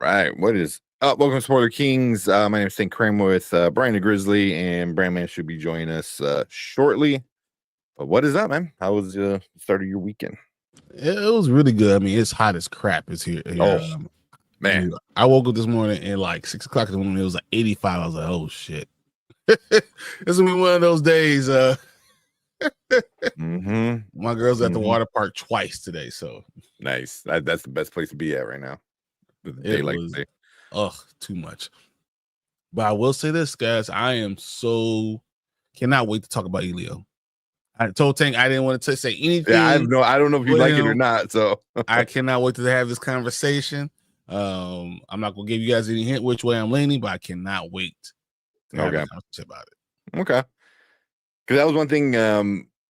Right. What is up? Welcome to Spoiler Kings. My name is St. Kramer with Brian the Grizzly, and Brandman should be joining us shortly. But what is up, man? How was the start of your weekend? It was really good. I mean, it's hot as crap. It's here. Oh, man. Dude, I woke up this morning and like 6 o'clock in the morning. It was like 85. I was like, oh shit. It's gonna be one of those days. My girl's at the water park twice today, so nice. That's the best place to be at right now. It was too much. But I will say this, guys. I am cannot wait to talk about Elio. I told Tank I didn't want to say anything. Yeah, I don't know if you like it or not. So I cannot wait to have this conversation. I'm not gonna give you guys any hint which way I'm leaning, but I cannot wait to have a conversation about it. Okay. Because that was one thing.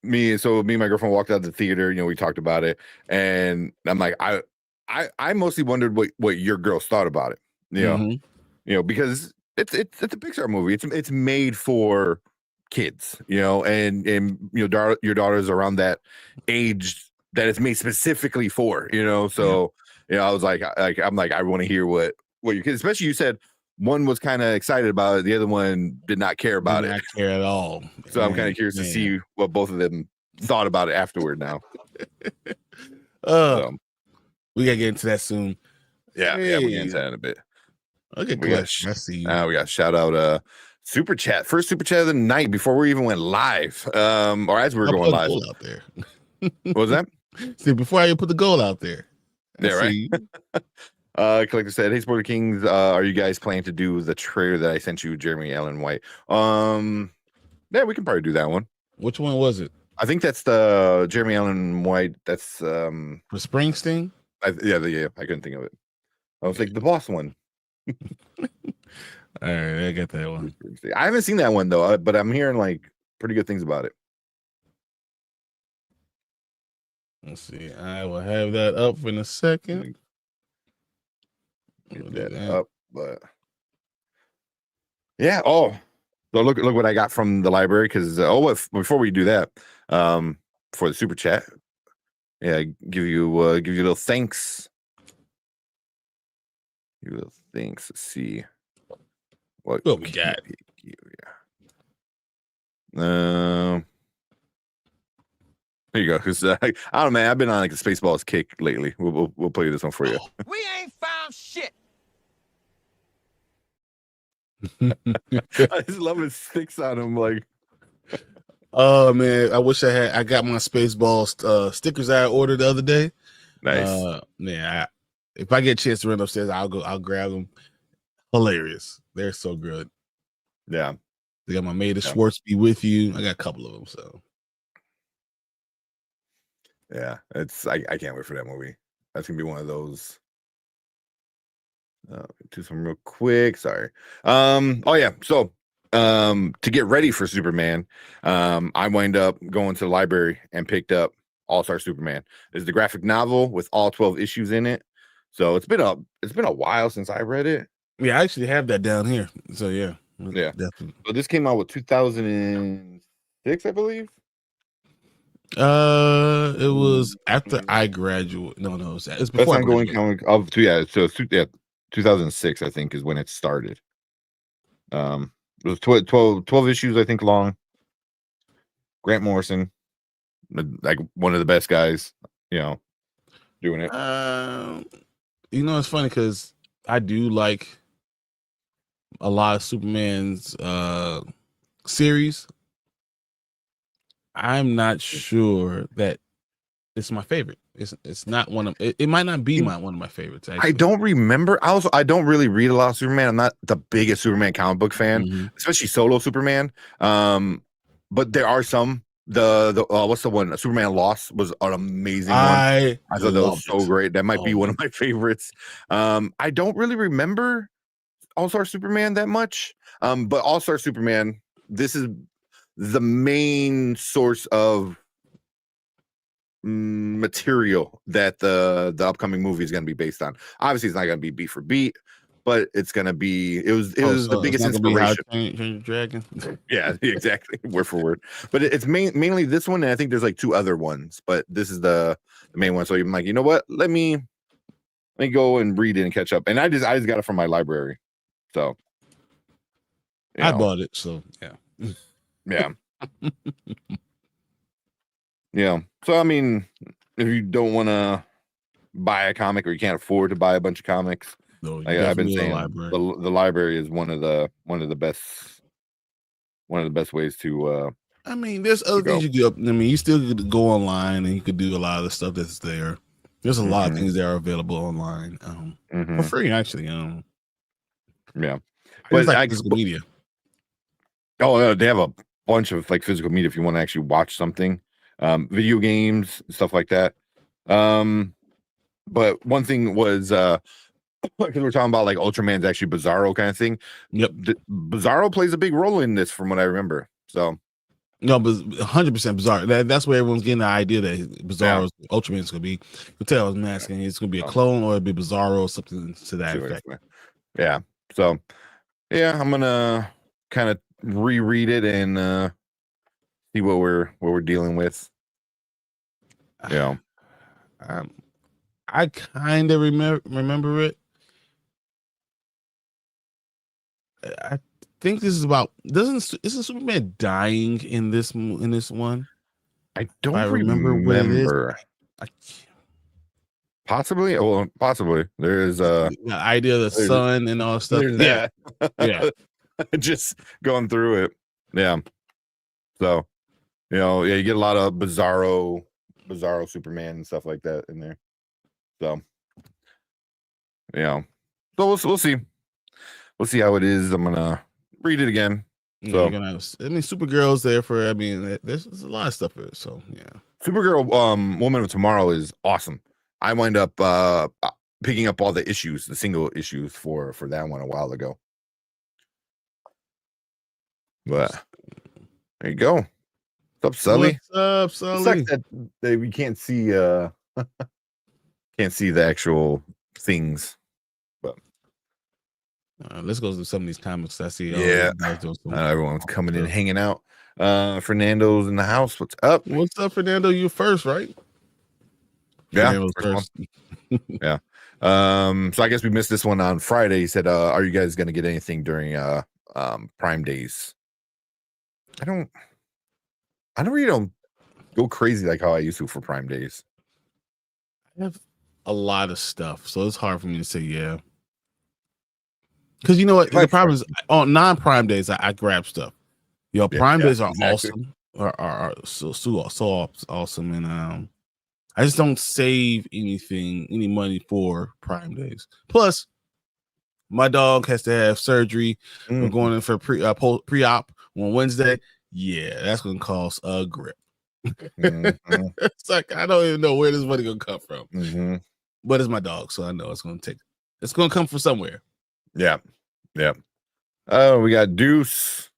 Me and my girlfriend walked out of the theater. You know, we talked about it, and I'm like, I mostly wondered what your girls thought about it. You know, because it's a Pixar movie. It's made for kids. You know, and you know, your daughter's around that age that it's made specifically for. You know, so you know, I was like I'm like I want to hear what your kids, especially you said. One was kind of excited about it. The other one did not care about it. Not care at all. So I'm kind of curious to see what both of them thought about it afterward now. We gotta get into that soon. Yeah, we'll get into that in a bit. Okay, I see. We got shout out super chat. First super chat of the night before we even went live. Or as we were going live. Out there. What was that? See, before I put the goal out there. Yeah, right. Collector said, "Hey, Spoiler Kings, are you guys planning to do the trailer that I sent you, Jeremy Allen White?" Yeah, we can probably do that one. Which one was it? I think that's the Jeremy Allen White. That's for Springsteen. Yeah. I couldn't think of it. I was like the boss one. All right, I got that one. I haven't seen that one though, but I'm hearing like pretty good things about it. Let's see. I will have that up in a second. Get that up, but yeah. Oh, so look what I got from the library. Because before we do that, for the super chat, yeah, give you a little thanks. Give you a little thanks. Let's see what we got. There you go. Because I don't know, man. I've been on like a Spaceballs kick lately. We'll play this one for you. We ain't found shit. I just love his sticks on him. Like, oh man, I wish I got my Spaceballs stickers I ordered the other day. Nice. If I get a chance to run upstairs, I'll grab them. Hilarious. They're so good. Yeah. They got my Made of Schwartz Be With You. I got a couple of them. So yeah, I can't wait for that movie. That's gonna be one of those. Do some real quick. Sorry. Oh yeah. So to get ready for Superman, I wind up going to the library and picked up All-Star Superman. It's the graphic novel with all 12 issues in it. So it's been a while since I read it. Yeah, I actually have that down here. So yeah. Definitely. So this came out with 2006, I believe. It was after I graduated. No, it's before. That's going of 2006, I think, is when it started. It was 12 issues, I think, long. Grant Morrison, like one of the best guys, you know, doing it. You know, it's funny because I do like a lot of Superman's series. I'm not sure that it's my favorite. It's not one of it might not be one of my favorites. Actually. I don't remember. I don't really read a lot of Superman. I'm not the biggest Superman comic book fan, especially solo Superman. But there are some. The what's the one? Superman Lost was an amazing one. I thought that was so great. That might be one of my favorites. I don't really remember All-Star Superman that much. But All-Star Superman, this is the main source of material that the upcoming movie is going to be based on. Obviously, it's not going to be beat for beat, but it's going to be. It was the biggest inspiration. Dragon. Yeah, exactly, word for word. But it's mainly this one, and I think there's like two other ones, but this is the main one. So I'm like, you know what? Let me let me go and read it and catch up. And I just got it from my library, so I bought it. So yeah. Yeah. So I mean, if you don't want to buy a comic or you can't afford to buy a bunch of comics, no, I've been saying the library is one of the best ways to. I mean, there's other things you could. I mean, you still could go online and you could do a lot of the stuff that's there. There's a lot of things that are available online for free, actually. Yeah, but like physical media. Oh, they have a bunch of like physical media if you want to actually watch something, video games, stuff like that. But one thing was because we're talking about like Ultraman's actually Bizarro kind of thing. Yep, Bizarro plays a big role in this, from what I remember. So. No, but 100% Bizarro. That's where everyone's getting the idea that Bizarro's Ultraman's gonna be. You can tell I was asking, it's gonna be a clone or it'd be Bizarro or something to that effect. Yeah. So, yeah, I'm gonna kind of reread it and see what we're dealing with. Yeah. I kind of remember it. I think this is about isn't Superman dying in this one? I don't remember what it is. Possibly. Well, possibly. There's the idea of the sun and all stuff. Yeah. Yeah. Just going through it. Yeah. So, you get a lot of Bizarro Superman and stuff like that in there. So, so we'll see. We'll see how it is. I'm gonna read it again. So Supergirl's there for. I mean, there's a lot of stuff for it. So yeah, Supergirl, Woman of Tomorrow is awesome. I wind up picking up all the issues, the single issues for that one a while ago. But there you go. What's up, Sully? What's up, Sully? It sucks that we can't see can't see the actual things. But let's go through some of these comics. I see. Everyone's coming in, hanging out. Fernando's in the house. What's up? What's up, Fernando? You first, right? Yeah, first. Yeah. So I guess we missed this one on Friday. He said, "Are you guys going to get anything during Prime Days?" I really don't go crazy like how I used to for Prime Days. I have a lot of stuff, so it's hard for me to say yeah. Because you know what, the problem is on non-Prime days, I grab stuff. Prime days are awesome, are so awesome, and I just don't save any money for Prime days. Plus, my dog has to have surgery. We're going in for pre-op on Wednesday. Yeah, that's gonna cost a grip. It's like I don't even know where this money gonna come from. But it's my dog, so I know it's gonna come from somewhere. Yeah. Oh, we got Deuce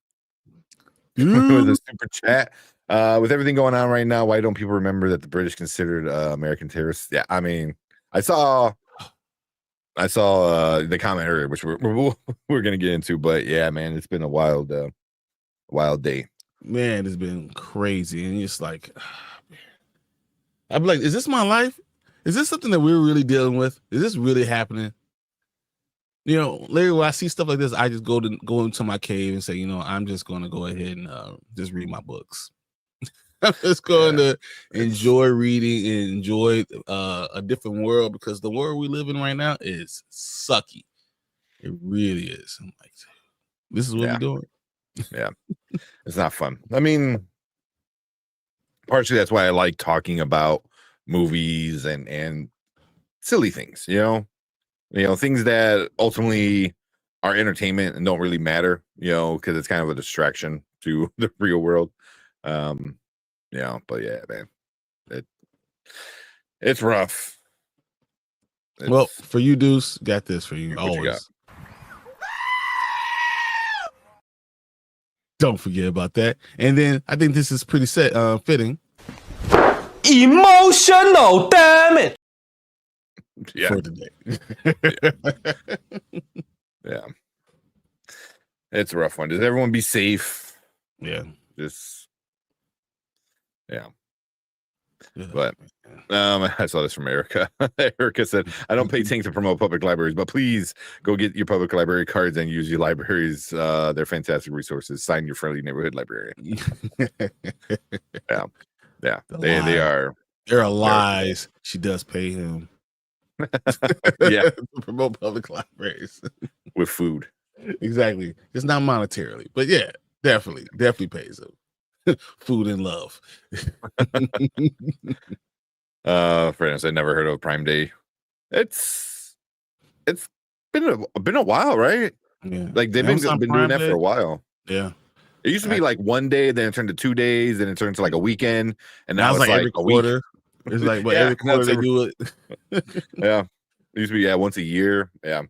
with a super chat. With everything going on right now, why don't people remember that the British considered American terrorists? Yeah, I mean, I saw the comment earlier, which we're gonna get into, but yeah, man, it's been a wild day. Man, it's been crazy, and it's like, I'm like, is this my life? Is this something that we're really dealing with? Is this really happening? Later when I see stuff like this, I just go into my cave and say, I'm just going to go ahead and just read my books. I'm just going to enjoy reading and enjoy a different world, because the world we live in right now is sucky. It really is. I'm like, this is what we're doing. Yeah, it's not fun. I mean, partially that's why I like talking about movies and silly things, things that ultimately are entertainment and don't really matter, because it's kind of a distraction to the real world. But yeah, man, it's rough. Well, for you, Deuce, got this for you always. Don't forget about that. And then I think this is pretty fitting. Emotional, damn it. Yeah. For today. Yeah. It's a rough one. Does everyone be safe? Yeah. But I saw this from Erica. Erica said, "I don't pay Tank to promote public libraries, but please go get your public library cards and use your libraries. They're fantastic resources. Sign your friendly neighborhood librarian." Yeah, yeah, they are. There are lies. She does pay him. Yeah, to promote public libraries with food. Exactly. It's not monetarily, but yeah, definitely pays him. Food and love. For instance, I never heard of Prime Day. It's been a while, right? Yeah, like they've been doing that for a while. Yeah, it used to be like one day, then it turned to 2 days, then it turned to like a weekend, and now it's like every a week. quarter. It's like, but every quarter they do it. Yeah, it used to be once a year. Yeah,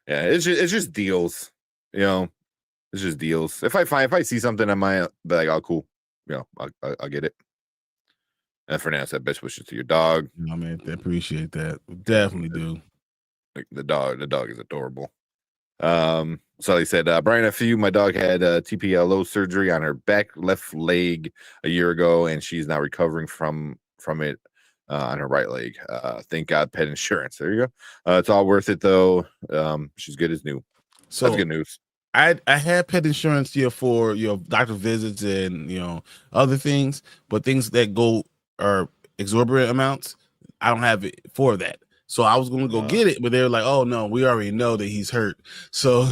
it's just deals. It's just deals. If I see something, I might be like, oh, cool. I'll get it. And for now, said best wishes to your dog. I mean, I appreciate that. Definitely do. Like the dog is adorable. So he said, Brian, my dog had TPLO surgery on her back left leg a year ago, and she's now recovering from it on her right leg. Thank God, pet insurance. There you go. It's all worth it though. She's good as new. So that's good news. I had pet insurance here for doctor visits and other things, but things that are exorbitant amounts, I don't have it for that. So I was going to go get it, but they're like, "Oh no, we already know that he's hurt, so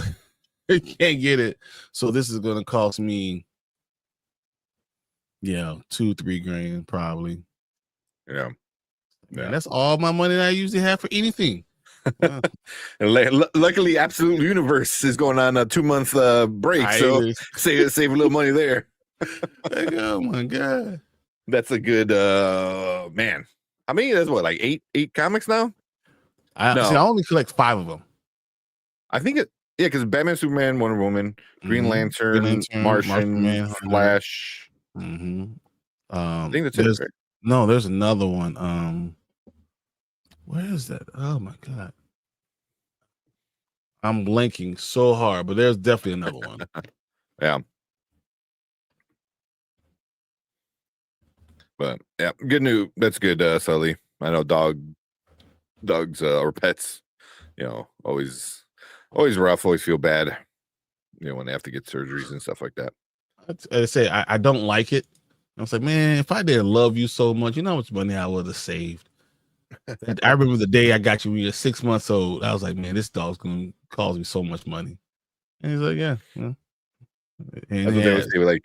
you can't get it." So this is going to cost me, $2-3 grand probably. Yeah. And that's all my money that I usually have for anything. And luckily, Absolute Universe is going on a 2-month break, so save a little money there. Like, oh my God, that's a good man. I mean, that's what, like eight comics now. I only collect 5 of them. I think because Batman, Superman, Wonder Woman, Green Lantern, Martian, Flash. I think that's it. Right? No, there's another one. Where is that? Oh my God, I'm blanking so hard, but there's definitely another one. Yeah. But yeah, good news. That's good, Sully. I know dogs or pets, always rough, always feel bad, when they have to get surgeries and stuff like that. I say I don't like it. I was like, man, if I didn't love you so much, you know how much money I would have saved. I remember the day I got you when you were 6 months old. I was like, man, this dog's gonna cost me so much money. And he's like, yeah. And that's what they would say, like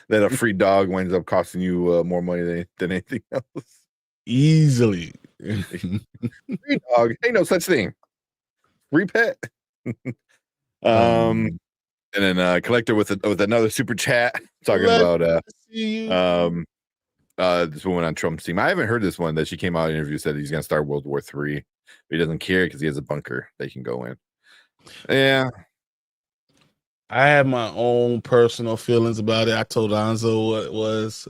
that a free dog winds up costing you more money than anything else. Easily. Free dog, ain't no such thing. Free pet. And then Collector with another super chat talking about this woman on Trump's team. I haven't heard this one that she came out in an interview, said he's gonna start World War III. He doesn't care because he has a bunker they can go in. Yeah. I have my own personal feelings about it. I told Anzo what it was.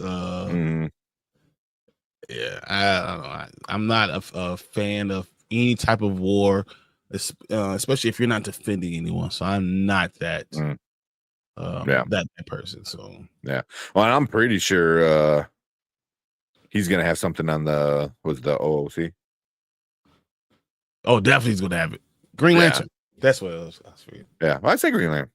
Yeah, I don't know. I'm not a fan of any type of war, especially if you're not defending anyone. So I'm not that that person. So yeah. Well, I'm pretty sure he's gonna have something on the OOC. Oh, definitely he's gonna have it. Green Lantern. That's what it was. Yeah, I say Green Lantern.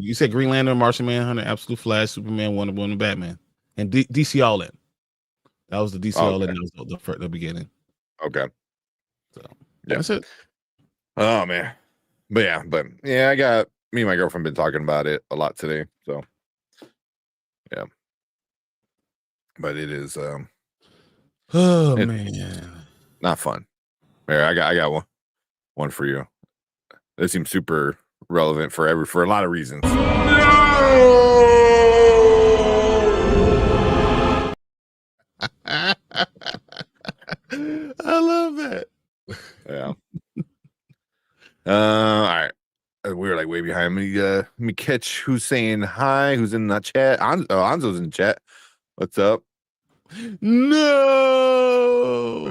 You said Green Lantern, Martian Manhunter, Absolute Flash, Superman, Wonder Woman, Batman, and DC All In. That was the DC All In. That was the beginning. Okay. So that's it. Oh man, but yeah, I got me and my girlfriend been talking about it a lot today. So yeah, but it is man, not fun. Here, I got one for you. This seems super relevant for a lot of reasons. I love that. Yeah. All right. We were like way behind me. Let me catch who's saying hi, who's in the chat. Anzo's in the chat. What's up? No.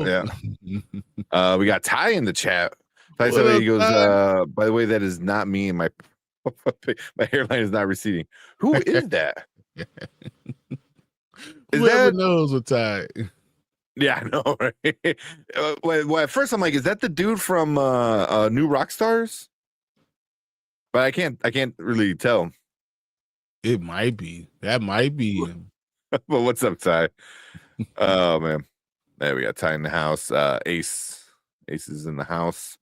Yeah. We got Ty in the chat. Ty said he goes, by the way, that is not me, and my hairline is not receding. Who is that? Is Whoever that? knows what time. Yeah, I know. Right? Well, at first I'm like, is that the dude from New Rockstars? But I can't really tell. It might be. That might be him. But what's up, Ty? Oh man, there we got Ty in the house. Ace is in the house.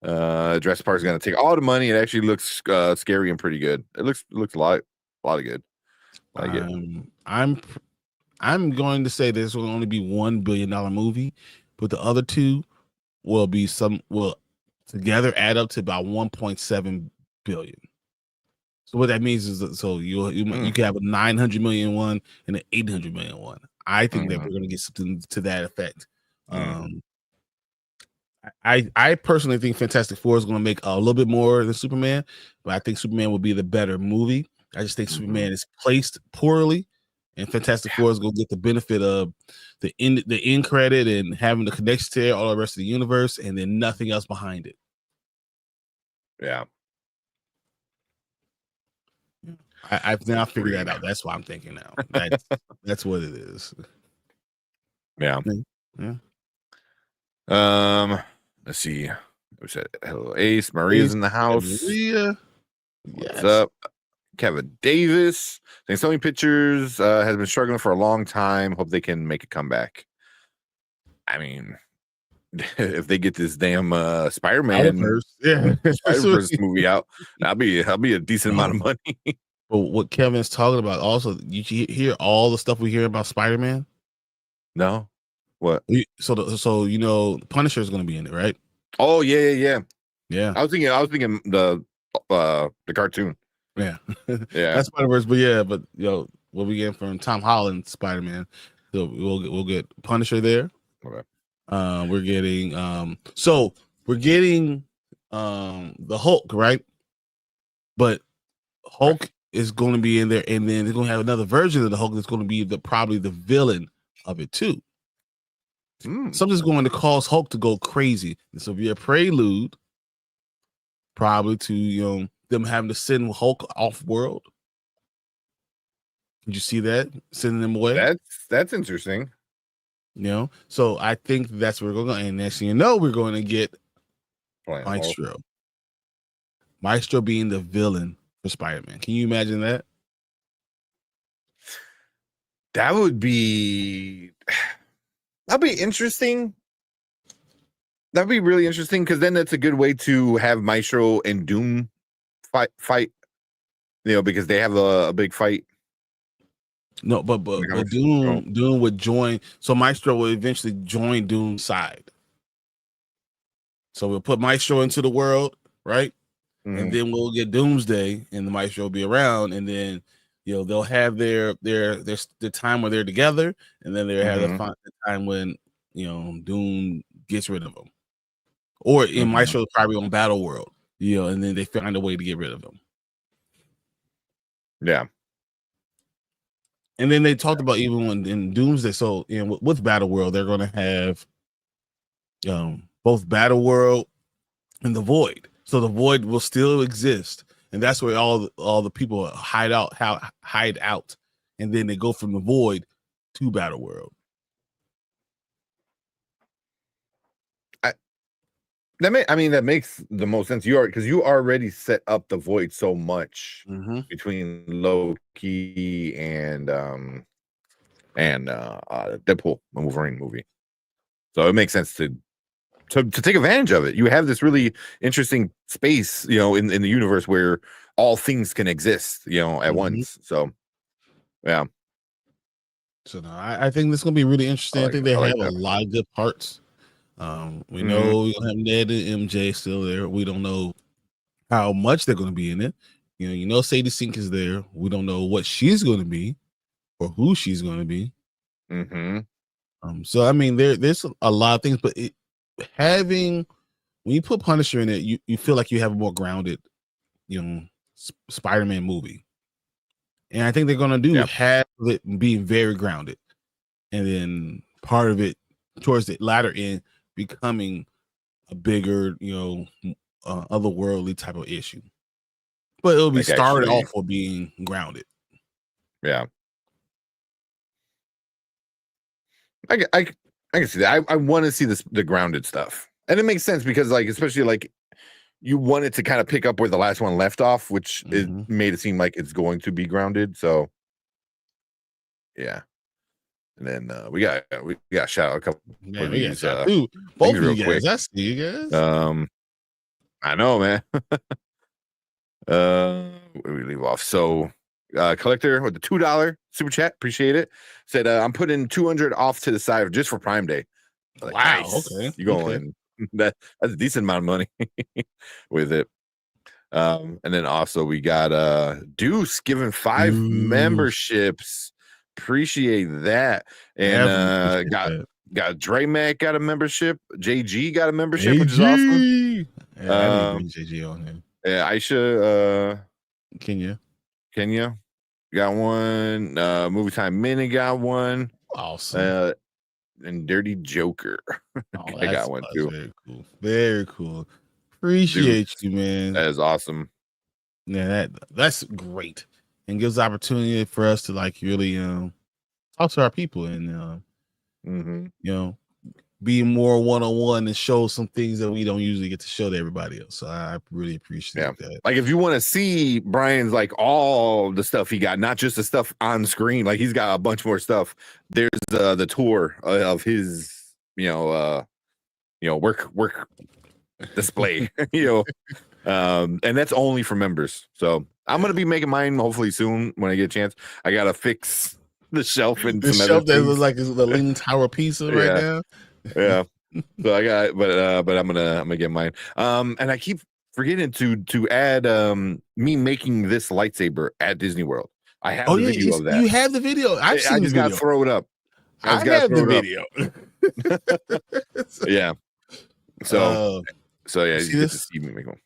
Dress park's gonna take all the money. It actually looks scary and pretty good. It looks a lot of good. I like it. I'm going to say this will only be $1 billion movie, but the other two will together add up to about 1.7 billion. So what that means is that you can have a 900 million one and an 800 million one. I think that we're going to get something to that effect. I personally think Fantastic Four is going to make a little bit more than Superman, but I think Superman will be the better movie. I just think Superman is placed poorly, and Fantastic Four is going to get the benefit of the end credit and having the connection to all the rest of the universe, and then nothing else behind it. Yeah. I've now figured that out. That's what I'm thinking now. That's what it is. Yeah. Yeah. Let's see. We said hello, Ace. Maria's in the house. Maria. What's up? Kevin Davis. Thanks. Sony Pictures has been struggling for a long time. Hope they can make a comeback. I mean, if they get this damn Spider-Man Spider-Verse movie out, that'll be a decent amount of money. But what Kevin's talking about also, you hear all the stuff we hear about Spider-Man? No. What? So you know, Punisher is going to be in it, right? Oh yeah. I was thinking the cartoon. Yeah. Yeah. That's Spider-Verse, but what we get from Tom Holland Spider-Man. So we'll get Punisher there. Okay. We're getting the Hulk, right? But Hulk is going to be in there, and then they're going to have another version of the Hulk that's going to be probably the villain of it too. Something's going to cause Hulk to go crazy. This will be a prelude, probably to them having to send Hulk off world. Did you see that? Sending them away. That's interesting. So I think that's where we're going. And next thing you know, we're going to get Maestro. Maestro being the villain for Spider-Man. Can you imagine that? That'd be interesting. That'd be really interesting because then that's a good way to have Maestro and Doom fight. Because they have a big fight. No, but Doom would join. So Maestro will eventually join Doom's side. So we'll put Maestro into the world, right? And then we'll get Doomsday, and the Maestro will be around, and then they'll have their time where they're together, and then they'll have the time when Doom gets rid of them, or in Maestro probably on Battle World, and then they find a way to get rid of them. Yeah. And then they talked about even when in Doomsday. So with Battle World, they're going to have both Battle World and the Void. So the Void will still exist, and that's where all the people hide out, and then they go from the Void to Battle World. That makes the most sense. Because you already set up the Void so much between Loki and Deadpool, the Wolverine movie. So it makes sense to take advantage of it. You have this really interesting space, in the universe where all things can exist, at once. So, yeah. So no, I think this is gonna be really interesting. I think they have a lot of good parts. We know we have Ned and MJ still there. We don't know how much they're going to be in it. Sadie Sink is there. We don't know what she's going to be or who she's going to be. So I mean, there's a lot of things, but when you put Punisher in it, you feel like you have a more grounded, Spider-Man movie, and I think they're going to have it being very grounded, and then part of it towards the latter end becoming a bigger, otherworldly type of issue. But it'll be started off with being grounded. Yeah. I can see that. I want to see the grounded stuff, and it makes sense because like especially like you want it to kind of pick up where the last one left off, which it made it seem like it's going to be grounded. So yeah. And then we got shout out a couple of these both of you guys. Quick. I see you guys. I know, man. Where do we leave off? So collector with the $2 super chat, appreciate it. Said I'm putting 200 off to the side just for Prime Day. Like, wow, nice. Okay. You going that's a decent amount of money with it. And then also we got Deuce giving 5 memberships. Appreciate that. And got Dre Mac got a membership. JG got a membership, which is awesome. Yeah, I need JG on him. Yeah, Aisha Kenya got one. Movie Time Minute got one. Awesome. And Dirty Joker. I got one too. Very cool. Appreciate you, man. That is awesome. Yeah, that's great. And gives opportunity for us to like really talk to our people and you know, be more one-on-one and show some things that we don't usually get to show to everybody else. So I really appreciate that. Like if you want to see Brian's like all the stuff he got, not just the stuff on screen, like he's got a bunch more stuff. There's the tour of his work display, and that's only for members. So I'm gonna be making mine hopefully soon when I get a chance. I gotta fix the shelf and the shelf that looks like it's the Leaning Tower pizza right now. Yeah. So I got, but I'm gonna get mine. And I keep forgetting to add me making this lightsaber at Disney World. I have the video of that. You have the video. I just gotta throw it up. I have the video. Yeah. So yeah, you get to see me make one.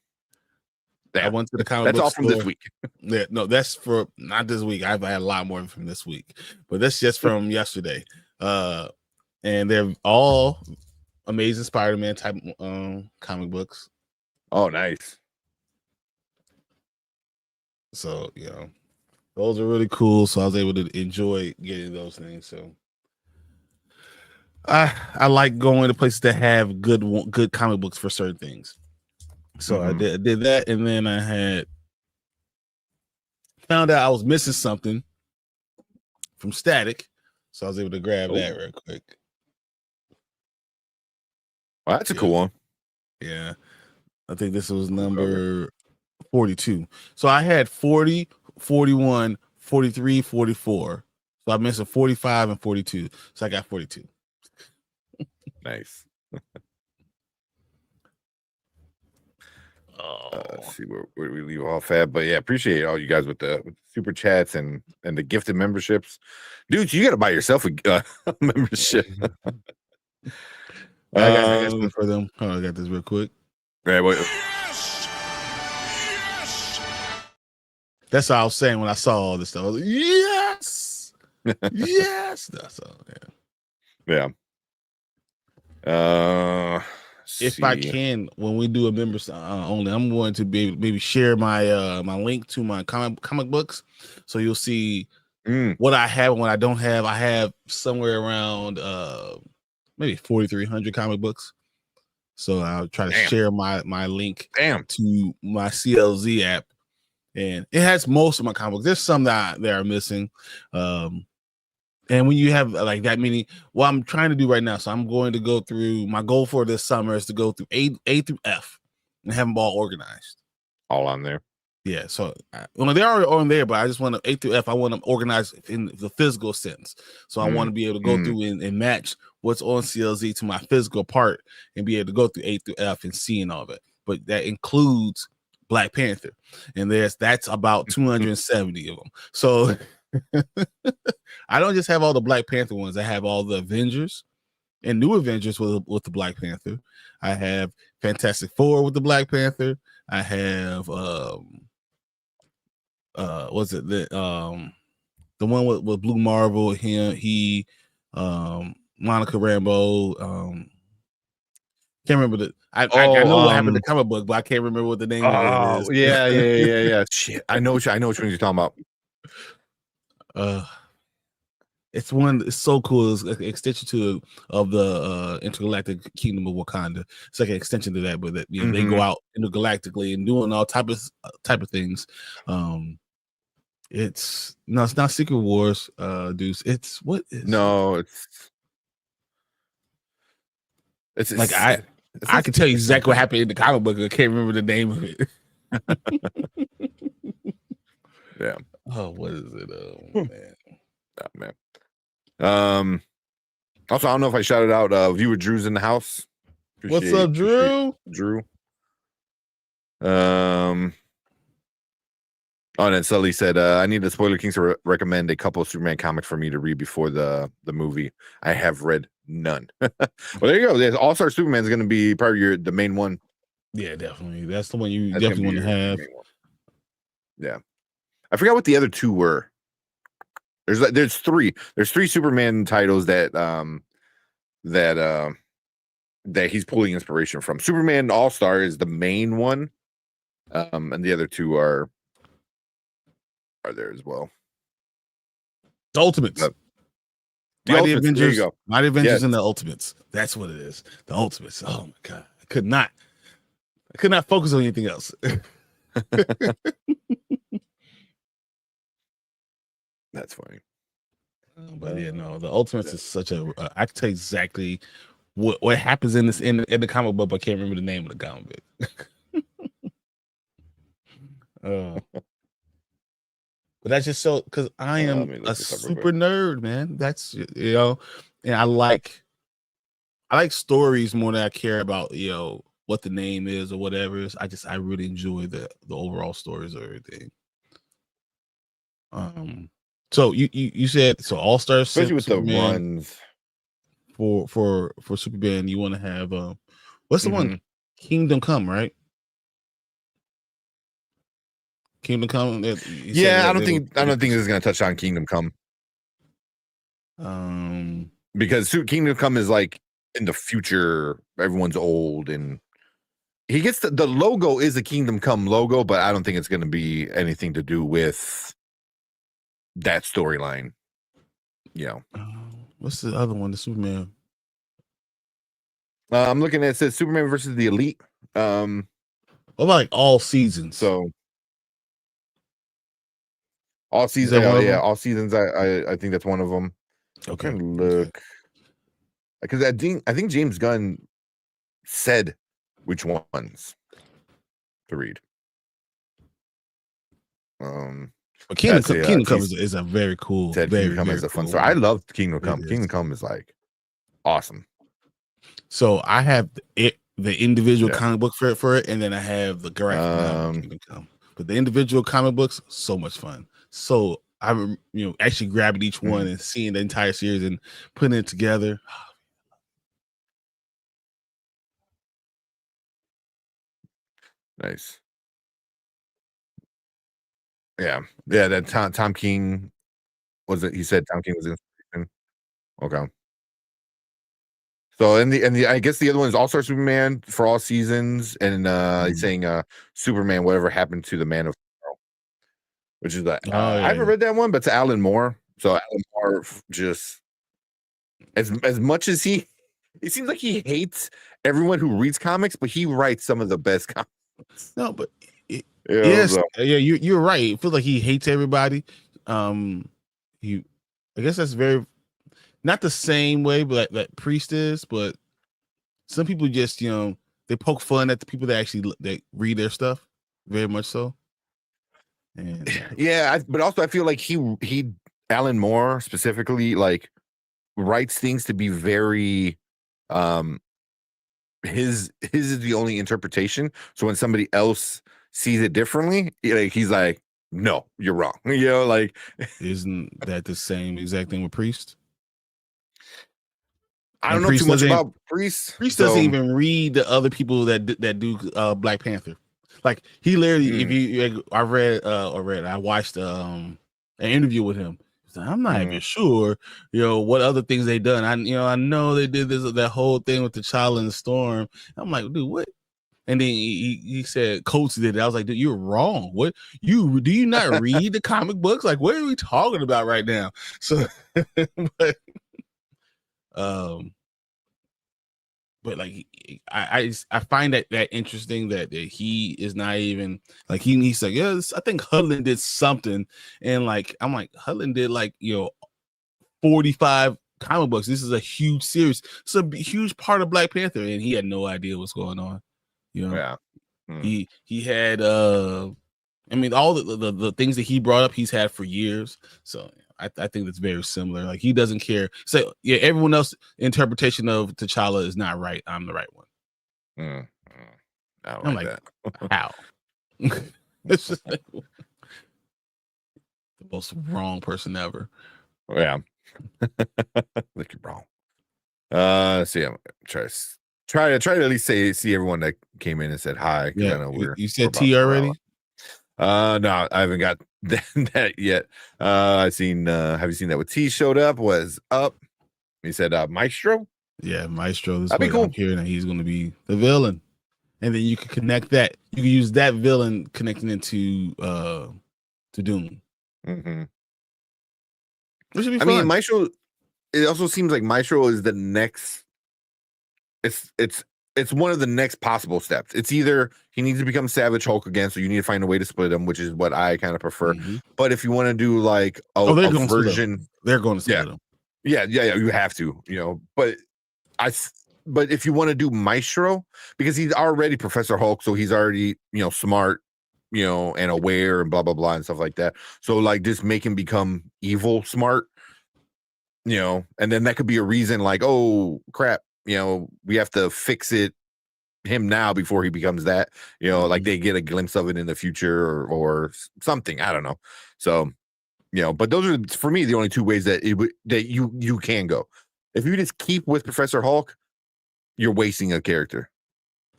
I went to the comic book all store. From this week. Yeah, no, that's for not this week. I've had a lot more from this week, but that's just from yesterday. And they're all Amazing Spider-Man type comic books. Oh, nice. So those are really cool. So I was able to enjoy getting those things. So I like going to places that have good comic books for certain things. So I did that, and then I had found out I was missing something from Static, so I was able to grab that real quick. Well, that's a cool one. Yeah, I think this was number 42. So I had 40, 41, 43, 44. So I missed a 45 and 42. So I got 42. Nice. Let's see where we leave off at, but yeah, appreciate all you guys with the super chats and the gifted memberships, dude. You got to buy yourself a membership. I got something for them. I got this real quick. Right, wait. Yes. That's what I was saying when I saw all this stuff. I was like, yes, yes. That's all. Yeah. If I can, when we do a members only, I'm going to be maybe share my my link to my comic books, so you'll see what I have and what I don't have. I have somewhere around maybe 4,300 comic books, so I'll try to share my link to my CLZ app, and it has most of my comic books. There's some that are missing. And when you have like that many, what I'm trying to do right now, so I'm going to go through, my goal for this summer is to go through A through F and have them all organized. All on there? Yeah. So they're already on there, but I just want to A through F. I want them organized in the physical sense. So I want to be able to go through and match what's on CLZ to my physical part and be able to go through A through F and seeing all of it. But that includes Black Panther. And that's about 270 of them. So I don't just have all the Black Panther ones. I have all the Avengers and New Avengers with the Black Panther. I have Fantastic Four with the Black Panther. I have what's it the one with Blue Marvel, he Monica Rambeau, can't remember I know what happened to the comic book, but I can't remember what the name of it is. Yeah. Shit. I know which one you're talking about. It's so cool. It's like an extension of the intergalactic kingdom of Wakanda. It's like an extension to that, but that they go out intergalactically and doing all type of things. It's not Secret Wars, Deuce. It's it's like I can tell you exactly what happened in the comic book. I can't remember the name of it. Yeah. Oh, what is it? Oh man. Also, I don't know if I shouted out viewer Drew's in the house. What's up, Drew? Oh, and then Sully said, I need the Spoiler Kings to recommend a couple of Superman comics for me to read before the movie. I have read none. Well, there you go. All-Star Superman is going to be probably the main one. Yeah, definitely. That's the one you definitely want to have. Yeah. I forgot what the other two were. There's three. There's three Superman titles that he's pulling inspiration from. Superman All-Star is the main one. And the other two are there as well. The Ultimates. Mighty Avengers. There you go. Mighty Avengers and the Ultimates. That's what it is. The Ultimates. Oh my god. I could not focus on anything else. That's funny. But yeah, no, the Ultimates is such a I can tell you exactly what happens in the comic book, but I can't remember the name of the comic book. But that's just so because I am a super nerd, man. That's and I like stories more than I care about what the name is or whatever it is. I really enjoy the overall stories of everything. So you said so All-Star, especially with Superman, the runs for Superman, you want to have what's the one? Kingdom Come, right? Kingdom Come. Yeah, I don't think this is going to touch on Kingdom Come. Because Kingdom Come is like in the future, everyone's old, and he gets the logo is a Kingdom Come logo, but I don't think it's going to be anything to do with that storyline. What's the other one? The Superman. I'm looking at it says Superman versus the Elite. What about like all seasons? So all seasons, all seasons. I think that's one of them. Okay, I'm trying to look because I think James Gunn said which ones to read. But Kingdom Come is a very cool. Kingdom Come is a fun story. I love Kingdom Come. Kingdom Come is like awesome. So I have the individual comic book for it, and then I have the graphic novel Kingdom Come. But the individual comic books, so much fun. So I actually grabbing each one and seeing the entire series and putting it together. Nice. Yeah. That Tom King was it? He said Tom King was in. Okay. So and the I guess the other one is All-Star Superman for all seasons, and he's saying Superman, whatever happened to the Man of Tomorrow, which is that I haven't read that one, but it's Alan Moore. So Alan Moore just as much as it seems like he hates everyone who reads comics, but he writes some of the best comics. No, but you're right. It feels like he hates everybody. I guess that's very not the same way, but that Priest is. But some people just they poke fun at the people that read their stuff, very much so. And but also I feel like he Alan Moore specifically like writes things to be very his is the only interpretation. So when somebody else sees it differently, he's like, no, you're wrong. Like isn't that the same exact thing with Priest? I don't know too much about Priest. Priest doesn't even read the other people that do Black Panther. Like he literally, I watched an interview with him. I'm not even sure, what other things they done. I know they did that whole thing with the Child in the Storm. I'm like, dude, what? And then he said Coates did it. I was like, dude, you're wrong. What do you not read the comic books? Like, what are we talking about right now? So, but like I find that interesting that he is not even like he's like, yes, I think Hudlin did something, and like I'm like Hudlin did like 45 comic books. This is a huge series. It's a huge part of Black Panther, and he had no idea what's going on. Yeah. He had I mean, all the things that he brought up, he's had for years. So I think that's very similar. Like he doesn't care. So yeah, everyone else interpretation of T'Challa is not right. I'm the right one. I don't like that. How? It's just like, the most wrong person ever. Yeah. Look, you're wrong. See, I'm try to at least see everyone that came in and said hi. Yeah, I know you said T already. No, I haven't got that yet. Have you seen that with T showed up? Was up. He said Maestro. Yeah, Maestro. This That'd be cool. I'm hearing that he's going to be the villain, and then you can connect that. You can use that villain connecting into Doom. Mm-hmm. Which should be fun. I mean, Maestro. It also seems like Maestro is the next. It's one of the next possible steps. It's either he needs to become Savage Hulk again, so you need to find a way to split him, which is what I kind of prefer. Mm-hmm. But if you want to do like a version, they're going to split him. Yeah, you have to, But if you want to do Maestro, because he's already Professor Hulk, so he's already smart, and aware and blah blah blah and stuff like that. So like just make him become evil smart, and then that could be a reason like, oh crap, we have to fix him now before he becomes that, like they get a glimpse of it in the future or something. I don't know. So, but those are for me the only two ways that you can go. If you just keep with Professor Hulk, you're wasting a character.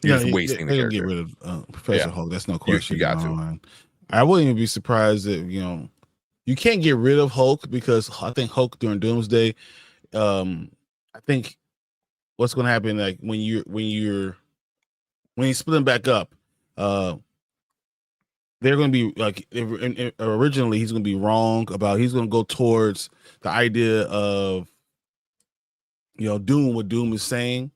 You're just wasting the character. Get rid of Professor Hulk. That's no question. You got to. I wouldn't even be surprised if you can't get rid of Hulk because I think Hulk during Doomsday, I think what's going to happen like when he's splitting back up, they're going to be like originally he's going to be wrong about he's going to go towards the idea of doing what Doom is saying,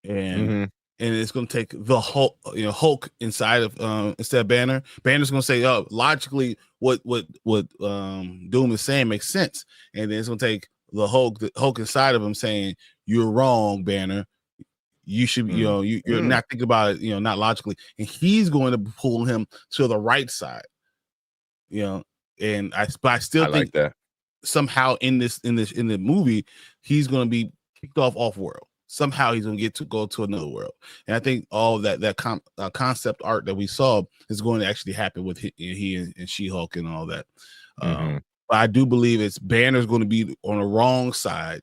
and it's going to take the Hulk, Hulk inside of instead of Banner. Banner's going to say, "Oh, logically, what Doom is saying makes sense," and then it's going to take the Hulk inside of him saying, "You're wrong, Banner. You should, you're not thinking about it, not logically," and he's going to pull him to the right side, And I still think that somehow in the movie he's going to be kicked off world. Somehow he's going to go to another world, and I think all that concept art that we saw is going to actually happen with he and She-Hulk and all that. But I do believe it's Banner's going to be on the wrong side,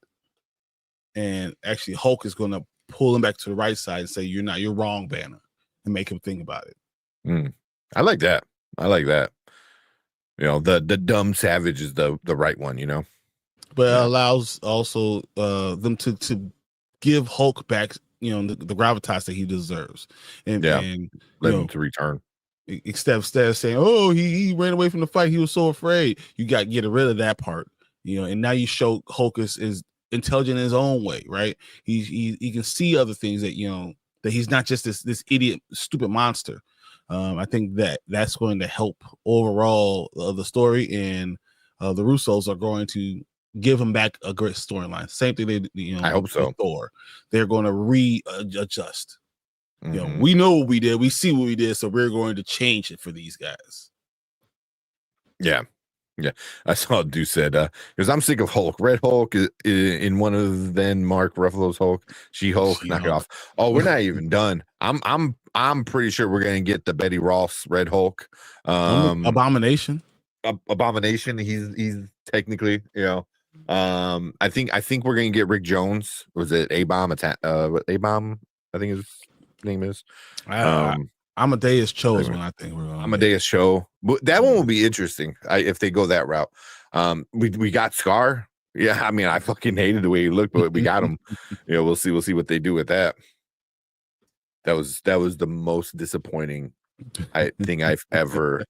and actually Hulk is going to pull him back to the right side and say, "You're wrong, Banner," and make him think about it. I like that. The dumb savage is the right one, But it allows also them to give Hulk back, the gravitas that he deserves, and let him to return. Instead of saying, "Oh, he ran away from the fight, he was so afraid," you got to get rid of that part, and now you show Hulk is intelligent in his own way, right? He can see other things that that he's not just this idiot, stupid monster. I think that's going to help overall the story, and the Russos are going to give him back a great storyline. Same thing they, I hope so. Thor, they're going to readjust. We know what we did, we see what we did, so we're going to change it for these guys. Yeah. I saw a dude said, because I'm sick of Hulk. Red Hulk is in one of then Mark Ruffalo's Hulk, She-Hulk, knock it off. Oh, we're not even done. I'm pretty sure we're gonna get the Betty Ross Red Hulk. Abomination. Abomination. He's technically, I think we're gonna get Rick Jones. Was it A-Bomb? A-Bomb, I think his name is. Amadeus chose one. I think we're going Amadeus Cho, but that one will be interesting if they go that route. We got Scar. Yeah, I mean, I fucking hated the way he looked, but we got him. We'll see what they do with that. that was the most disappointing thing I've ever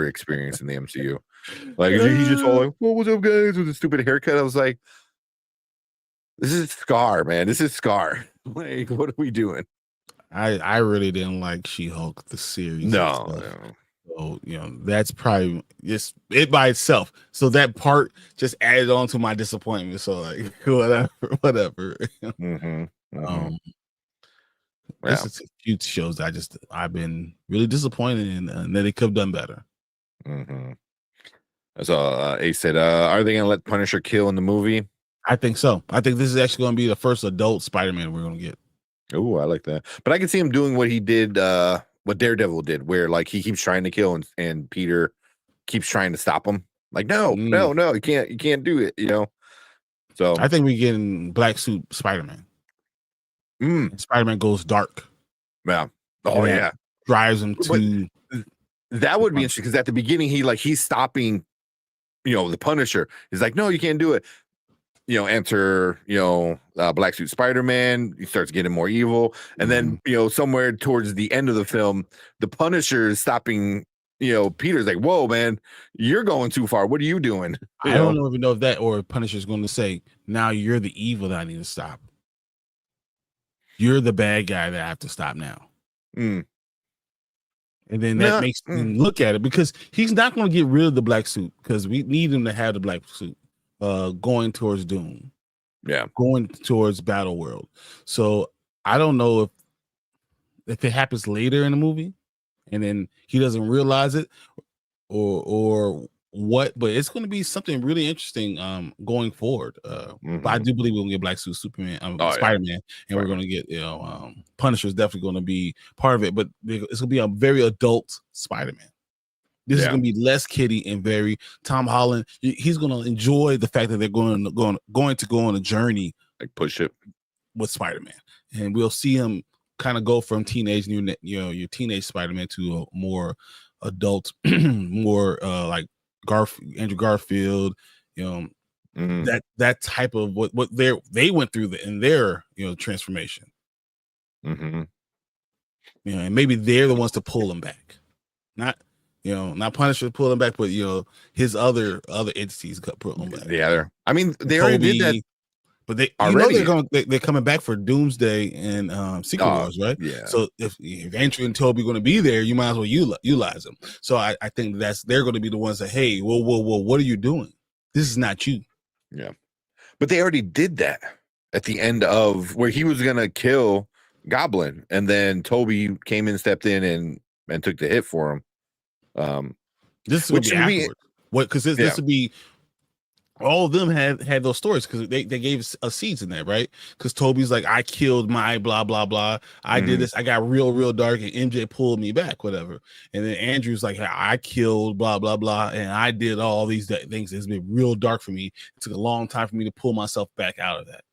experienced in the MCU. Like he just all like, "Well, what's up, guys?" with a stupid haircut. I was like, "This is Scar, man. This is Scar. Like, what are we doing?" I really didn't like She-Hulk the series. No. So that's probably just it by itself. So that part just added on to my disappointment. So like whatever. This is a few shows that I've been really disappointed in, and that they could have done better. So Ace said, "Are they gonna let Punisher kill in the movie?" I think so. I think this is actually going to be the first adult Spider-Man we're going to get. Oh, I like that. But I can see him doing what he did, what Daredevil did, where like he keeps trying to kill and Peter keeps trying to stop him. Like, no, you can't do it, So I think we're getting Black Suit Spider-Man. Spider-Man goes dark. Yeah. Oh, yeah. Drives him to. But that would be interesting because at the beginning he's stopping, the Punisher. He's like, no, you can't do it. Enter, Black Suit Spider-Man. He starts getting more evil. And then, somewhere towards the end of the film, the Punisher is stopping, Peter's like, whoa, man, you're going too far. What are you doing? I don't even know if that or Punisher's going to say, now you're the evil that I need to stop. You're the bad guy that I have to stop now. And then that makes him look at it because he's not going to get rid of the black suit because we need him to have the black suit going towards Doom. Yeah. Going towards Battle World. So I don't know if it happens later in the movie and then he doesn't realize it or what, but it's going to be something really interesting going forward. But I do believe we're going to get Black Suit Superman, Spider-Man, and we're going to get Punisher is definitely going to be part of it, but it's going to be a very adult Spider-Man. This is going to be less kiddie and very Tom Holland. He's going to enjoy the fact that they're going to go on a journey, like push it with Spider-Man, and we'll see him kind of go from your teenage Spider-Man to a more adult, more like Andrew Garfield, that type of what they went through in their transformation. And maybe they're the ones to pull him back, not Punisher to pull him back, but his other entities pull him back. Yeah, they already did that. But they're coming back for Doomsday and Secret Wars, right? Yeah. So if Andrew and Toby are going to be there, you might as well utilize them. So I think they're going to be the ones that, hey, whoa, what are you doing? This is not you. Yeah. But they already did that at the end of where he was going to kill Goblin, and then Toby came in, stepped in, and took the hit for him. This is going to be afterward. Because this would be. All of them had those stories because they gave us seeds in there, right? Because Toby's like, I killed my blah blah blah. I did this. I got real dark, and MJ pulled me back, whatever. And then Andrew's like, I killed blah blah blah, and I did all these things. It's been real dark for me. It took a long time for me to pull myself back out of that,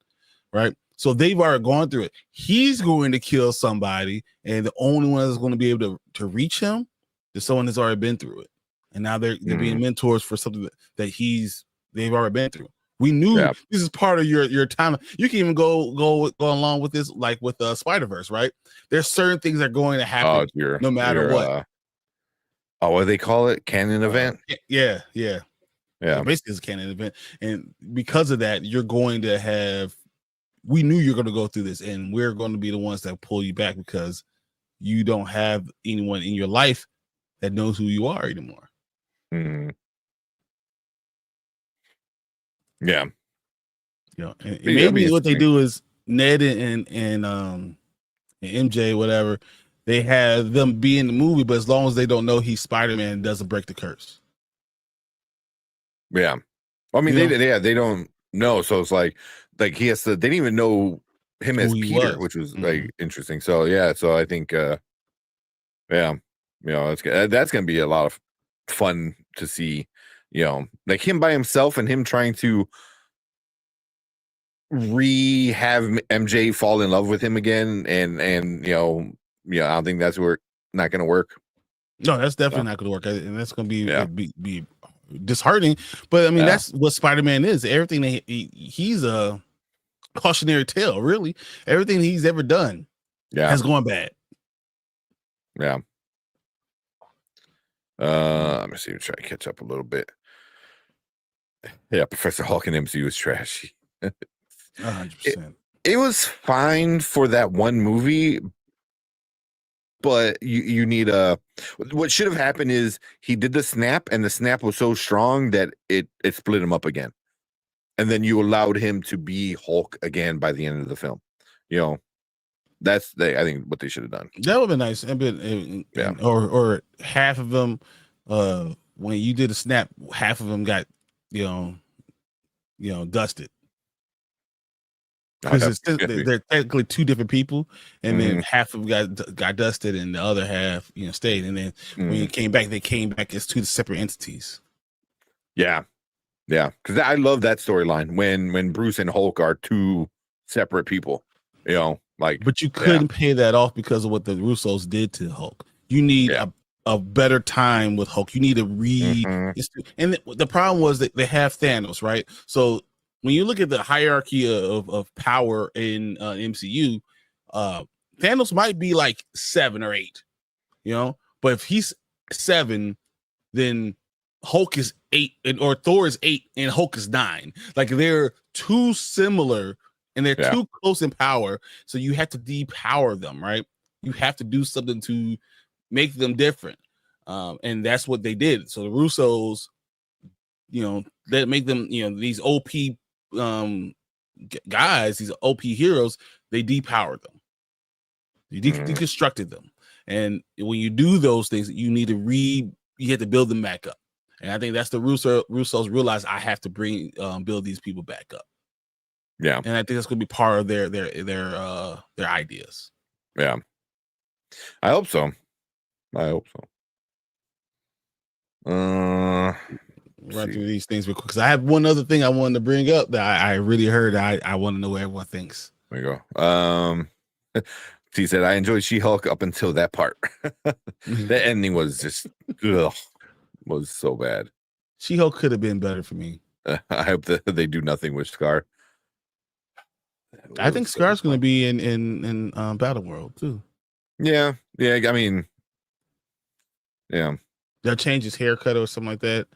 right? So they've already gone through it. He's going to kill somebody, and the only one that's going to be able to reach him is someone that's already been through it, and now they're being mentors for something that they've already been through. We knew this is part of your time. You can even go along with this, like with Spider-Verse, right? There's certain things that are going to happen no matter what. What do they call it? Canon event? Yeah. So basically, it's a canon event. And because of that, you're going to have, we knew you're going to go through this, and we're going to be the ones that pull you back because you don't have anyone in your life that knows who you are anymore. Yeah. And maybe what they do is Ned and MJ, whatever, they have them be in the movie, but as long as they don't know he's Spider-Man, it doesn't break the curse. Yeah. I mean, they don't know. So it's like he has to, they didn't even know him as Peter, which was like interesting. So yeah. So I think, that's going to be a lot of fun to see. Like him by himself and him trying to have MJ fall in love with him again, and I don't think that's not going to work. No, that's definitely not going to work, and that's going to be disheartening. But I mean, that's what Spider-Man is. Everything that he's a cautionary tale. Really, everything he's ever done has gone bad. Yeah. Let me see. Try to catch up a little bit. Yeah, Professor Hulk in MCU is trashy. 100%. It was fine for that one movie, but you need a. What should have happened is he did the snap, and the snap was so strong that it split him up again, and then you allowed him to be Hulk again by the end of the film. You know, I think what they should have done. That would be nice. Yeah. Or half of them, when you did a snap, half of them got, dusted. Because they're technically two different people, and then half of them got dusted, and the other half, stayed. And then when you came back, they came back as two separate entities. Yeah, because I love that storyline when Bruce and Hulk are two separate people. But you couldn't pay that off because of what the Russos did to Hulk. You need a better time with Hulk. You need to and the problem was that they have Thanos, right? So when you look at the hierarchy of power in MCU, Thanos might be like 7 or 8, but if he's 7, then Hulk is 8, or Thor is 8, and Hulk is 9. Like, they're too similar, and they're too close in power, so you have to depower them, right? You have to do something to make them different, and that's what they did. So the Russos, that make them, these OP guys, these OP heroes, they depowered them, they deconstructed them, and when you do those things, you have to build them back up. And I think that's the Russos realize I have to build these people back up. Yeah, and I think that's going to be part of their ideas. Yeah, I hope so. Run through these things real quick, because I have one other thing I wanted to bring up that I really heard. I want to know what everyone thinks. There you go. He said, I enjoyed She-Hulk up until that part. The ending was just was so bad. She-Hulk could have been better for me. I hope that they do nothing with Scar. I think Scar's going to be in Battle World too. Yeah. I mean, yeah. They'll change his haircut or something like that.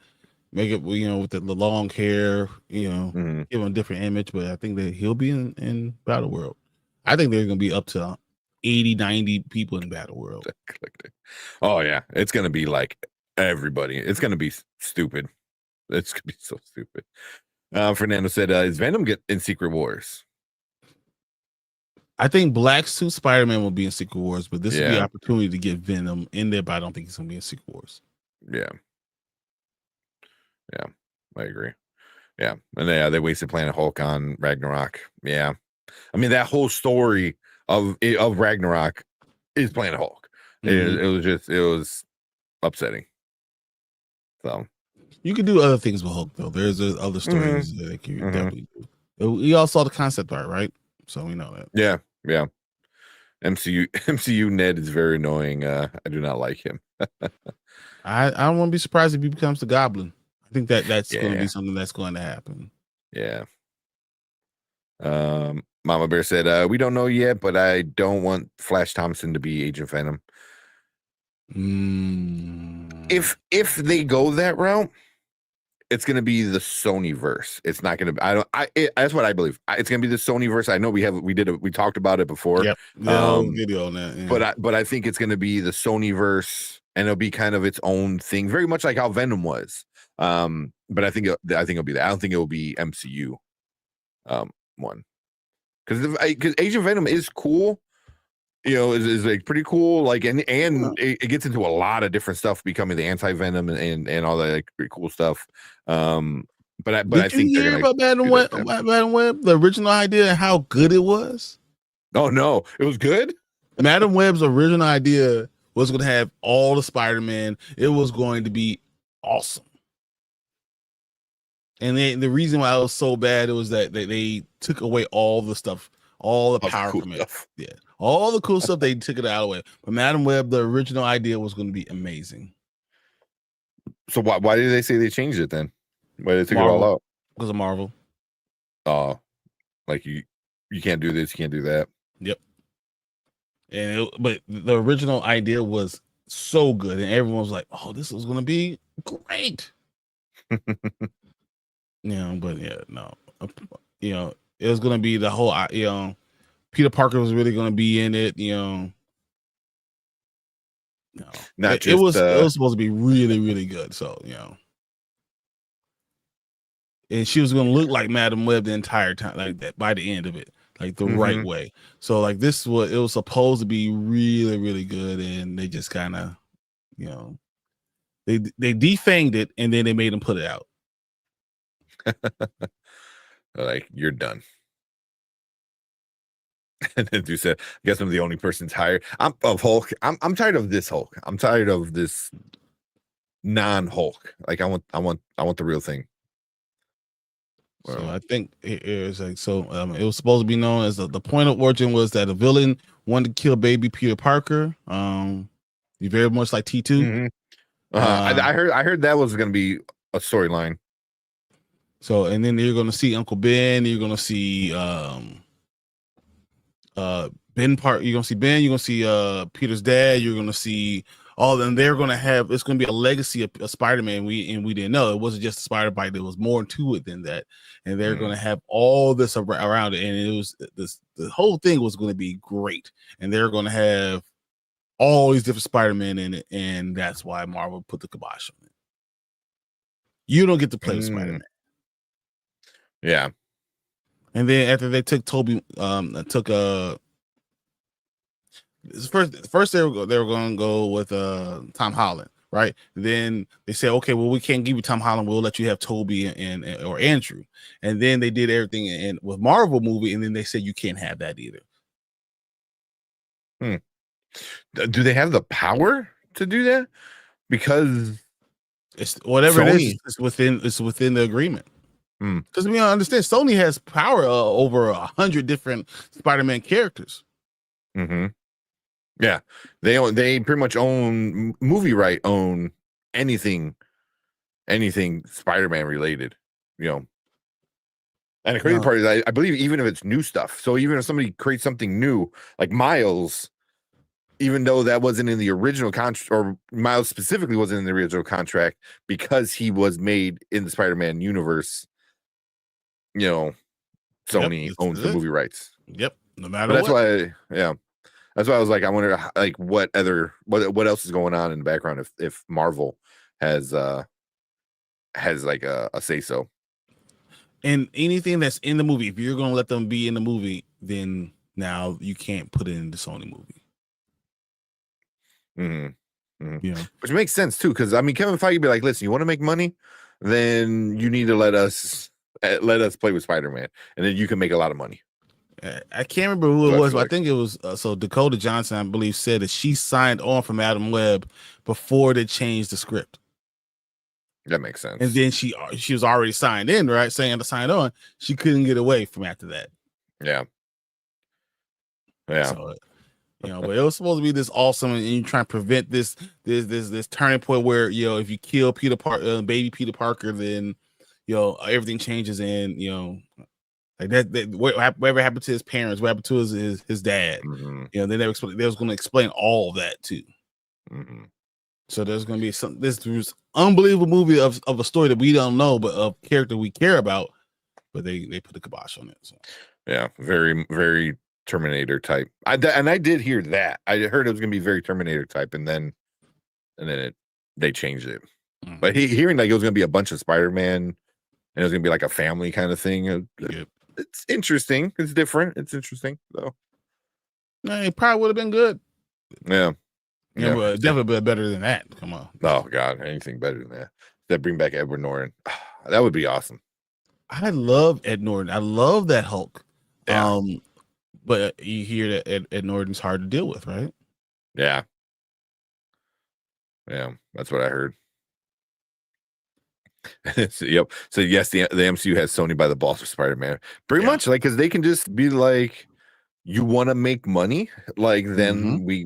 Make it, with the long hair, give him a different image. But I think that he'll be in Battle World. I think they're going to be up to 80, 90 people in Battle World. Oh yeah, it's going to be like everybody. It's going to be stupid. It's going to be so stupid. Fernando said, "Is Venom get in Secret Wars?" I think Black Suit Spider-Man will be in Secret Wars, but this will be an opportunity to get Venom in there. But I don't think he's going to be in Secret Wars. Yeah, I agree. Yeah, and they wasted Planet Hulk on Ragnarok. Yeah, I mean, that whole story of Ragnarok is Planet Hulk. It was upsetting. So you could do other things with Hulk, though. There's other stories that you definitely do. We all saw the concept art, right? So we know that. Yeah. MCU Ned is very annoying. I do not like him. I don't want to be surprised if he becomes the Goblin. I think that's going to be something that's going to happen. Yeah. Mama Bear said, we don't know yet, but I don't want Flash Thompson to be Agent Venom. If they go that route, it's going to be the Sony verse. It's not going to be, that's what I believe. It's going to be the Sony verse. I know we talked about it before. Yep. Video on that. Yeah. But I think it's going to be the Sony verse, and it'll be kind of its own thing, very much like how Venom was. But I think it'll be that. I don't think it will be MCU one, because Agent Venom is cool. Is like pretty cool. Like, and it gets into a lot of different stuff, becoming the anti-Venom and all that pretty cool stuff. But I think you hear about Madam Web, the original idea, and how good it was? Oh no, it was good. Madam Web's original idea was going to have all the Spider-Man. It was going to be awesome. And the reason why it was so bad, it was that they took away all the stuff, all the power from it. Yeah, all the cool stuff, they took it out of it. But Madam Web, the original idea was going to be amazing. So why did they say they changed it then? Why did they take it all out? Because of Marvel. Oh, like you can't do this, you can't do that. Yep. But the original idea was so good, and everyone was like, "Oh, this was gonna be great." But yeah, no, it was gonna be the whole, Peter Parker was really gonna be in it, Not it just was supposed to be really, really good. So, and she was gonna look like Madam Web the entire time, like that by the end of it, like the right way. So, like this was, it was supposed to be really, really good, and they just kind of, they defanged it, and then they made them put it out. Like, you're done. And then you said, I guess I'm the only person tired. I'm tired of this Hulk. I'm tired of this non-Hulk. Like, I want the real thing. So I think it was like, it was supposed to be known as the point of origin was that a villain wanted to kill baby Peter Parker. You very much like T2. I heard that was going to be a storyline. So, and then you're going to see Uncle Ben. You're going to see Ben Park. You're going to see Ben. You're going to see Peter's dad. You're going to see all of them. They're going to have, it's going to be a legacy of Spider-Man. We didn't know it wasn't just a Spider-Bite. There was more to it than that. And they're going to have all this around it. And it was the whole thing was going to be great. And they're going to have all these different Spider-Man in it. And that's why Marvel put the kibosh on it. You don't get to play Spider-Man. Yeah. And then after they took Toby, first they were going to go with Tom Holland, right? Then they said, okay, well, we can't give you Tom Holland. We'll let you have Toby and or Andrew. And then they did everything and with Marvel movie, and then they said you can't have that either. Do they have the power to do that? Because it's whatever Sony, it is, it's within the agreement. Because we don't understand, Sony has power over 100 different Spider-Man characters. Yeah, they pretty much own own anything Spider-Man related, And the crazy part is, I believe even if it's new stuff, so even if somebody creates something new, like Miles, even though that wasn't in the original contract, or Miles specifically wasn't in the original contract, because he was made in the Spider-Man universe, Sony owns the movie rights. Yep, no matter. That's why, that's why I was like, I wonder, like, what else is going on in the background if Marvel has like a say so. And anything that's in the movie, if you're going to let them be in the movie, then now you can't put it in the Sony movie. Which makes sense too, because I mean, Kevin Feige would be like, listen, you want to make money, then you need to let us play with Spider-Man, and then you can make a lot of money. I can't remember who it was, but I think it was so Dakota Johnson, I believe, said that she signed on from Adam Webb before they changed the script. That makes sense. And then she was already signed in, right? Saying to sign on, she couldn't get away from after that. Yeah. So, but it was supposed to be this awesome, and you try to prevent this turning point where if you kill baby Peter Parker, then everything changes, and like that whatever happened to his parents, what happened to his dad, they never explained. They was going to explain all of that too. So there's going to be this unbelievable movie of a story that we don't know, but of character we care about, but they put the kibosh on it. So yeah, very, very Terminator type. I did hear that. I heard it was going to be very Terminator type, and then they changed it. But hearing like it was going to be a bunch of Spider-Man, and it was going to be like a family kind of thing. It's interesting. It's different. It's interesting though. It probably would have been good. Yeah. But definitely better than that. Come on. Oh God, anything better than that. That bring back Edward Norton. That would be awesome. I love Ed Norton. I love that Hulk. Yeah. But you hear that Ed Norton's hard to deal with, right? Yeah. Yeah, that's what I heard. Yep. So yes, the MCU has Sony by the balls for Spider-Man. Pretty much, like, because they can just be like, you want to make money, like, then we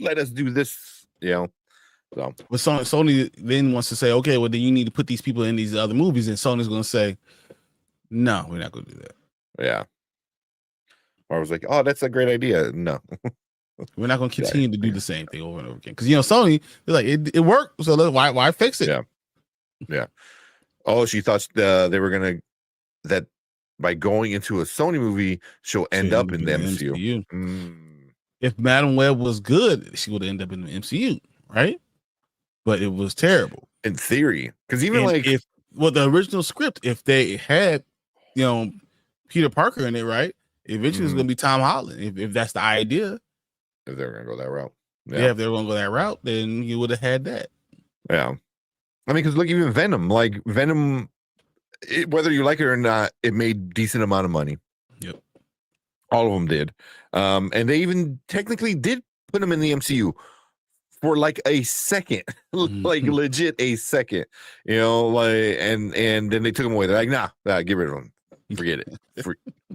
let us do this, So, but Sony then wants to say, okay, well, then you need to put these people in these other movies, and Sony's going to say, no, we're not going to do that. Yeah. Or I was like, oh, that's a great idea. No. We're not going to continue to do the same thing over and over again. Because, you know, Sony, they're like, it worked. So why fix it? Yeah. Yeah. Oh, she thought they were going to, that by going into a Sony movie, she'll end up in the MCU. If Madam Web was good, she would end up in the MCU, right? But it was terrible. In theory. Because even the original script, if they had, you know, Peter Parker in it, right? Eventually it's going to be Tom Holland, if that's the idea. If they're going to go that route. Yeah, if they were going to go that route, then you would have had that. Yeah. I mean, because look, even Venom, whether you like it or not, it made decent amount of money. Yep. All of them did. And they even technically did put them in the MCU for like a second, like legit a second, you know, like, and then they took them away. They're like, nah, get rid of them. Forget it.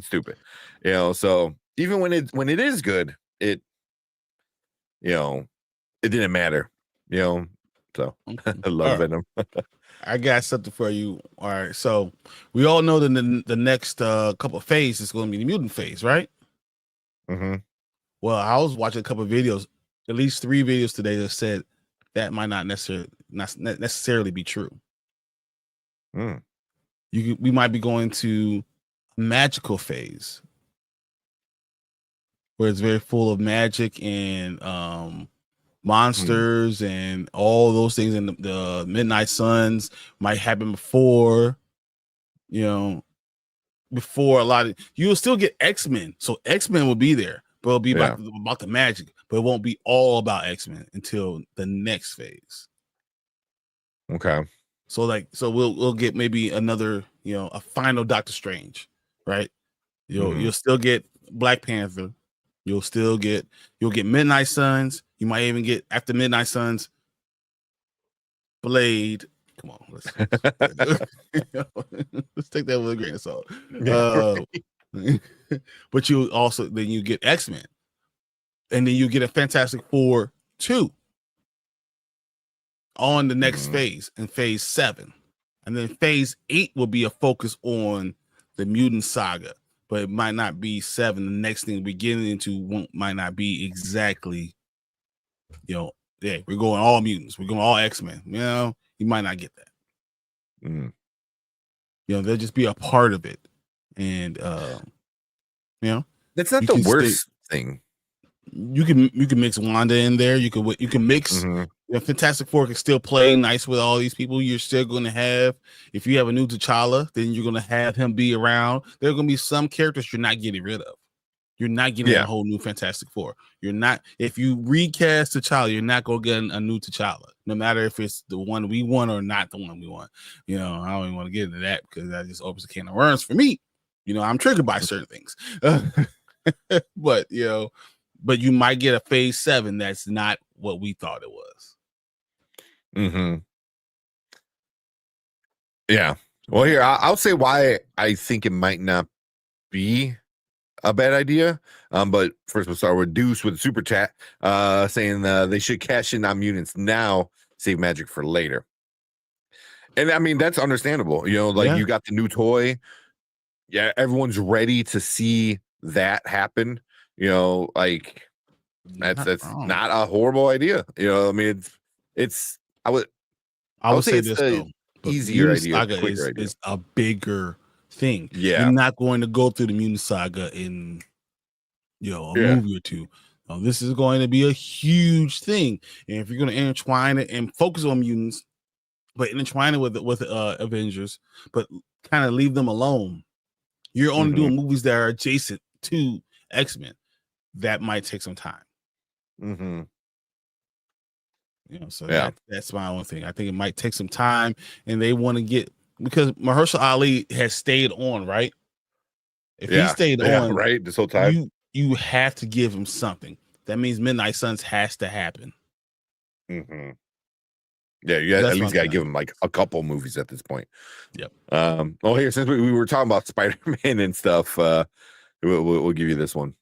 Stupid. You know, so even when it is good, it, you know, it didn't matter, you know. So I love Venom. I got something for you. All right. So we all know that the next couple of phases is going to be the mutant phase, right? Mm-hmm. Well, I was watching a couple of videos, at least 3 videos today that said that might not necessarily be true. We might be going to a magical phase where it's very full of magic and monsters and all those things, and the Midnight Suns might happen before, you know, before a lot of, you'll still get X-Men, so X-Men will be there, but it'll be about the magic, but it won't be all about X-Men until the next phase. Okay. So we'll get maybe another, you know, a final Doctor Strange, right? You'll still get Black Panther. You'll get Midnight Suns. You might even get, after Midnight Suns, Blade. Come on, let's take that with a grain of salt. But you get X-Men, and then you get a Fantastic Four 2 on the next phase, in phase 7, and then phase 8 will be a focus on the mutant saga. But it might not be 7. The next thing we're getting into might not be exactly, you know, we're going all mutants. We're going all X-Men. You know, you might not get that. You know, they'll just be a part of it. And, you know. That's not the worst thing. You can mix Wanda in there. You can mix. Fantastic Four can still play nice with all these people. You're still going to have, if you have a new T'Challa, then you're going to have him be around. There are going to be some characters you're not getting rid of. You're not getting a whole new Fantastic Four. You're not, if you recast T'Challa, you're not going to get a new T'Challa, no matter if it's the one we want or not the one we want. You know, I don't even want to get into that because that just opens a can of worms for me. You know, I'm triggered by certain things. But, you know, but you might get a phase 7 that's not what we thought it was. Yeah. Well, here, I'll say why I think it might not be a bad idea. But first we'll start with Deuce with super chat, saying they should cash in on mutants now, save magic for later. And I mean, that's understandable. You know, like you got the new toy. Yeah, everyone's ready to see that happen. You know, like that's not a horrible idea. You know, I mean, I would say this though, easier idea, saga is a bigger thing. Yeah, you're not going to go through the mutant saga in, you know, a movie or two. This is going to be a huge thing, and if you're going to intertwine it and focus on mutants, but intertwine it with Avengers, but kind of leave them alone, you're only doing movies that are adjacent to X-Men. That might take some time. You know, so that's my own thing. I think it might take some time, and they want to get, because Mahershala Ali has stayed on, right? If he stayed on, right, this whole time, you have to give him something. That means Midnight Suns has to happen. Yeah, you at least got to give him like a couple movies at this point. Yep. Well, here, since we were talking about Spider-Man and stuff, we'll give you this one.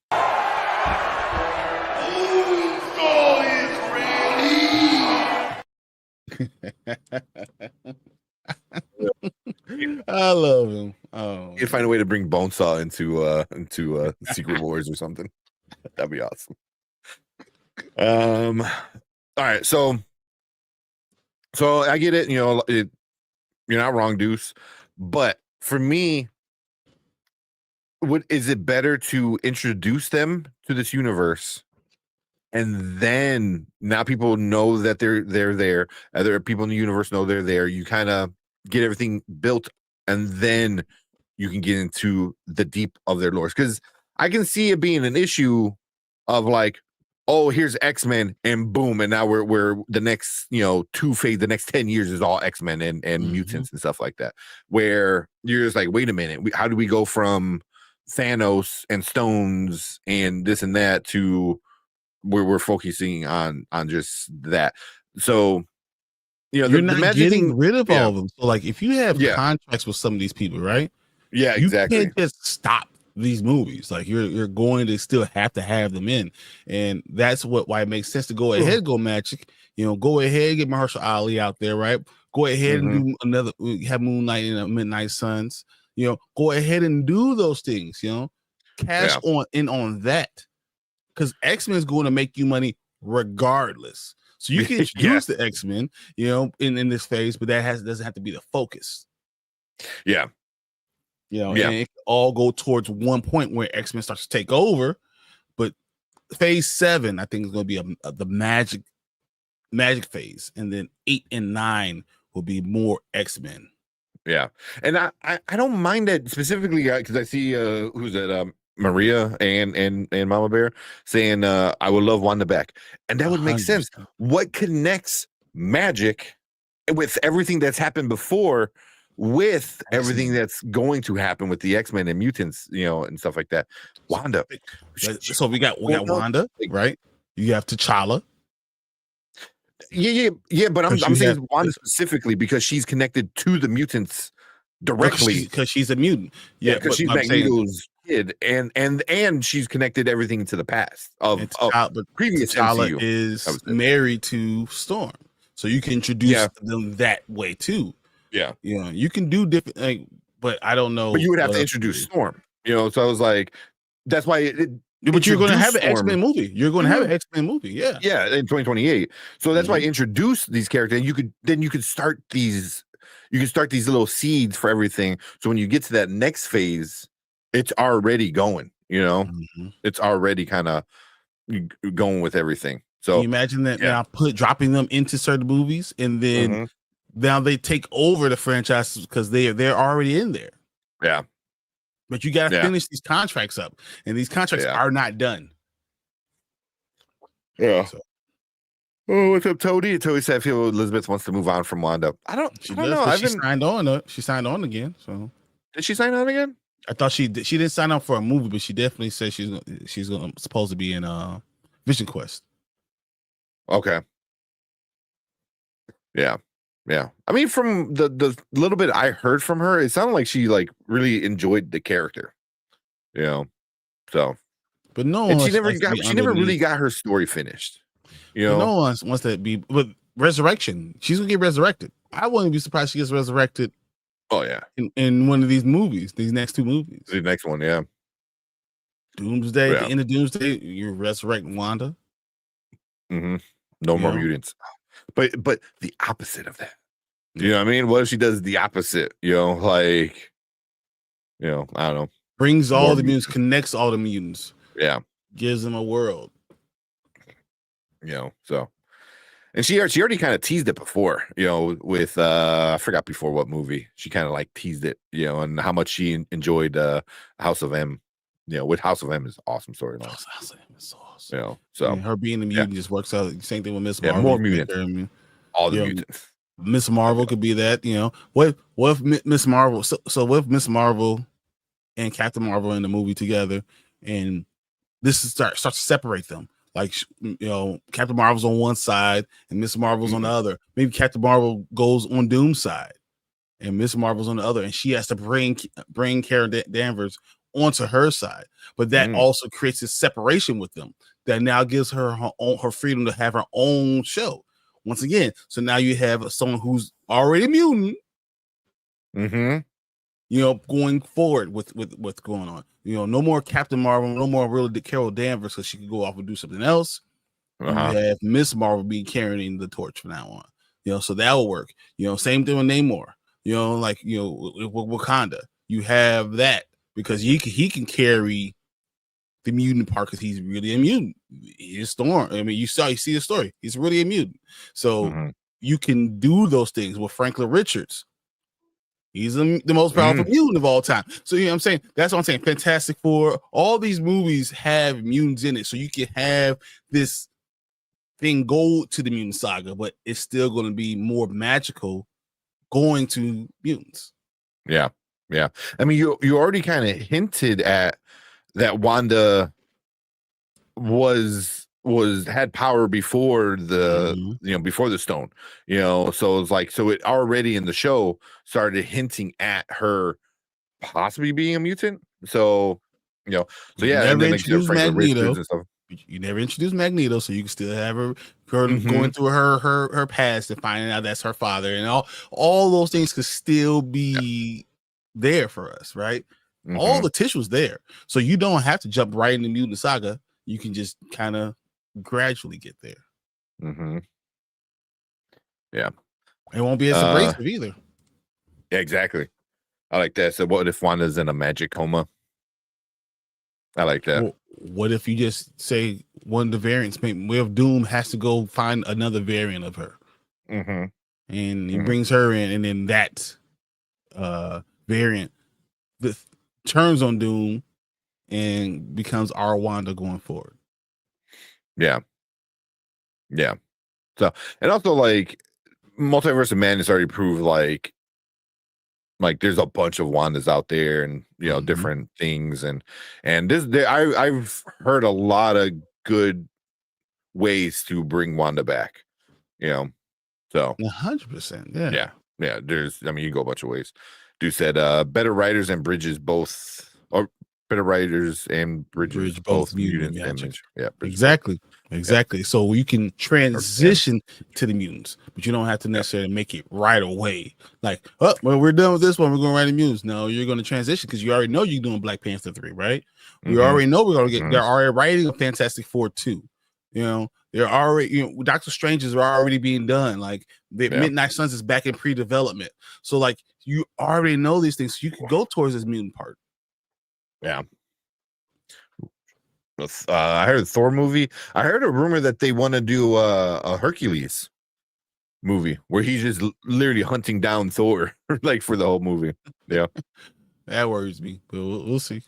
I love him. Oh, you'd find a way to bring Bonesaw into Secret Wars or something. That'd be awesome. All right, so I get it. You're not wrong, Deuce. But for me, is it better to introduce them to this universe, and then now people know that they're there. Other people in the universe know they're there. You kind of get everything built, and then you can get into the deep of their lores. Because I can see it being an issue of like, oh, here's X-Men, and boom, and now we're the next, the next 10 years is all X-Men and mutants and stuff like that. Where you're just like, wait a minute, how do we go from Thanos and stones and this and that to where we're focusing on just that? So you're not getting rid of all of them. So like, if you have Yeah. contracts with some of these people, right? Yeah, You exactly. can't just stop these movies. Like, you're going to still have to have them in, and that's why it makes sense to go ahead, go Magic. Go ahead, get Mahershala Ali out there, right? Go ahead and do another, have Moon Knight and Midnight Suns. Go ahead and do those things. Cash on that, because X-Men is going to make you money regardless. So you can introduce the X-Men, in this phase, but that doesn't have to be the focus. Yeah. And it can all go towards one point where X-Men starts to take over. But phase 7, I think, is going to be the magic phase, and then 8 and 9 will be more X-Men. Yeah, and I don't mind that specifically, because I see who's that, Maria and Mama Bear saying I would love Wanda back, and that would make 100%. Sense. What connects Magic with everything that's happened before, with everything that's going to happen with the X-Men and mutants, and stuff like that? Wanda. So we got Wanda, right? You have T'Challa. Yeah, but I'm saying Wanda specifically because she's connected to the mutants directly, because she's a mutant. Yeah, because she's Magneto's kid, and she's connected everything to the past of previous T'Challa MCU. is married to Storm, so you can introduce them that way too. Yeah, you can do different, but I don't know. But you would have to introduce Storm, so I was like, that's why but you're going to have an X-Men movie. You're going to have an X-Men movie, yeah, in 2028. So that's why I introduced these characters. And you could start these little seeds for everything. So when you get to that next phase, it's already going. It's already kind of going with everything. So can you imagine that now, dropping them into certain movies, and then now they take over the franchise because they're already in there. Yeah. But you got to finish these contracts up, and these contracts are not done. Yeah. So. Oh, what's up, Toady? Toady said, I feel Elizabeth wants to move on from Wanda. I don't know. She signed on. She signed on again. So did she sign on again? I thought she didn't sign up for a movie, but she definitely said she's supposed to be in Vision Quest. Okay. Yeah. Yeah, I mean, from the little bit I heard from her, it sounded like she really enjoyed the character, So, but no, and she never really got her story finished. No one wants to be with Resurrection. She's gonna get resurrected. I wouldn't be surprised she gets resurrected. Oh yeah, in one of these movies, these next 2 movies. The next one, yeah. Doomsday. At the end of Doomsday, you're resurrecting Wanda. No more mutants. But the opposite of that. You know what I mean? What if she does the opposite? I don't know. Brings all the mutants, connects all the mutants. Yeah. Gives them a world. So. And she already kind of teased it before, with I forgot before what movie. She kind of teased it, and how much she enjoyed House of M. With House of M is awesome storyline. House of M is awesome. So her being a mutant just works out. Same thing with Miss Marvel. More mutants. All the mutants. Miss Marvel could be that. What if Miss Marvel? So what if Miss Marvel and Captain Marvel in the movie together, and this starts to separate them? Captain Marvel's on one side and Miss Marvel's on the other. Maybe Captain Marvel goes on Doom's side and Miss Marvel's on the other, and she has to bring Karen Danvers onto her side. But that also creates a separation with them that now gives her her freedom to have her own show. Once again, so now you have someone who's already a mutant, going forward with what's going on. No more Captain Marvel, no more really Carol Danvers, because she could go off and do something else. You have Miss Marvel be carrying the torch from now on. So that will work. Same thing with Namor. Like with Wakanda, you have that because he can carry the mutant part because he's really a mutant. He's Storm. I mean, you see the story. He's really a mutant. So you can do those things with Franklin Richards. He's the most powerful mutant of all time. So, what I'm saying? That's what I'm saying. Fantastic Four, all these movies have mutants in it. So you can have this thing go to the mutant saga, but it's still going to be more magical going to mutants. Yeah. Yeah. I mean, you already kind of hinted at that Wanda had power before the before the stone, so it's like, so it already in the show started hinting at her possibly being a mutant. So yeah, and then introduced Magneto and stuff. You never introduced Magneto, so you can still have her going through her past and finding out that's her father, and all those things could still be there for us, right? All the tissue's there, so you don't have to jump right into mutant saga. You can just kind of gradually get there. Yeah, it won't be as abrasive either. Yeah, exactly. I like that. So what if Wanda's in a magic coma? I like that. Well, what if you just say one of the variants, maybe Doom has to go find another variant of her, and he brings her in, and then that variant turns on Doom and becomes our Wanda going forward. Yeah. So, and also like Multiverse of Madness already proved like there's a bunch of Wandas out there, and different things, and I've heard a lot of good ways to bring Wanda back. So 100%. Yeah. There's, I mean, you go a bunch of ways. Dude said better writers and bridges both, or better writers and bridges both mutants. Yeah, exactly. So you can transition to the mutants, but you don't have to necessarily make it right away. Like, well, we're done with this one, we're going to write the mutants. No, you're going to transition because you already know you're doing Black Panther 3, right? We already know we're going to get. They're already writing a Fantastic Four 2. They're already, Doctor Stranges are already being done. Like the Midnight Suns is back in pre-development. So like you already know these things. So you can go towards this mutant part. Yeah. I heard a Thor movie. I heard a rumor that they want to do a Hercules movie where he's just literally hunting down Thor like for the whole movie. Yeah. That worries me, but we'll see.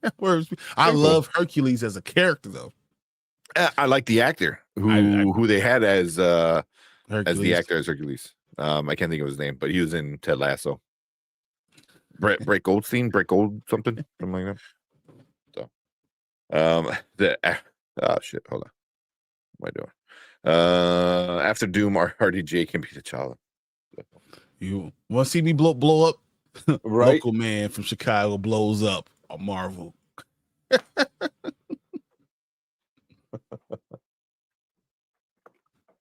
That worries me. I love Hercules as a character though. I like the actor who they had as the actor as Hercules. I can't think of his name, but he was in Ted Lasso. Brett Gold something like that. So, oh shit, hold on. What am I doing? After Doom, RDJ can be T'Challa. You want to see me blow up? Right? Local man from Chicago blows up a Marvel.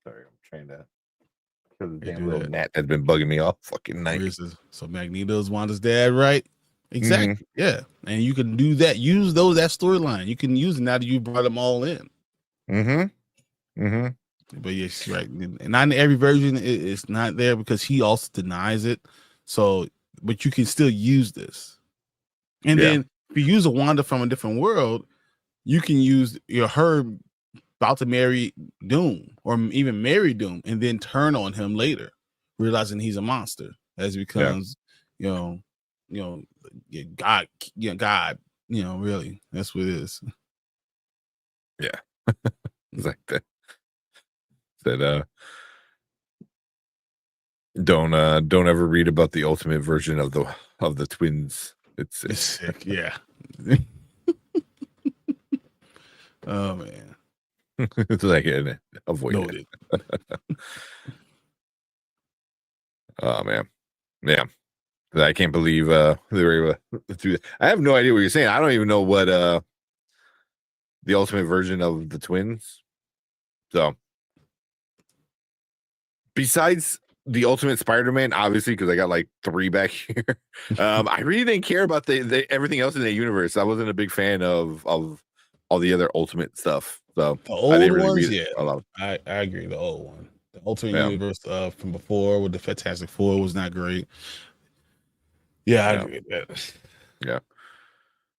Sorry, I'm trying to. Because the damn little gnat has been bugging me all fucking night. So Magneto's Wanda's dad, right? Exactly. Yeah. And you can do that. Use that storyline. You can use it now that you brought them all in. But yes, right. And not in every version it's not there because he also denies it. So, but you can still use this. And then if you use a Wanda from a different world, you can use her about to marry Doom or even marry Doom and then turn on him later, realizing he's a monster as he becomes, God, really, that's what it is. Yeah. It's like that. That don't ever read about the ultimate version of the twins. It's sick. Yeah. Oh man. It's like avoid it. Oh man. Yeah. I can't believe they were able to do that. I have no idea what you're saying. I don't even know what the ultimate version of the twins. So besides the Ultimate Spider-Man, obviously, because I got like 3 back here. I really didn't care about the everything else in the universe. I wasn't a big fan of all the other Ultimate stuff. So The I old didn't really ones, read it. yeah, A lot. I agree. The old one, the Ultimate Universe from before with the Fantastic Four was not great. Yeah, I agree with that.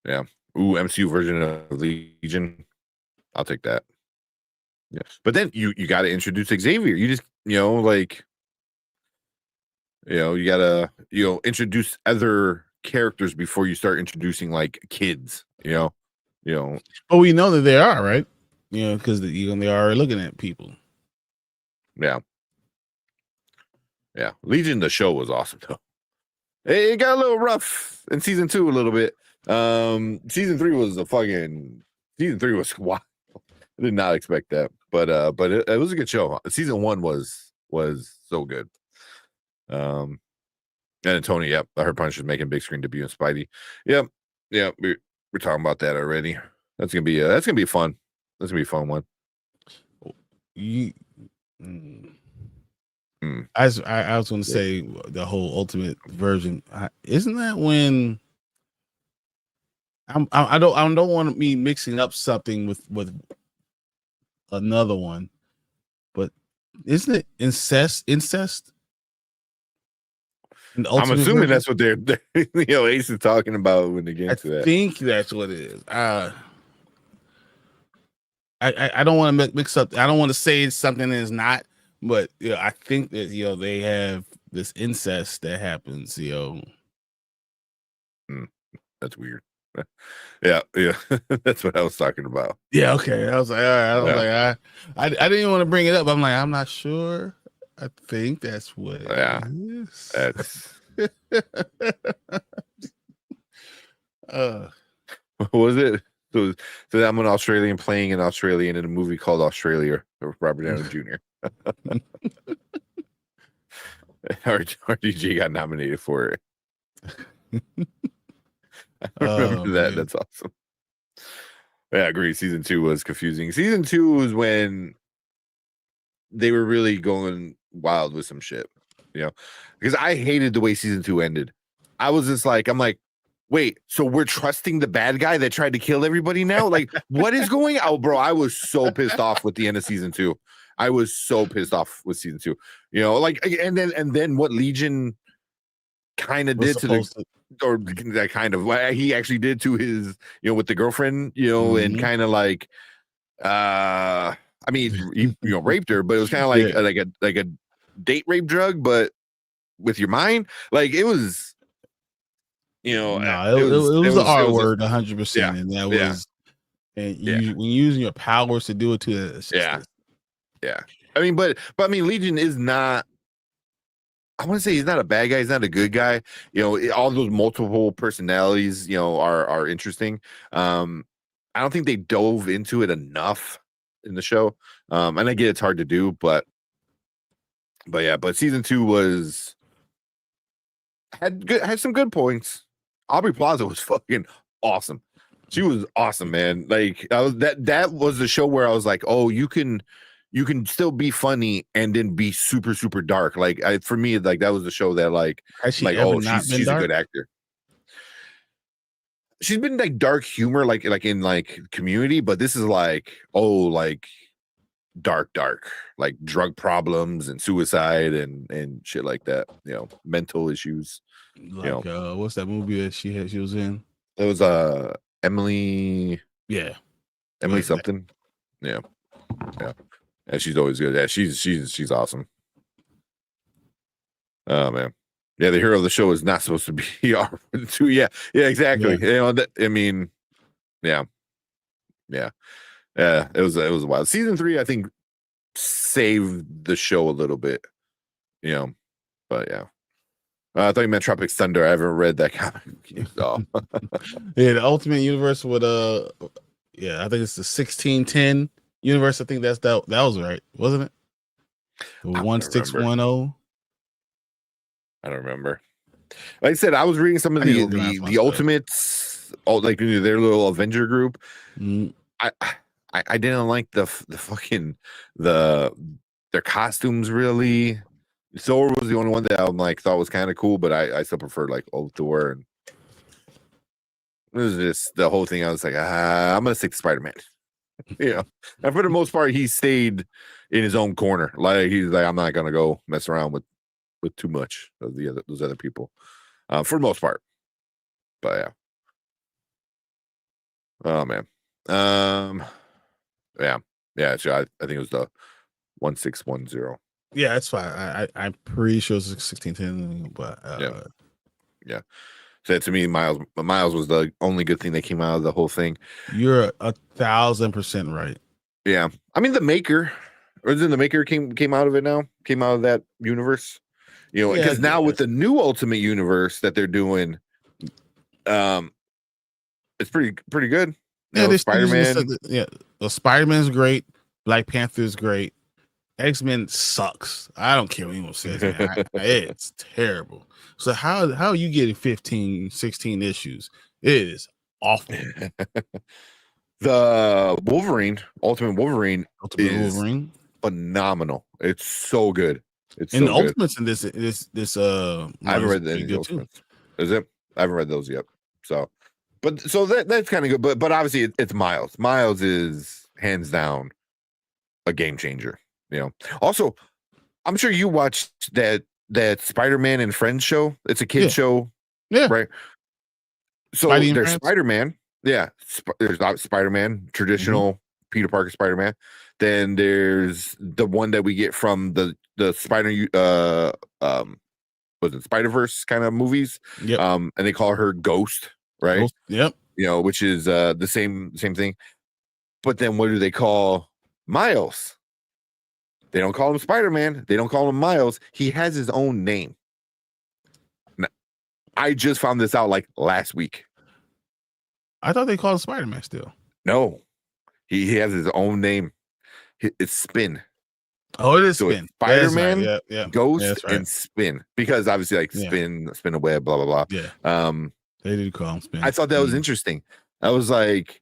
Yeah. Ooh, MCU version of Legion. I'll take that. Yeah, but then you got to introduce Xavier. You just like you gotta introduce other characters before you start introducing like kids. But we know that they are, right? Because they are looking at people. Yeah. Legion, the show was awesome though. It got a little rough in season 2 a little bit. Season 3 was wild. I did not expect that, but it was a good show. Season 1 was so good. And Tony, yep, her punch is making big screen debut in Spidey. Yep, we're talking about that already. That's gonna be fun. That's gonna be a fun one. I was going to say the whole Ultimate version. Isn't that when I don't want me mixing up something with another one, but isn't it incest? I'm assuming that's what they're Ace is talking about when they get into that. I think that's what it is. I don't want to mix up. I don't want to say it's something that is not, but I think that they have this incest that happens. That's weird. Yeah, that's what I was talking about. Yeah, okay. I was like, all right. I didn't even want to bring it up. I'm like, I'm not sure. I think that's what it is. What was it? So I'm an Australian playing an Australian in a movie called Australia with Robert Downey Jr. RDJ got nominated for it. I remember that. Man. That's awesome. Yeah, I agree. Season 2 was confusing. Season 2 was when they were really going wild with some shit, because I hated the way season 2 ended. I was just like, wait, so we're trusting the bad guy that tried to kill everybody now? Like, what is going on? Oh, bro, I was so pissed off with the end of season 2. I was so pissed off with season 2. And then what Legion kind of did he actually did to his, with the girlfriend, and kind of like, I mean, he, raped her, but it was kind of like a date rape drug, but with your mind, like it was. It was the R word 100%, and that was, and when you're using your powers to do it to it. I mean, but I mean, Legion is not. I want to say he's not a bad guy. He's not a good guy. All those multiple personalities, are interesting. I don't think they dove into it enough in the show. And I get it's hard to do, but season 2 had some good points. Aubrey Plaza was fucking awesome. She was awesome, man. Like that was the show where I was like, oh, you can still be funny and then be super, super dark. Like for me, like that was the show that she's a good actor. She's been like dark humor, like in Community, but this is dark, like drug problems and suicide and shit like that. Mental issues. What's that movie that she was in? It was Emily. Yeah, Emily something. Yeah. And she's always good. Yeah, she's awesome. Oh man. Yeah, the hero of the show is not supposed to be R2. Yeah, exactly. Yeah. I mean, yeah. It was wild. Season 3, I think, saved the show a little bit. But yeah. I thought you meant Tropic Thunder. I haven't read that comic. So. Yeah, the Ultimate Universe with I think it's the 1610 universe. I think that was right, wasn't it? 1610. I don't remember. Like I said, I was reading some of the Ultimates, like their little Avenger group. I didn't like the fucking their costumes really. Thor was the only one that I thought was kind of cool, but I still prefer Thor. And it was just the whole thing. I was like, I'm gonna stick to Spider-Man. And for the most part, he stayed in his own corner. Like he's like, I'm not gonna go mess around with too much of those other people, for the most part. But yeah. Oh man. Yeah. So I think it was the 1610. Yeah, that's fine. I'm pretty sure it's 1610, but yeah. So to me, Miles was the only good thing that came out of the whole thing. You're 1,000% right. Yeah, I mean the Maker, came out of it now, came out of that universe. Because now with the new Ultimate Universe that they're doing, it's pretty good. Spider-Man. Spider-Man's great. Black Panther's great. X-Men sucks. I don't care what anyone says, man. It's terrible. So how are you getting 15, 16 issues? It is awful. The Ultimate Wolverine is phenomenal. It's so good. It's and so the Ultimates in this I haven't read any of the Ultimates. Is it? I haven't read those yet. So that's kind of good. But obviously it's Miles. Miles is hands down a game changer. Also, I'm sure you watched that Spider-Man and Friends show. It's a kid show. Yeah. Right. So there's Spider-Man. Yeah. There's Spider-Man, traditional Peter Parker Spider-Man. Then there's the one that we get from the was it Spider-Verse kind of movies. Yep. And they call her Ghost, right? Ghost, yep. Which is the same thing. But then what do they call Miles? They don't call him Spider-Man. They don't call him Miles. He has his own name. Now, I just found this out like last week. I thought they called him Spider-Man still. No. He has his own name. It's Spin. Oh, it is Spin. Spider-Man, right. Yeah. Ghost, and Spin. Because obviously like spin a web, blah, blah, blah. Yeah. They did call him Spin. I thought that was interesting. I was like,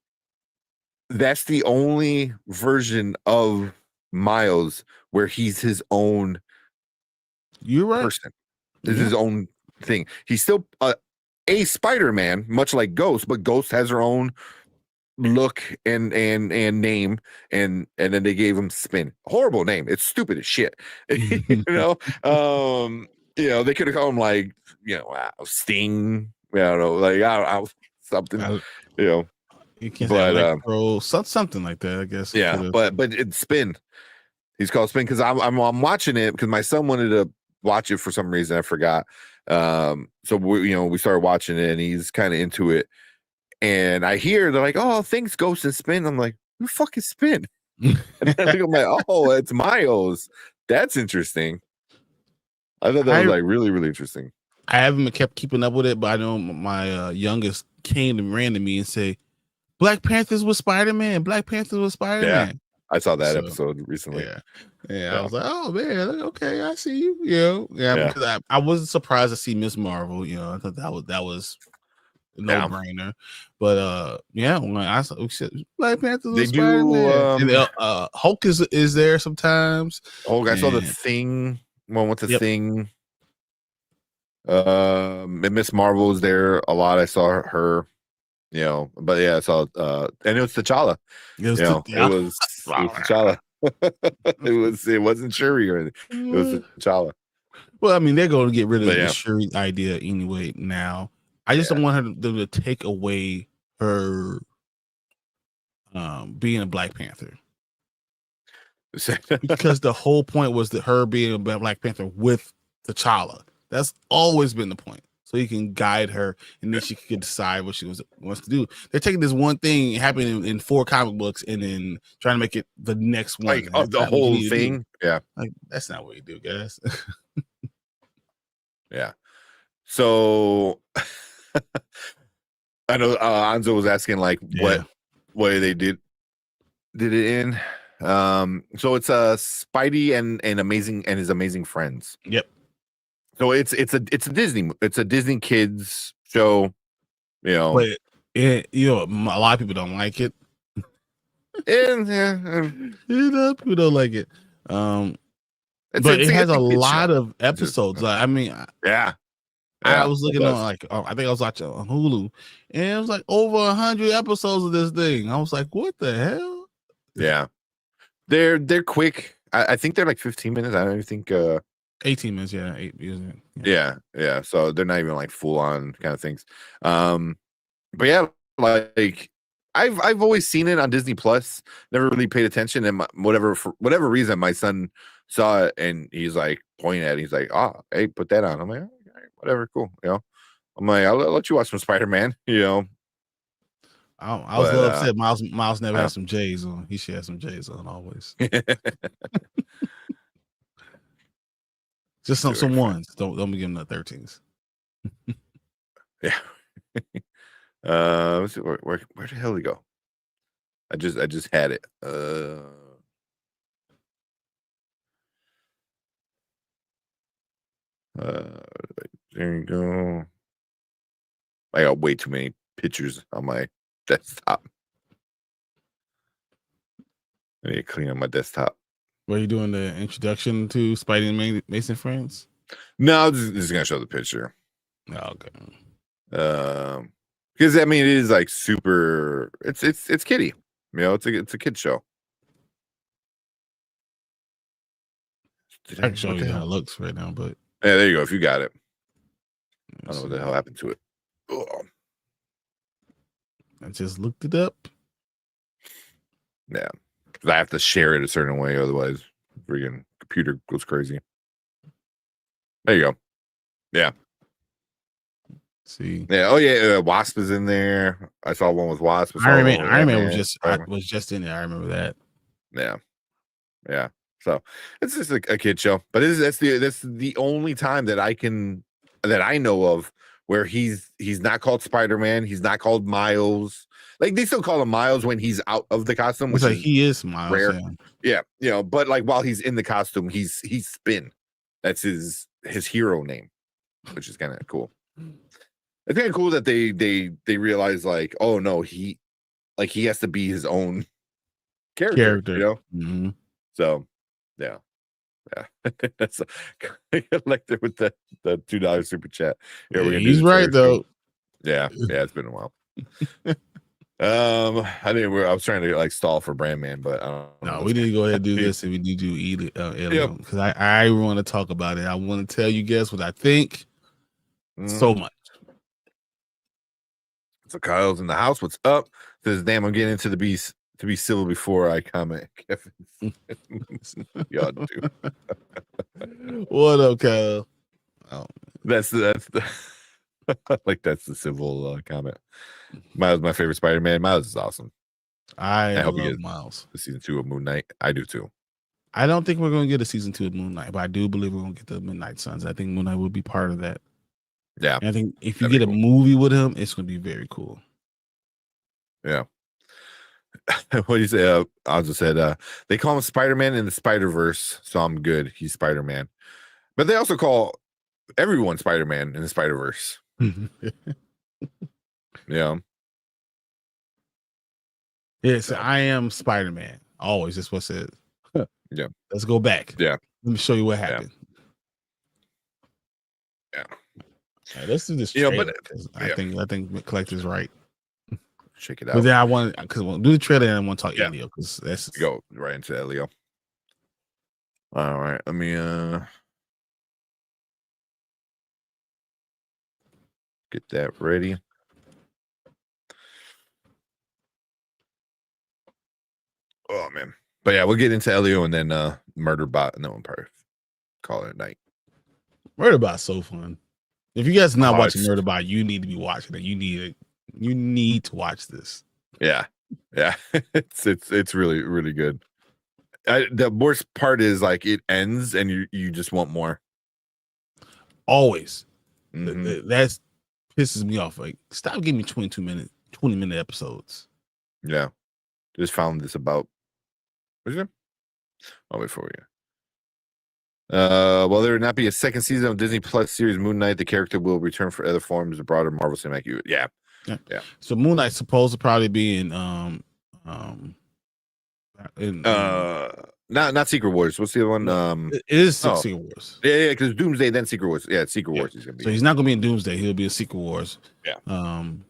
that's the only version of Miles where he's his own person. This is his own thing. He's still a Spider-Man, much like Ghost, but Ghost has her own look and name, and then they gave him Spin. Horrible name. It's stupid as shit. They could have called him like Sting. I don't know, like something. You can't say something like that, I guess. Yeah, but it's Spin. He's called Spin because I'm watching it because my son wanted to watch it for some reason. I forgot. So we started watching it and he's kind of into it. And I hear they're like, "Oh, things Ghost and Spin." I'm like, "Who the fuck is Spin?" And I'm like, "Oh, it's Miles. That's interesting." I thought that was like really, really interesting. I haven't kept keeping up with it, but I know my youngest came and ran to me and say, "Black Panthers was Spider-Man. Black Panthers was Spider-Man." Yeah, I saw that episode recently. Yeah. I was like, "Oh man, okay, I see you." Because I wasn't surprised to see Miss Marvel. I thought that was a no-brainer. But when I saw Black Panthers was Spider-Man. And Hulk is there sometimes. Hulk, I saw the Thing one with the Thing. And Miss Marvel is there a lot. I saw her. But yeah, I saw and it was T'Challa. It was T'Challa. It wasn't Shuri or anything. It was T'Challa. Well, I mean, they're going to get rid of the Shuri idea anyway now. I just don't want them to take away her being a Black Panther. Because the whole point was that her being a Black Panther with T'Challa. That's always been the point. So he can guide her, and then she can decide what she wants to do. They're taking this one thing happening in 4 comic books, and then trying to make it the next one. Like the whole thing. Yeah, like that's not what you do, guys. Yeah. So I know Anzo was asking like what way they did it in. So it's Spidey and his amazing friends. Yep. So it's a Disney kids show, But a lot of people don't like it. And people don't like it. But it has a lot of episodes. Like, I mean, I was looking on I think I was watching on Hulu, and it was like over 100 episodes of this thing. I was like, what the hell? Yeah, they're quick. I think they're like 15 minutes. I don't even think 18 minutes. Yeah, yeah. So they're not even like full on kind of things. But yeah, like I've always seen it on Disney Plus. Never really paid attention, and for whatever reason, my son saw it and he's like pointing at it. He's like, "Oh, hey, put that on." I'm like, "All right, whatever, cool." I'm like, "I'll let you watch some Spider-Man." I was a little upset. Miles never had some J's on. He should have some J's on always. Just some ones. Don't be giving the 13s. Yeah. Let's see, where the hell did he go? I just had it. There you go. I got way too many pictures on my desktop. I need to clean up my desktop. Were you doing the introduction to Spidey and Mason Friends? No, this is gonna show the picture. Oh, okay. Because I mean, it is like super. It's kiddie. It's a kid show. I can show you how it looks right now, but yeah, there you go. If you got it, I don't know what the hell happened to it. Ugh. I just looked it up. Yeah, because I have to share it a certain way, otherwise, freaking computer goes crazy. There you go. Yeah. See. Yeah. Oh yeah. Wasp is in there. I saw one with Wasp. Iron Man was just in there. I remember that. Yeah. Yeah. So it's just a kid show, but that's the only time that I know of where he's not called Spider-Man. He's not called Miles. Like they still call him Miles when he's out of the costume, which like he is Miles. Rare. Yeah. But like while he's in the costume, he's Spin. That's his hero name, which is kind of cool. It's kind of cool that they realize like, oh no, he has to be his own character. Mm-hmm. So yeah. So like there with the $2 super chat. Yeah, he's right though. Yeah, it's been a while. I was trying to like stall for Brandman, but no, we need to go ahead and do this, and we need to eat it, Elio, because I want to talk about it. I want to tell you guys what I think. So much. So Kyle's in the house. What's up? Says, damn, I'm getting into the beast to be civil before I comment. Y'all do. What up, Kyle? Oh, that's the like that's the civil comment. Miles, my favorite Spider-Man. Miles is awesome. I hope you get Miles. The season 2 of Moon Knight. I do too. I don't think we're going to get a season 2 of Moon Knight, but I do believe we're going to get the Midnight Suns. I think Moon Knight will be part of that. Yeah. And I think if you get a movie with him, it's going to be very cool. Yeah. What do you say? I just said they call him Spider-Man in the Spider-Verse, so I'm good. He's Spider-Man. But they also call everyone Spider-Man in the Spider-Verse. Yeah. Yes, I am Spider-Man. Always. That's what it says. Yeah. Let's go back. Yeah. Let me show you what happened. Yeah. All right, let's do this. But I think Collector's right. Check it out. But then I want because we'll do the trailer and I want to talk Elio because that's go right into Elio. All right, let me get that ready. Oh man, but yeah, we'll get into Elio and then Murderbot, and then we'll probably call it a night. Murderbot's so fun. If you guys are not watching Murderbot, you need to be watching it. You need to watch this. Yeah. It's really, really good. The worst part is like it ends and you just want more. Always. That pisses me off. Like, stop giving me 20-minute episodes. Yeah. Just found this about. What's your name? I'll wait for you. Well, there will not be a second season of Disney Plus series Moon Knight. The character will return for other forms of broader Marvel Cinematic Universe. Yeah. So Moon Knight's supposed to probably be in not Secret Wars. What's the other one? It is Secret Wars. Yeah, because Doomsday then Secret Wars. Yeah, Secret Wars he's gonna be. So he's not gonna be in Doomsday. He'll be in Secret Wars. Yeah.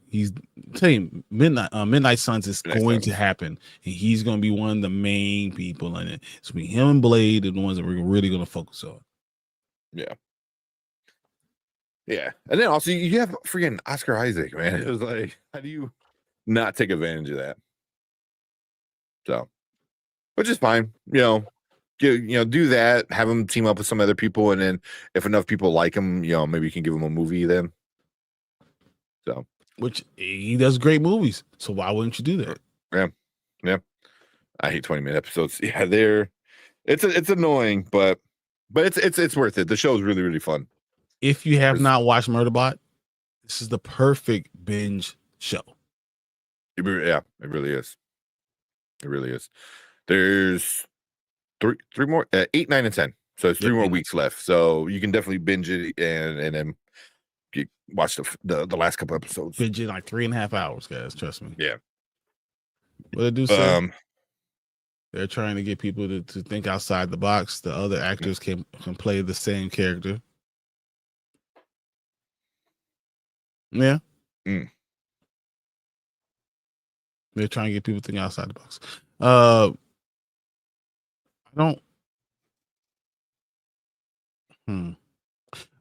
He's saying Midnight Suns is going to happen, and he's going to be one of the main people in it. It's going to be him and Blade, and the ones that we're really going to focus on. Yeah. Yeah. And then also you have freaking Oscar Isaac, man. It was like, how do you not take advantage of that? So, which is fine, do that, have him team up with some other people, and then if enough people like him, maybe you can give him a movie then. So, which he does great movies, so why wouldn't you do that? Yeah. I hate 20-minute episodes. Yeah, it's annoying, but it's worth it. The show is really, really fun. If you have not watched Murderbot, this is the perfect binge show. It really is. It really is. There's three more, 8, 9, and 10. So it's 3 more weeks left. So you can definitely binge it and then watch the last couple episodes. Binge it like 3.5 hours, guys. Trust me. Yeah. What they do say? They're trying to get people to think outside the box. The other actors can play the same character. Yeah. They're trying to get people to think outside the box.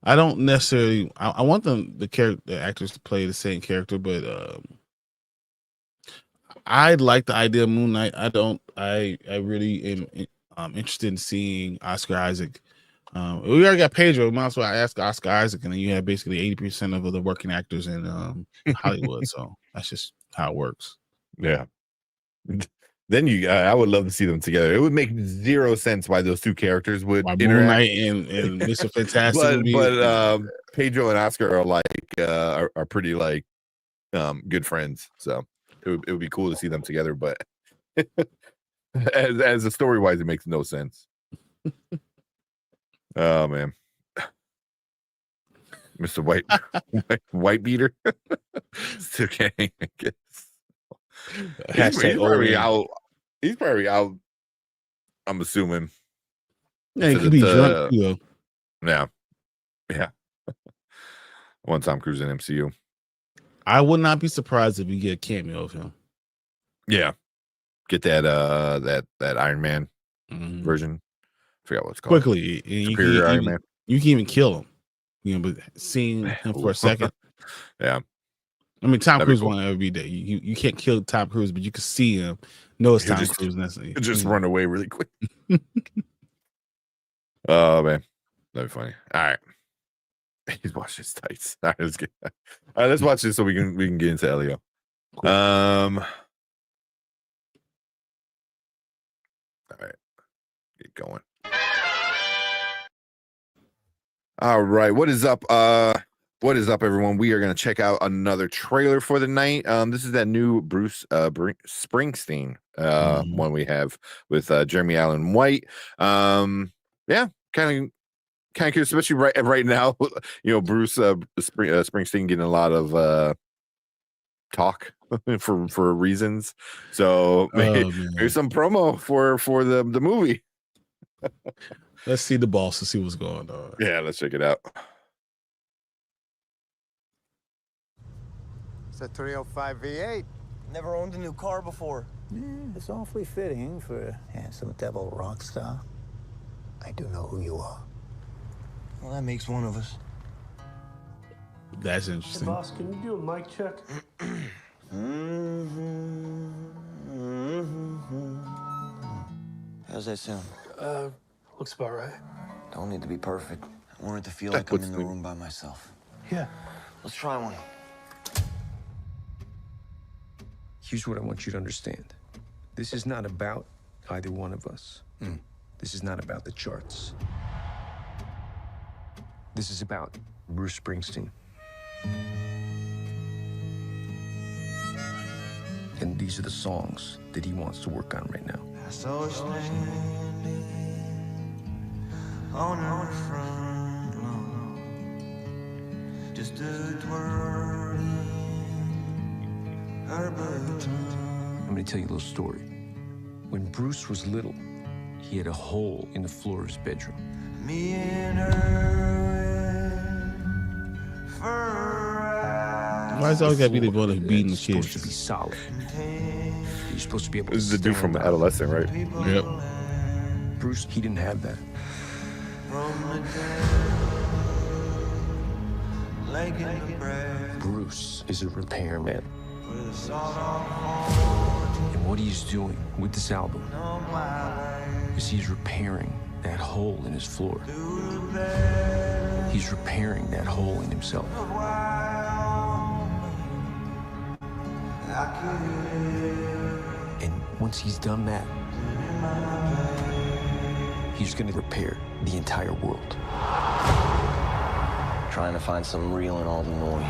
I don't necessarily. I want the actors to play the same character, but I like the idea of Moon Knight. I don't. I really am interested in seeing Oscar Isaac. We already got Pedro. Might as well ask Oscar Isaac, and then you have basically 80% of the working actors in Hollywood. So that's just how it works. Yeah. Then I would love to see them together. It would make zero sense why those two characters would interact. Moon Knight and Mr. Fantastic. but Pedro and Oscar are like are pretty like good friends. So it would be cool to see them together. But as a story wise, it makes no sense. Oh man, Mr. White beater. Still can't. I guess. He's probably out. I'm assuming. Yeah, he could be drunk too. Yeah. One Tom Cruise in MCU. I would not be surprised if we get a cameo of him. Yeah, get that Iron Man version. I forgot what it's called. Quickly, Superior Iron Man. You can even kill him. But seeing him for a second. Yeah. I mean, Tom Cruise won't ever be there. You can't kill Tom Cruise, but you can see him. Know it's Tom Cruise. Just run away really quick. Oh man, that'd be funny. All right, he's watching his tights. All right, let's get. All right, let's watch this so we can get into Elio. Cool. All right, get going. All right, what is up? What is up, everyone? We are going to check out another trailer for the night. This is that new Bruce Springsteen one we have with Jeremy Allen White. Yeah, kind of curious, especially right now. Bruce Springsteen getting a lot of talk for reasons. So maybe some promo for the movie. Let's see the boss to see what's going on. Yeah, let's check it out. It's a 305 V8. Never owned a new car before. Yeah, it's awfully fitting for a handsome devil rock star. I do know who you are. Well, that makes one of us. That's interesting. Hey, boss, can you do a mic check? How's that sound? Looks about right. Don't need to be perfect. I want it to feel like I'm in the room by myself. Yeah. Let's try one. Here's what I want you to understand. This is not about either one of us. This is not about the charts. This is about Bruce Springsteen. And these are the songs that he wants to work on right now. I saw her standing on her front lawn, just a twirling her baton. I'm gonna tell you a little story. When Bruce was little, he had a hole in the floor of his bedroom. Me and her for a ride. Why is it always gotta be the one that's beating the It's supposed kids? to be solid. You're supposed to be able to This is the dude from stand up. Adolescent, right? Yep. Bruce, he didn't have that. Bruce is a repairman. And what he's doing with this album is he's repairing that hole in his floor. He's repairing that hole in himself. And once he's done that, he's gonna repair the entire world. Trying to find something real in all the noise.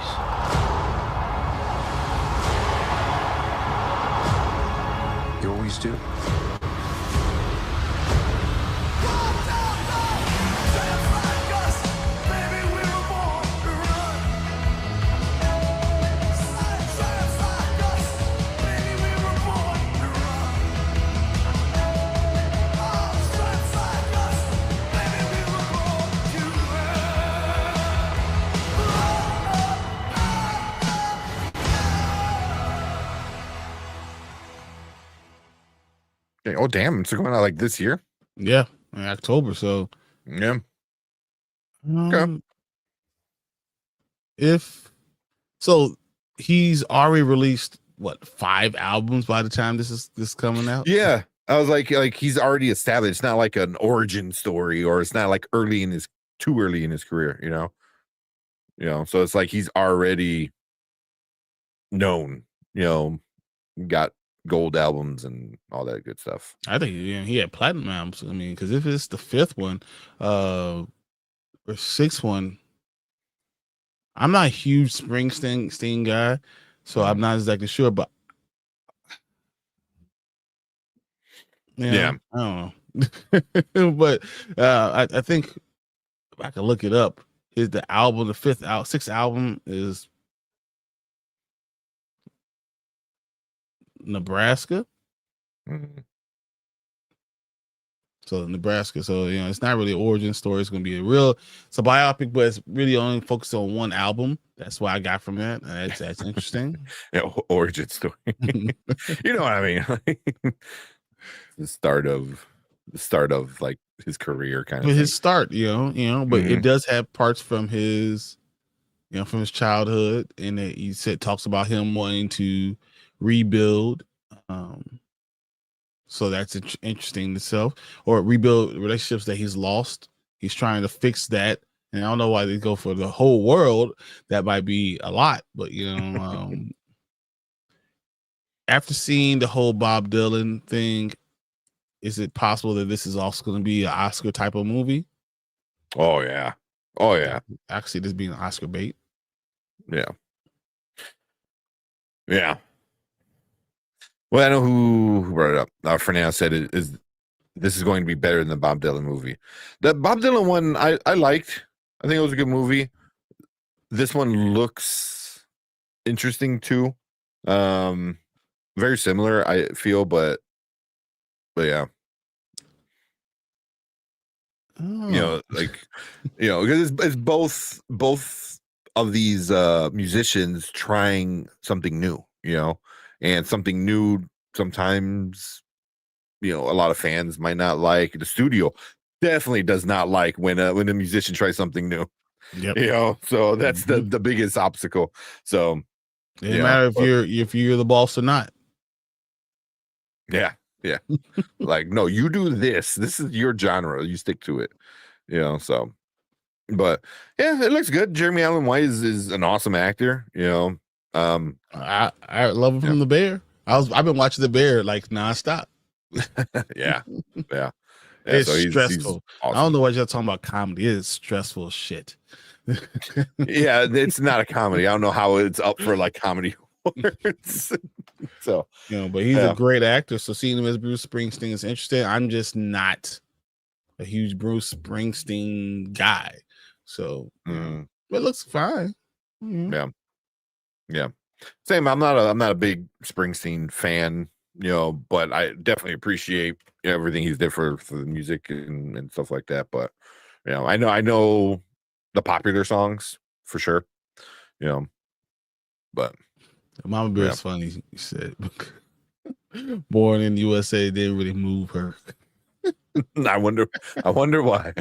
You always do. Okay. Oh, damn. It's going out like this year. Yeah, in October. So Yeah. um, if so, he's already released what 5 albums by the time this coming out. Yeah. I was like he's already established. It's not like an origin story, or it's not like too early in his career, you know. So it's like he's already known, got gold albums and all that good stuff. I think he had platinum albums. I mean, because if it's the 5th one, or 6th one, I'm not a huge Springsteen guy, so I'm not exactly sure. But yeah. I don't know. But I think if I can look it up, is the album, the 6th album is Nebraska. Mhm. So Nebraska. So it's not really an origin story. It's gonna be it's a biopic, but it's really only focused on one album. That's what I got from that. That's interesting. Yeah, origin story. You know what I mean? the start of like his career kind of But thing. his start, but it does have parts from his from his childhood, and he talks about him wanting to rebuild. So that's interesting itself, or rebuild relationships that he's lost. He's trying to fix that, and I don't know why they go for the whole world. That might be a lot, but after seeing the whole Bob Dylan thing, is it possible that this is also going to be an Oscar type of movie? Oh yeah. I can see this being an Oscar bait. Yeah. Well, I know who brought it up. Fernando said this is going to be better than the Bob Dylan movie. The Bob Dylan one I liked. I think it was a good movie. This one looks interesting too. Very similar, I feel, but yeah. Oh. Because it's both of these musicians trying something new, and something new sometimes, a lot of fans might not like. The studio definitely does not like when a musician tries something new. Yep. So that's the biggest obstacle. So it doesn't matter if you're the boss or not. Yeah. Like, no, you do this. This is your genre. You stick to it. So, but yeah, it looks good. Jeremy Allen White is an awesome actor. I love him from The Bear. I've been watching The Bear like nonstop. Yeah. It's so stressful. He's awesome. I don't know what you're talking about. Comedy is stressful shit. Yeah, it's not a comedy. I don't know how it's up for like comedy awards. So but he's a great actor. So seeing him as Bruce Springsteen is interesting. I'm just not a huge Bruce Springsteen guy. So it looks fine. Yeah. Same. I'm not a big Springsteen fan, but I definitely appreciate everything he's did for the music and stuff like that. But I know the popular songs for sure. But Mama Bear is funny. He said, born in the USA, didn't really move her. I wonder why.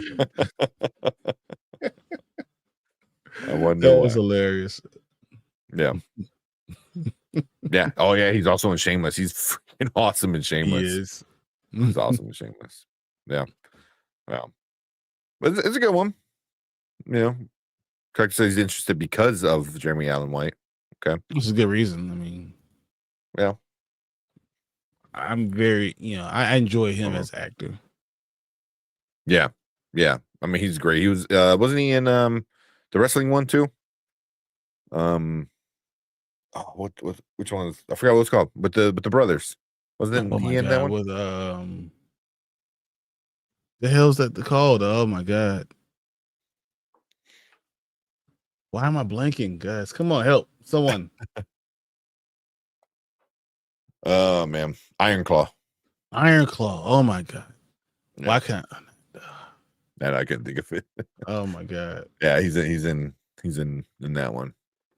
I wonder That why. was hilarious. Yeah. Yeah. Oh yeah, he's also in Shameless. He's freaking awesome in Shameless. He is. He's awesome in Shameless. Yeah. Wow. But it's a good one. You know, Craig says he's interested because of Jeremy Allen White. Okay. Which is a good reason. I mean, yeah. I'm very, I enjoy him as an actor. Yeah. Yeah. I mean, he's great. He was wasn't he in the wrestling one too? Which one is, I forgot what it's called, but the brothers. Wasn't he in that one? With the hell's that called? Oh my god. Why am I blanking, guys? Come on, help someone. Oh man, Iron Claw. Oh my god. Yeah. Why can't and I couldn't think of it. Oh my god. Yeah, he's in that one.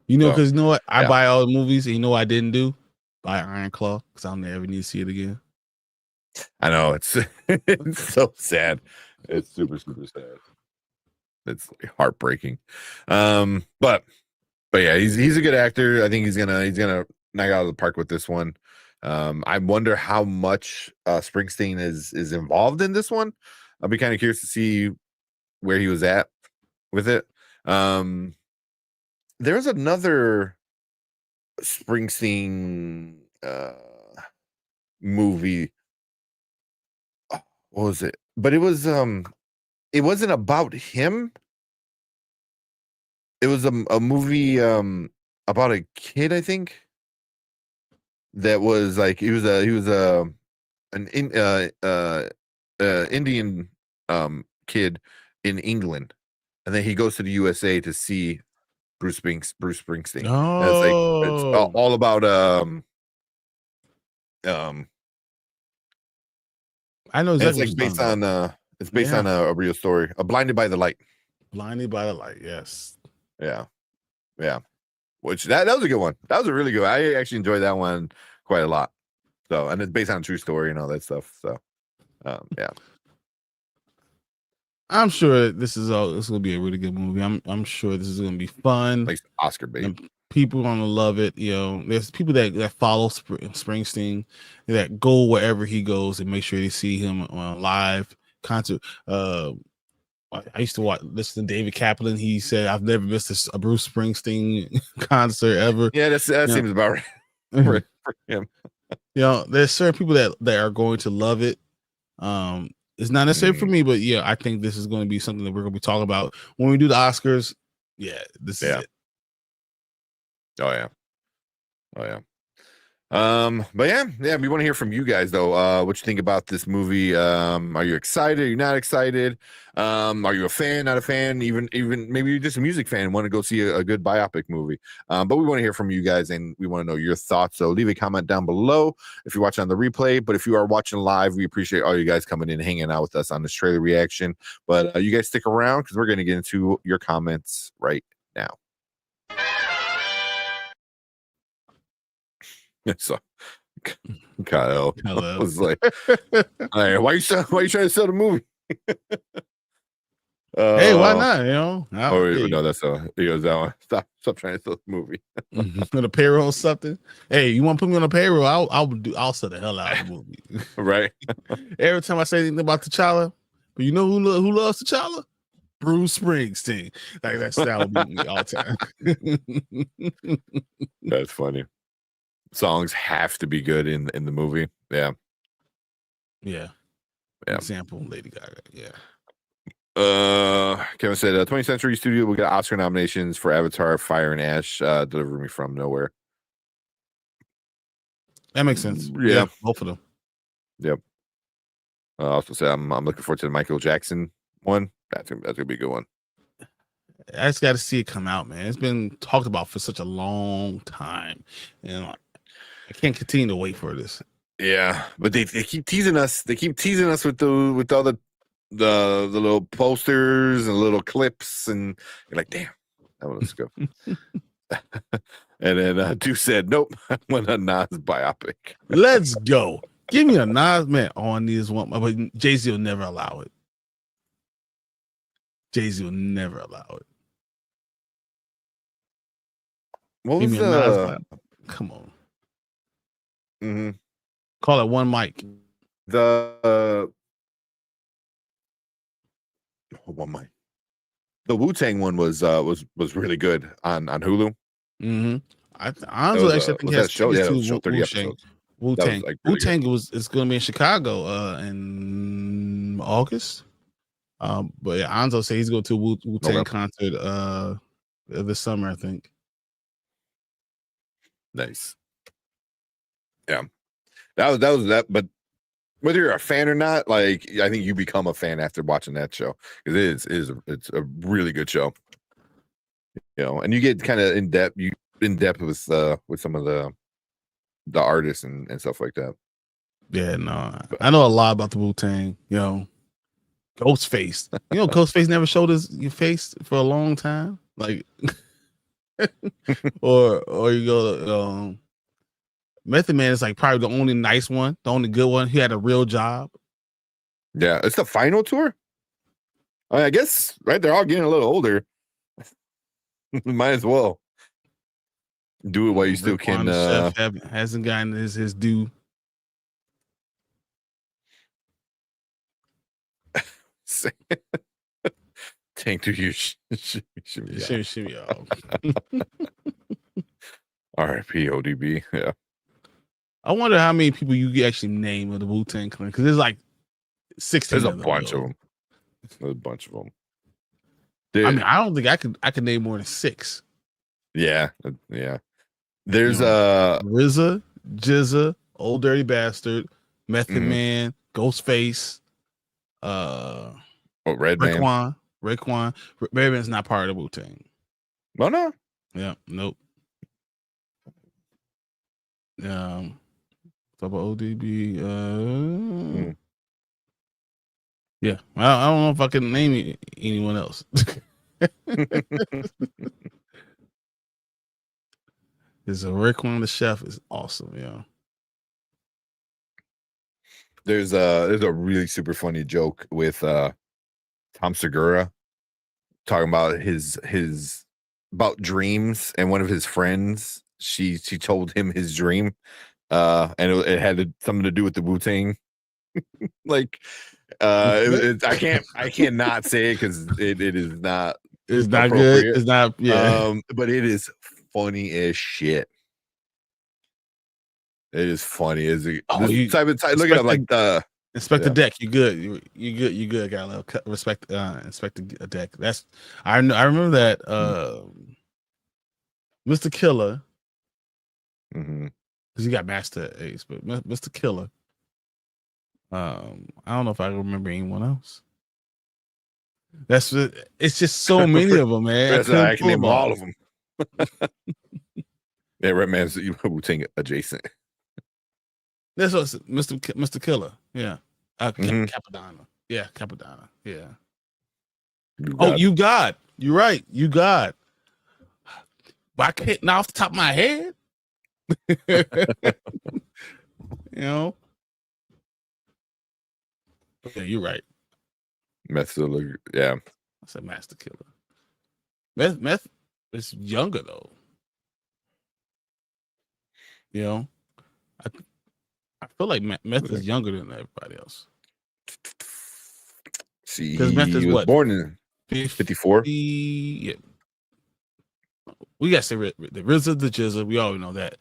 Because you know what? I buy all the movies, and you know what I didn't do? Buy Iron Claw, because I'll never need to see it again. I know, it's it's so sad. It's super, super sad. It's heartbreaking. But yeah, he's a good actor. I think he's gonna knock out of the park with this one. I wonder how much Springsteen is involved in this one. I'll be kind of curious to see where he was at with it. There's another Springsteen movie. What was it? But it wasn't about him. It was a movie about a kid, I think. That was like he was an Indian kid in England, and then he goes to the USA to see Bruce Springsteen. Oh, and it's all about I know exactly. It's based on a real story. Blinded by the Light. Blinded by the Light. Yes. Yeah. Which that was a good one. That was a really good one. I actually enjoyed that one quite a lot. So, and it's based on a true story and all that stuff. So, yeah. I'm sure this is going to be a really good movie. I'm sure this is going to be fun. Like Oscar bait. People are going to love it. There's people that follow Springsteen that go wherever he goes and make sure they see him on a live concert. I used to listen to David Kaplan. He said, "I've never missed a Bruce Springsteen concert ever." Yeah, that seems about right for him. There's certain people that are going to love it. It's not necessarily for me, but yeah, I think this is going to be something that we're going to be talking about when we do the Oscars. Yeah, this is it. Oh yeah. But yeah, we want to hear from you guys though. What you think about this movie? Are you excited? Are you not excited? Are you a fan, not a fan? Even maybe you're just a music fan and want to go see a good biopic movie. But we want to hear from you guys and we want to know your thoughts. So leave a comment down below if you're watching on the replay. But if you are watching live, we appreciate all you guys coming in and hanging out with us on this trailer reaction. But you guys stick around because we're going to get into your comments right now. So Kyle was like, "Hey, why you trying to sell the movie?" Hey, why not? No, that's he goes that one. Stop trying to sell the movie. On the payroll or something. Hey, you want to put me on the payroll? I'll sell the hell out of the movie. Right. Every time I say anything about T'Challa, but you know who loves T'Challa? Bruce Springsteen. Like that would be me all the time. That's funny. Songs have to be good in the movie. Yeah. Example, Lady Gaga. Yeah. Kevin said 20th Century Studio will get Oscar nominations for Avatar, Fire and Ash, Deliver Me From Nowhere. That makes sense. Yeah, both of them. Yep. Also said I'm looking forward to the Michael Jackson one. That's gonna be a good one. I just got to see it come out, man. It's been talked about for such a long time, and I can't continue to wait for this. Yeah, but they keep teasing us. They keep teasing us with all the little posters and little clips, and you're like, damn, that one looks good. And then Deuce said, "Nope, I want a Nas biopic." Let's go. Give me a Nas, man. All I need is one, but Jay-Z will never allow it. Jay-Z will never allow it. What Give was me a Nas the? Come on. Mhm. Call it one mic. The one mic. The Wu-Tang one was really good on Hulu. Mm-hmm. I Was actually think that has a show? Yeah, that was a show, 30 Wu-Tang. episodes. That was, Wu-Tang. like, really Wu-Tang is going to be in Chicago in August. But yeah, Anzo said he's going to a Wu-Tang Okay. concert this summer, I think. Nice. Yeah. That was that. But whether you're a fan or not, like, I think you become a fan after watching that show, because it's a really good show. You know, and you get kind of in depth with some of the artists and stuff like that. Yeah, no, I know a lot about the Wu-Tang. You know, Ghostface. You know, Ghostface never showed his face for a long time. Like, or you go Method Man is like probably the only nice one, the only good one. He had a real job. Yeah, it's the final tour. I guess, right? They're all getting a little older. Might as well do it while you still can. Chef hasn't gotten his due. Tank to you. Shimmy. R.I.P. ODB. Yeah. I wonder how many people you actually name of the Wu-Tang Clan, because there's like 16. There's a bunch of them. There's a bunch of them. Dude, I mean, I don't think I could name more than 6. Yeah. There's RZA, Jizza, Old Dirty Bastard, Method Man, Ghostface, Redman. Raekwon. Redman's not part of the Wu-Tang. No. Yeah, nope. Talk about ODB. Yeah, I don't know if I can name anyone else. There's a Raekwon the Chef is awesome, yeah. There's a really super funny joke with Tom Segura talking about his about dreams, and one of his friends, she told him his dream, and it had something to do with the Wu-Tang. Like, I cannot say it because it is not. It's not good. It's not. Yeah. But it is funny as shit. It is funny. Is it? Look at it like the. Inspect the deck. You good. You good. Got a little respect. Inspect the deck. That's I remember that. Mr. Killer. Because he got Master Ace, but Mr. Killer. I don't know if I remember anyone else. It's just so many of them, man. I can name all of them. Yeah, Redman's Wu-Tang adjacent. That's what Mr. Killer. Yeah. Capadonna. Yeah, Capadonna. Yeah. You got. You're right. You got. But I can't now off the top of my head. You know. Yeah, you're right. Yeah. I said Master Killer. Meth is younger though. You know, I feel like Meth is younger than everybody else. See, because Meth is what, born in 54. Yeah, we gotta say the RZA, the Jizza. We already know that.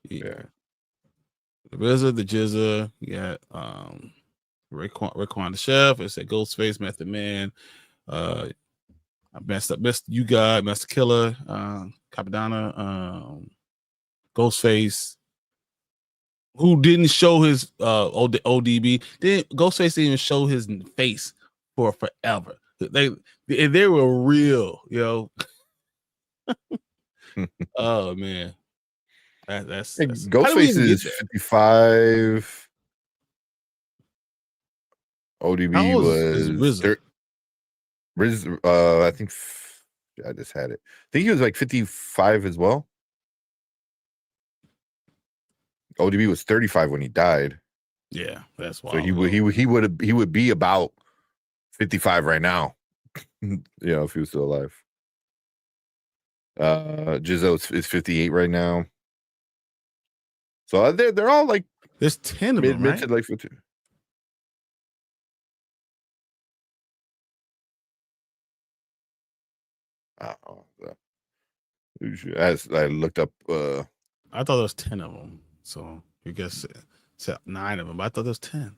Yeah, the RZA, the Jizza. Yeah, Raekwon the Chef. It said Ghostface, Method Man. Best you got Master Killer, Capadonna, Ghostface. Who didn't show his ODB? Ghostface didn't even show his face for forever. They were real, yo. Oh man, that's Ghostface is 55. ODB was RZA? I think I just had it. I think he was like 55 as well. ODB was 35 when he died. Yeah, that's why. So he would be about 55 right now. If he was still alive. Jizzo is 58 right now. So they're all like there's 10 of them, right? Mid to like 50. As I looked up, I thought there was 10 of them. So you guess 9 of them, but I thought there was 10.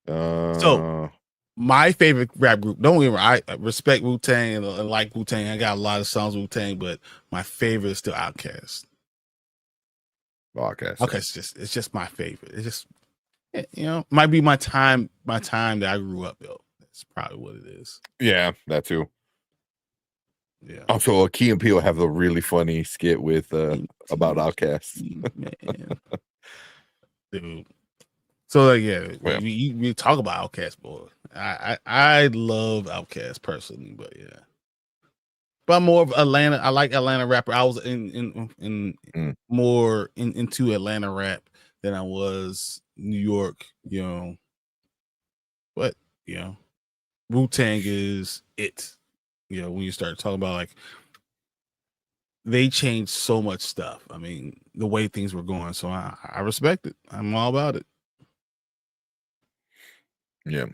So my favorite rap group, don't get me wrong, I respect Wu-Tang and like Wu-Tang. I got a lot of songs Wu-Tang, but my favorite is still Outkast. Okay, it's just my favorite. It's just might be my time that I grew up, though. That's probably what it is. Yeah, that too. Yeah. Also, Key and Peele have a really funny skit with about Outkast. Man. Dude. So we talk about Outkast, boy. I love Outkast personally, but yeah. But I'm more of Atlanta. I like Atlanta rapper. I was more into Atlanta rap than I was New York. But Wu-Tang is it. When you start talking about like they changed so much stuff. I mean, the way things were going. So I respect it. I'm all about it. Yeah.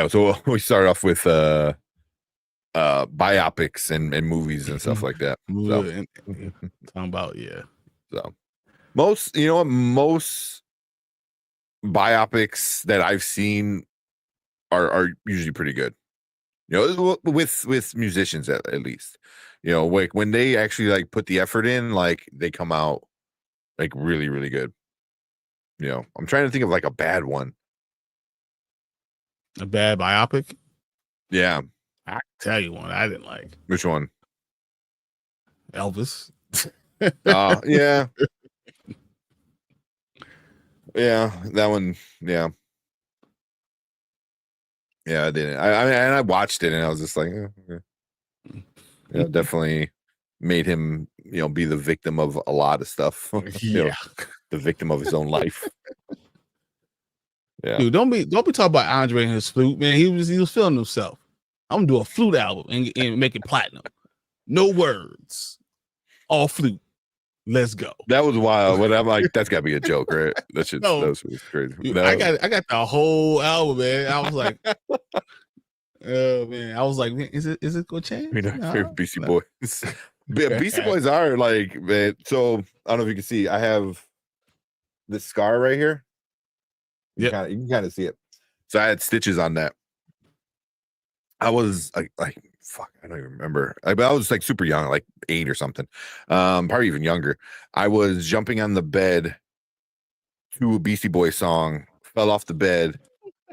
So we start off with biopics and movies and stuff like that. Talking about So most biopics that I've seen are usually pretty good. With musicians at least. Like when they actually like put the effort in, like they come out like really, really good. I'm trying to think of like a bad one. A bad biopic? Yeah. I can tell you one I didn't like. Which one? Elvis. Yeah. Yeah, that one. Yeah. Yeah, I didn't. I mean, and I watched it and I was just like, definitely made him, be the victim of a lot of stuff. The victim of his own life. Yeah. Dude, don't be talking about Andre and his flute, man. He was feeling himself. I'm gonna do a flute album and make it platinum. No words, all flute. Let's go. That was wild. But I'm like, that's gotta be a joke, right? That was crazy. Dude, I got the whole album, man. I was like, oh man, man, is it gonna change? Beastie Boys. Beastie Boys are like, man. So I don't know if you can see. I have this scar right here. You can kind of see it. So I had stitches on that. I was like fuck, I don't even remember. But I was like super young, like 8 or something. Probably even younger. I was jumping on the bed to a Beastie Boys song, fell off the bed,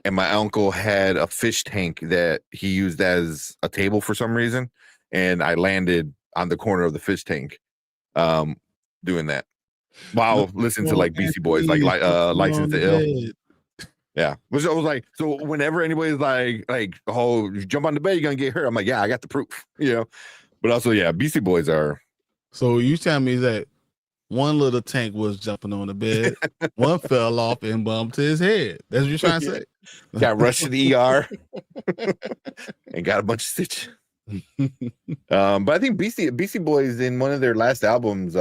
and my uncle had a fish tank that he used as a table for some reason, and I landed on the corner of the fish tank, doing that while listening to like Beastie Boys, like License to Ill. Yeah, which I was like, so whenever anybody's like, oh, you jump on the bed, you're gonna get hurt. I'm like, yeah, I got the proof, But also, yeah, Beastie Boys are. So you tell me that one little tank was jumping on the bed, one fell off and bumped his head. That's what you're trying to say. Got rushed to the ER and got a bunch of stitches. But I think Beastie Boys in one of their last albums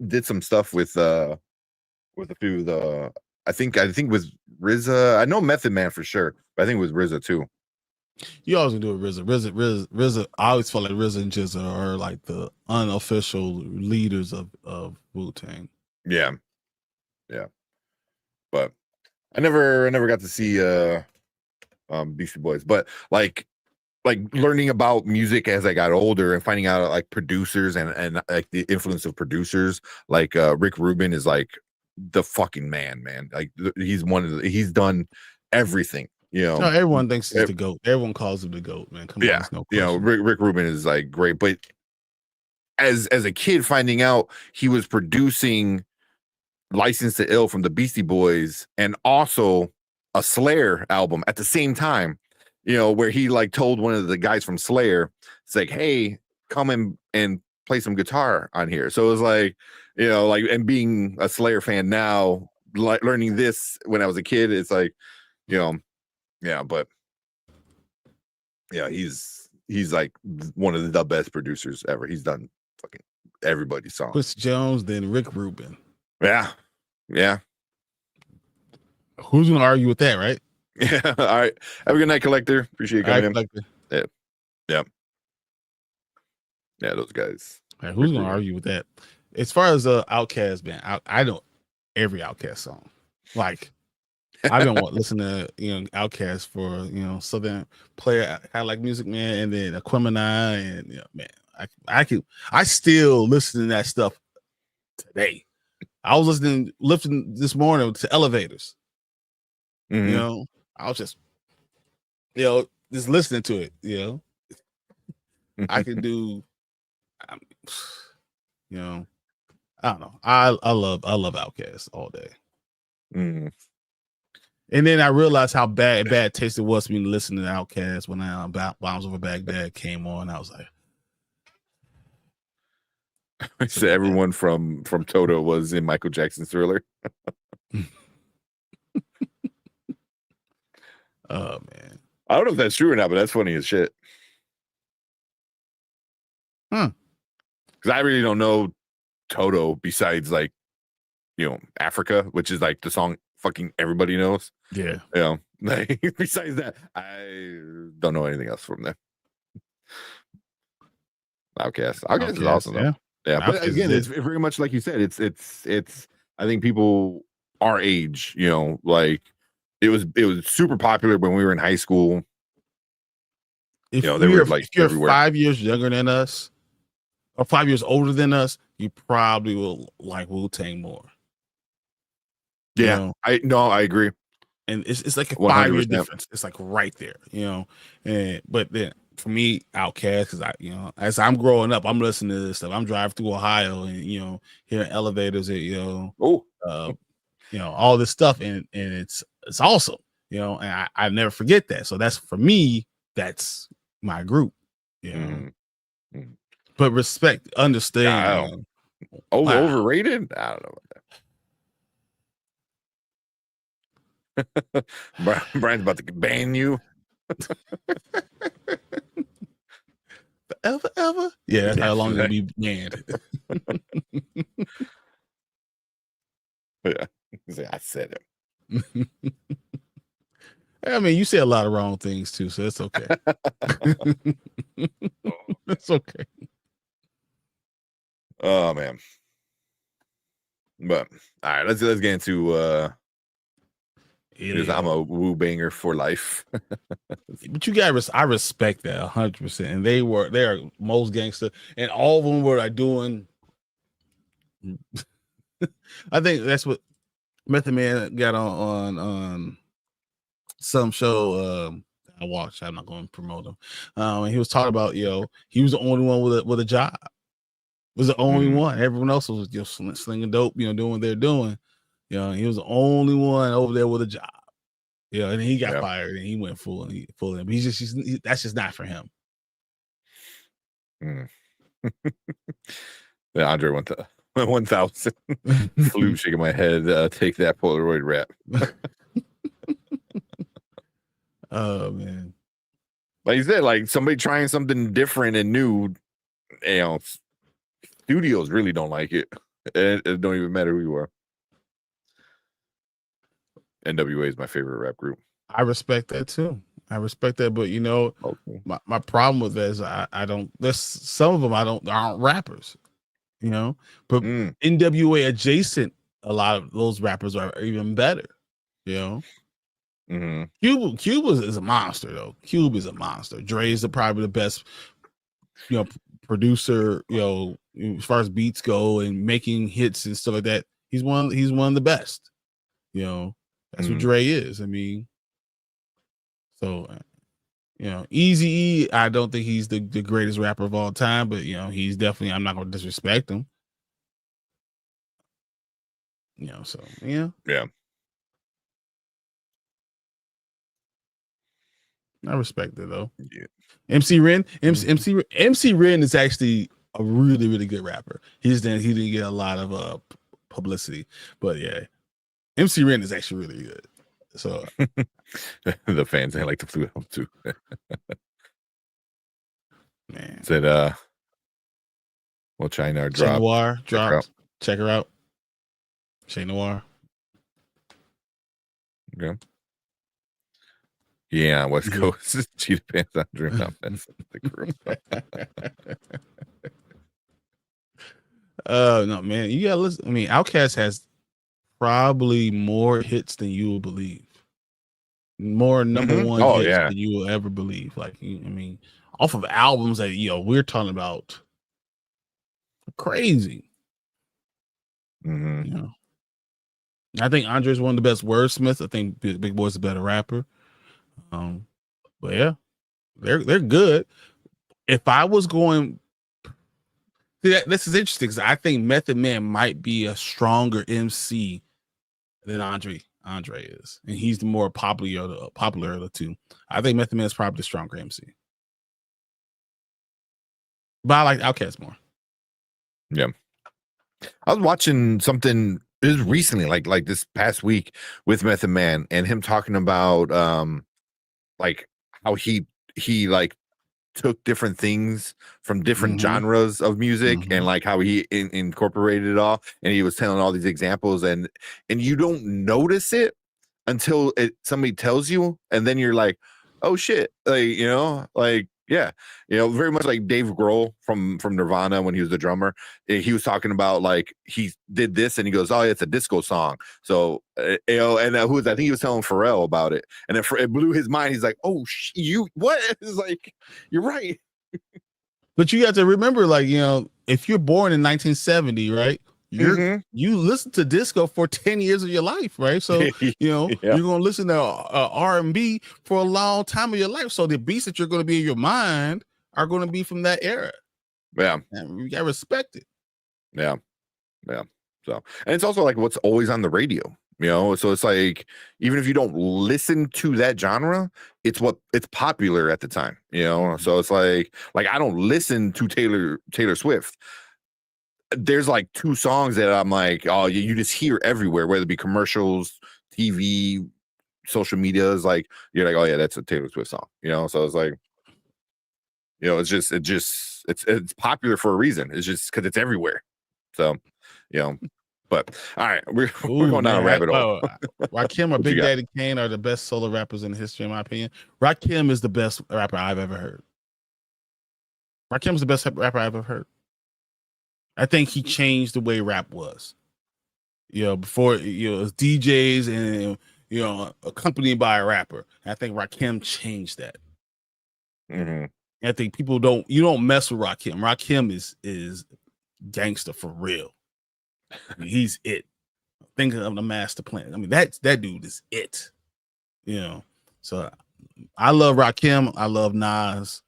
did some stuff with a few of the. I think with RZA. I know Method Man for sure, but I think it was RZA too. You always do it, RZA. I always felt like RZA and GZA are like the unofficial leaders of Wu-Tang. Yeah. But I never got to see Beastie Boys, but like learning about music as I got older and finding out like producers and like the influence of producers, like Rick Rubin is like the fucking man. Like he's he's done everything. No, everyone thinks he's the GOAT. Everyone calls him the GOAT, man. Come on, no question. Rick Rubin is like great, but as a kid finding out he was producing License to Ill from the Beastie Boys and also a Slayer album at the same time, where he like told one of the guys from Slayer, it's like, hey, come and play some guitar on here. So it was like, like, and being a Slayer fan now, like learning this when I was a kid, it's like, yeah, but yeah, he's like one of the best producers ever. He's done fucking everybody's songs. Chris Jones, then Rick Rubin. Yeah. Who's gonna argue with that, right? Yeah. All right. Have a good night, Collector. Appreciate you coming in. Collector. Yeah, those guys. Right, who's gonna argue with that? As far as Outkast, man, I know every Outkast song. Like, I've been listening to Outkast for Southern Player. I like Music Man, and then Aquemini, and man, I still listen to that stuff today. I was lifting this morning to Elevators. Mm-hmm. I was just just listening to it. I can do. I don't know. I love Outkast all day. Mm. And then I realized how bad taste it was for me to listen to Outkast when Bombs Over Baghdad came on. I was like, I said everyone from Toto was in Michael Jackson's Thriller. Oh man, I don't know if that's true or not, but that's funny as shit. Because I really don't know Toto besides like Africa, which is like the song fucking everybody knows. Yeah. Like besides that, I don't know anything else from them. Outkast is awesome though. Yeah, but again, it's very much like you said. It's. I think people our age, like it was super popular when we were in high school. If they were like if you're everywhere. 5 years younger than us or 5 years older than us, you probably will like Wu-Tang more. Yeah, I agree. And it's like a 100%. 5 year difference. It's like right there, but then for me, Outkast, because as I'm growing up, I'm listening to this stuff. I'm driving through Ohio and hearing Elevators and all this stuff, and it's awesome, and I never forget that. So that's for me, that's my group, But respect, understand. Overrated? I don't know about that. Brian's about to ban you. Forever. Yeah, that's how long it'll be banned. Yeah, I said it. I mean, you say a lot of wrong things too, so it's okay. It's okay. Oh man. But all right, let's get into I'm a Wu banger for life. But you guys, I respect that 100%. And they are most gangster, and all of them were like doing. I think that's what Method Man got on some show I watched. I'm not going to promote him. And he was talking about he was the only one with a job. Was the only one. Everyone else was just slinging dope, doing what they're doing. He was the only one over there with a job. And he got fired and he went full in. But that's just not for him. Yeah, Andre 1000 flew shaking my head. Take that Polaroid rap. Oh man, like you said, like somebody trying something different and new. Studios really don't like it. It don't even matter who you are. NWA is my favorite rap group. I respect that too. I respect that, but my problem with that is I don't. There's some of them aren't rappers, But NWA adjacent, a lot of those rappers are even better, Cube is a monster though. Cube is a monster. Dre is probably the best, producer, as far as beats go and making hits and stuff like that. He's one of the best. That's what Dre is. I mean, so Eazy-E, I don't think he's the greatest rapper of all time, but he's definitely, I'm not gonna disrespect him. So yeah. I respect it though. Yeah. MC Ren is actually a really, really good rapper. He didn't get a lot of publicity, but yeah, MC Ren is actually really good. So the fans, they like the Flute album too. man, Said well, China Che dropped. Noir dropped. Check her out. Che Noir. Okay. Yeah, West Coast. Cheetah Pants on Dream Not That's the group. No, man, you gotta listen. I mean, Outkast has probably more hits than you will believe. More number one hits than you will ever believe. Like, I mean, off of albums that we're talking about, crazy. Mm-hmm. I think Andre's one of the best wordsmiths. I think Big Boy's a better rapper. But yeah, they're good. If I was going, this is interesting because I think Method Man might be a stronger MC than Andre is, and he's the more popular of the two. I think Method Man is probably the stronger MC, but I like Outkast more. Yeah, I was watching something recently, like this past week, with Method Man and him talking about like how he like took different things from different genres of music and like how he incorporated it all, and he was telling all these examples, and you don't notice it until somebody tells you, and then you're like, oh shit, like yeah, very much like Dave Grohl from Nirvana when he was the drummer. He was talking about like he did this, and he goes, "Oh, it's a disco song." So and I think he was telling Pharrell about it, and it blew his mind. He's like, "Oh, you what?" It's like, you're right. But you have to remember, like, if you're born in 1970, right? You listen to disco for 10 years of your life, right? So you're gonna listen to R&B for a long time of your life. So the beats that you're gonna be in your mind are gonna be from that era. Yeah, and you gotta respect it. Yeah. So, and it's also like what's always on the radio, so it's like even if you don't listen to that genre, it's popular at the time, so it's like I don't listen to Taylor Swift. There's like 2 songs that I'm like, oh, you just hear everywhere, whether it be commercials, TV, social media. Is like, you're like, oh yeah, that's a Taylor Swift song, so it's like, it's popular for a reason. It's just because it's everywhere. So, but all right, we're going down a rabbit hole. Rakim or Big Daddy Kane are the best solo rappers in history, in my opinion. Rakim is the best rapper I've ever heard. Rakim's the best rapper I've ever heard. I think he changed the way rap was. Before it was DJs and accompanied by a rapper. I think Rakim changed that. I think people don't mess with Rakim. Rakim is gangster for real. I mean, he's it. Thinking of the master plan. I mean, that dude is it. So I love Rakim. I love Nas.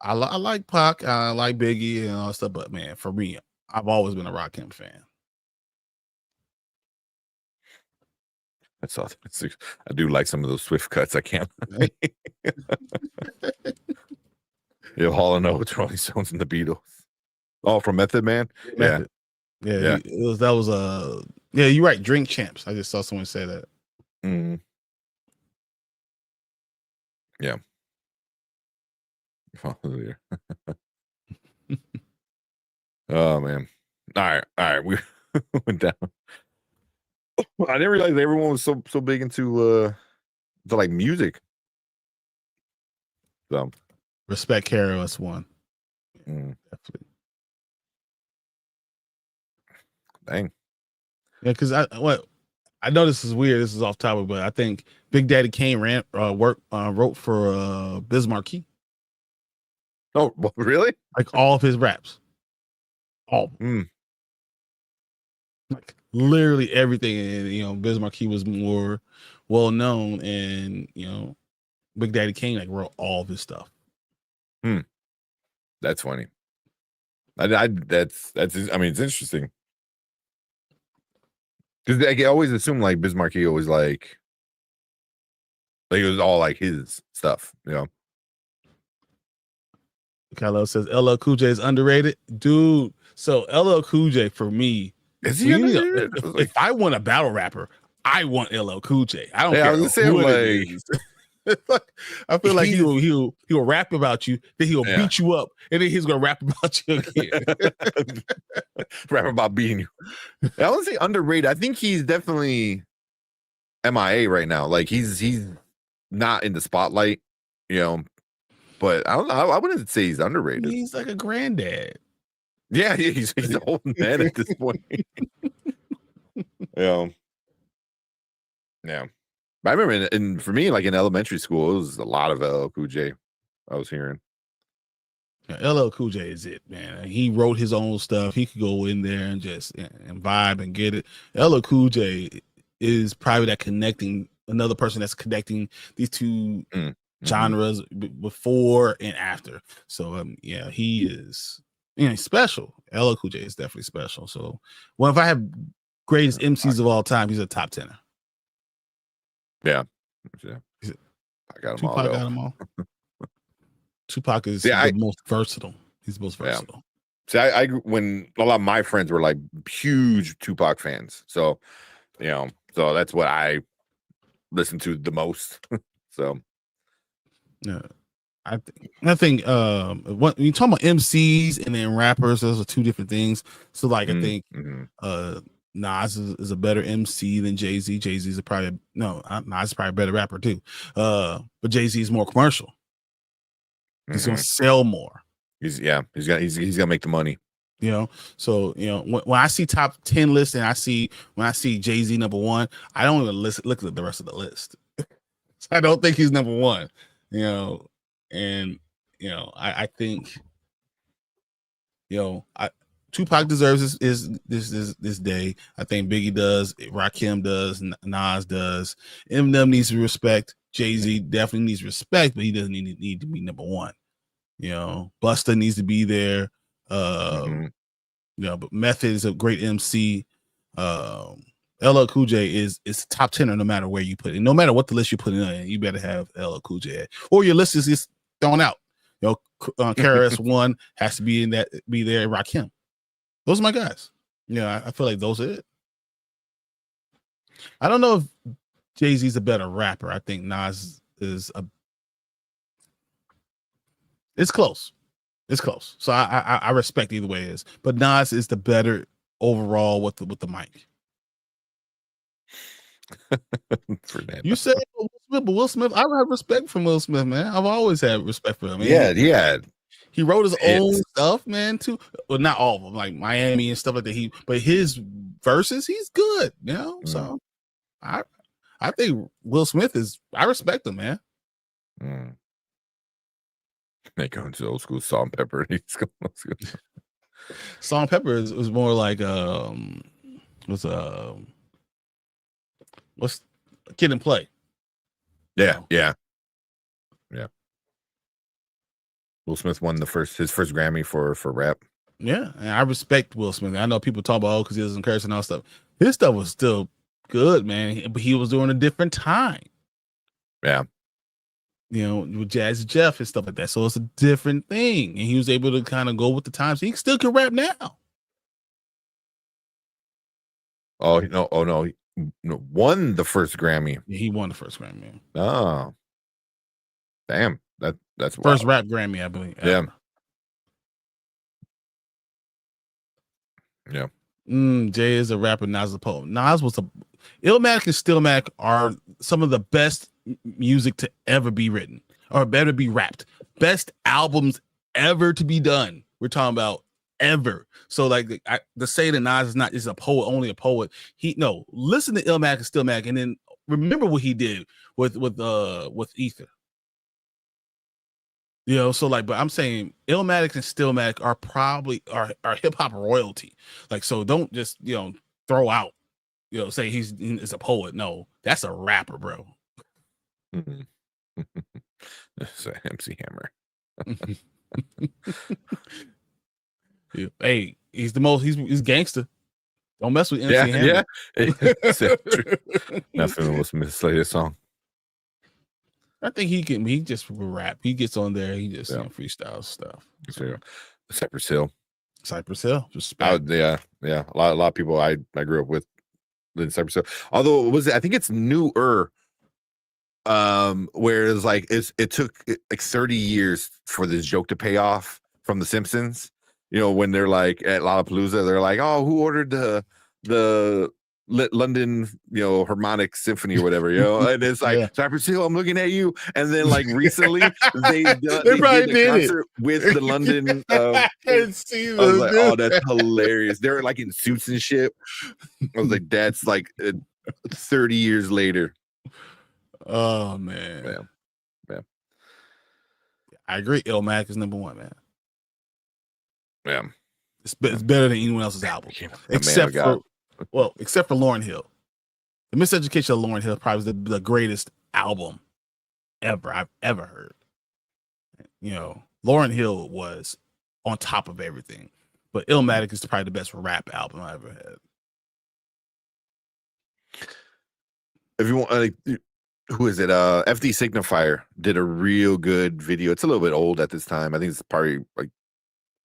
I like Pac, I like Biggie and all that stuff, but man, for me, I've always been a Rakim fan. I do like some of those Swift cuts. I can't. Hall & Oates, Rolling Stones, and the Beatles. All from Method Man. Yeah. You're right. Drink Champs. I just saw someone say that. Yeah. Oh man. All right. We went down. I didn't realize everyone was so big into like music. So respect KRS-One. Definitely. Dang. Yeah, because I know this is weird. This is off topic, but I think Big Daddy Kane wrote for Biz Markie. Oh, really? Like all of his raps. All. Like literally everything. And, Biz Markie was more well known, and Big Daddy Kane wrote all of his stuff. That's funny. That's I mean, it's interesting. Because I always assume like Biz Markie always like Like it was all like his stuff, you know. Kylo says LL Cool J is underrated, dude. So LL Cool J for me, is he underrated? If I want a battle rapper, I want LL Cool J. I don't care I was saying, who like, it is. I feel like he'll rap about you, then he'll beat you up, and then he's gonna rap about you again. Rap about beating you. I wouldn't say underrated. I think he's definitely MIA right now. Like he's not in the spotlight, you know. But I don't know. I wouldn't say he's underrated. He's like a granddad. Yeah, he's an old man at this point. Yeah. But I remember, and for me, like in elementary school, it was a lot of LL Cool J I was hearing. Yeah, LL Cool J is it, man. He wrote his own stuff. He could go in there and just and vibe and get it. LL Cool J is probably another person that's connecting these two genres before and after. So yeah, he is he's special. LL Cool J is definitely special. So if I have greatest MCs of all time, he's a top 10er. Yeah. I got them all. Tupac got them all. Tupac is the most versatile. He's the most versatile. See, I when a lot of my friends were like huge Tupac fans, so so that's what I listen to the most. So yeah, I think when you talk about MCs and then rappers, those are two different things. So like I think Nas is a better MC than Jay-Z. Jay-Z's Nas is probably a better rapper too. But Jay-Z is more commercial. He's gonna sell more. He's gonna make the money. So when I see top 10 lists and when I see Jay-Z number 1, I don't even look at the rest of the list. I don't think he's number 1. I think Tupac deserves this day. I think Biggie does, Rakim does, Nas does. Eminem needs respect. Jay-Z definitely needs respect, but he doesn't need to be number 1. Busta needs to be there. But Method is a great MC. LL Cool J is top 10er no matter where you put it. No matter what the list you put in, you better have LL Cool J. Or your list is just thrown out. KRS-One has to be there. Rakim. Those are my guys. I feel like those are it. I don't know if Jay-Z's a better rapper. I think Nas is it's close. It's close. So I respect either way it is. But Nas is the better overall with the mic. You said Will Smith, but Will Smith, I have respect for Will Smith, man. I've always had respect for him. Man. Yeah. He wrote his own stuff, man, too. Well, not all of them, like Miami and stuff like that. But his verses, he's good, So I think Will Smith I respect him, man. They go into old school Salt and Pepper. Salt and Pepper was more like what's Kid and Play. Yeah. Will Smith won his first Grammy for rap. Yeah, and I respect Will Smith. I know people talk about because he doesn't curse and all stuff. His stuff was still good, man. But he was during a different time. Yeah. With Jazzy Jeff and stuff like that. So it's a different thing. And he was able to kind of go with the times. He still can rap now. Oh no. He won the first Grammy. Yeah, he won the first Grammy. Oh. Damn. That's first wild. rap Grammy, I believe. Yeah. Yeah. Jay is a rapper, Nas is a poet. Nas was Illmatic and Stillmatic are some of the best music to ever be written or better be rapped. Best albums ever to be done. We're talking about ever. So like to say that Nas is not just a poet, only a poet. Listen to Illmatic and Stillmatic and then remember what he did with Ether. So like, but I'm saying Illmatic and Stillmatic are probably are hip hop royalty. Like, so don't just throw out, say he's a poet. No, that's a rapper, bro. It's an MC Hammer. Hey, he's the most. He's gangster. Don't mess with MC Hammer. Yeah. Nothing was misplay this song. I think he just rap. He gets on there. He just freestyle stuff. So, Cypress Hill. Cypress Hill. Yeah. A lot of people I grew up with in Cypress Hill. Although I think it's newer. Whereas like it took like 30 years for this joke to pay off from The Simpsons. You know, when they're like at Lollapalooza, they're like, "Oh, who ordered the London, harmonic symphony or whatever?" And it's like, Cypress Hill, I'm looking at you. And then like recently, they did a concert with the London. I was like, oh, that's hilarious. They're like in suits and shit. I was like, that's like 30 years later. Oh man. I agree. Illmatic is number one, man. Yeah, it's better than anyone else's album, except for Lauryn Hill. The Miseducation of Lauryn Hill probably is the greatest album I've ever heard. Lauryn Hill was on top of everything, but Illmatic is probably the best rap album I ever had. If you want, who is it? FD Signifier did a real good video. It's a little bit old at this time. I think it's probably like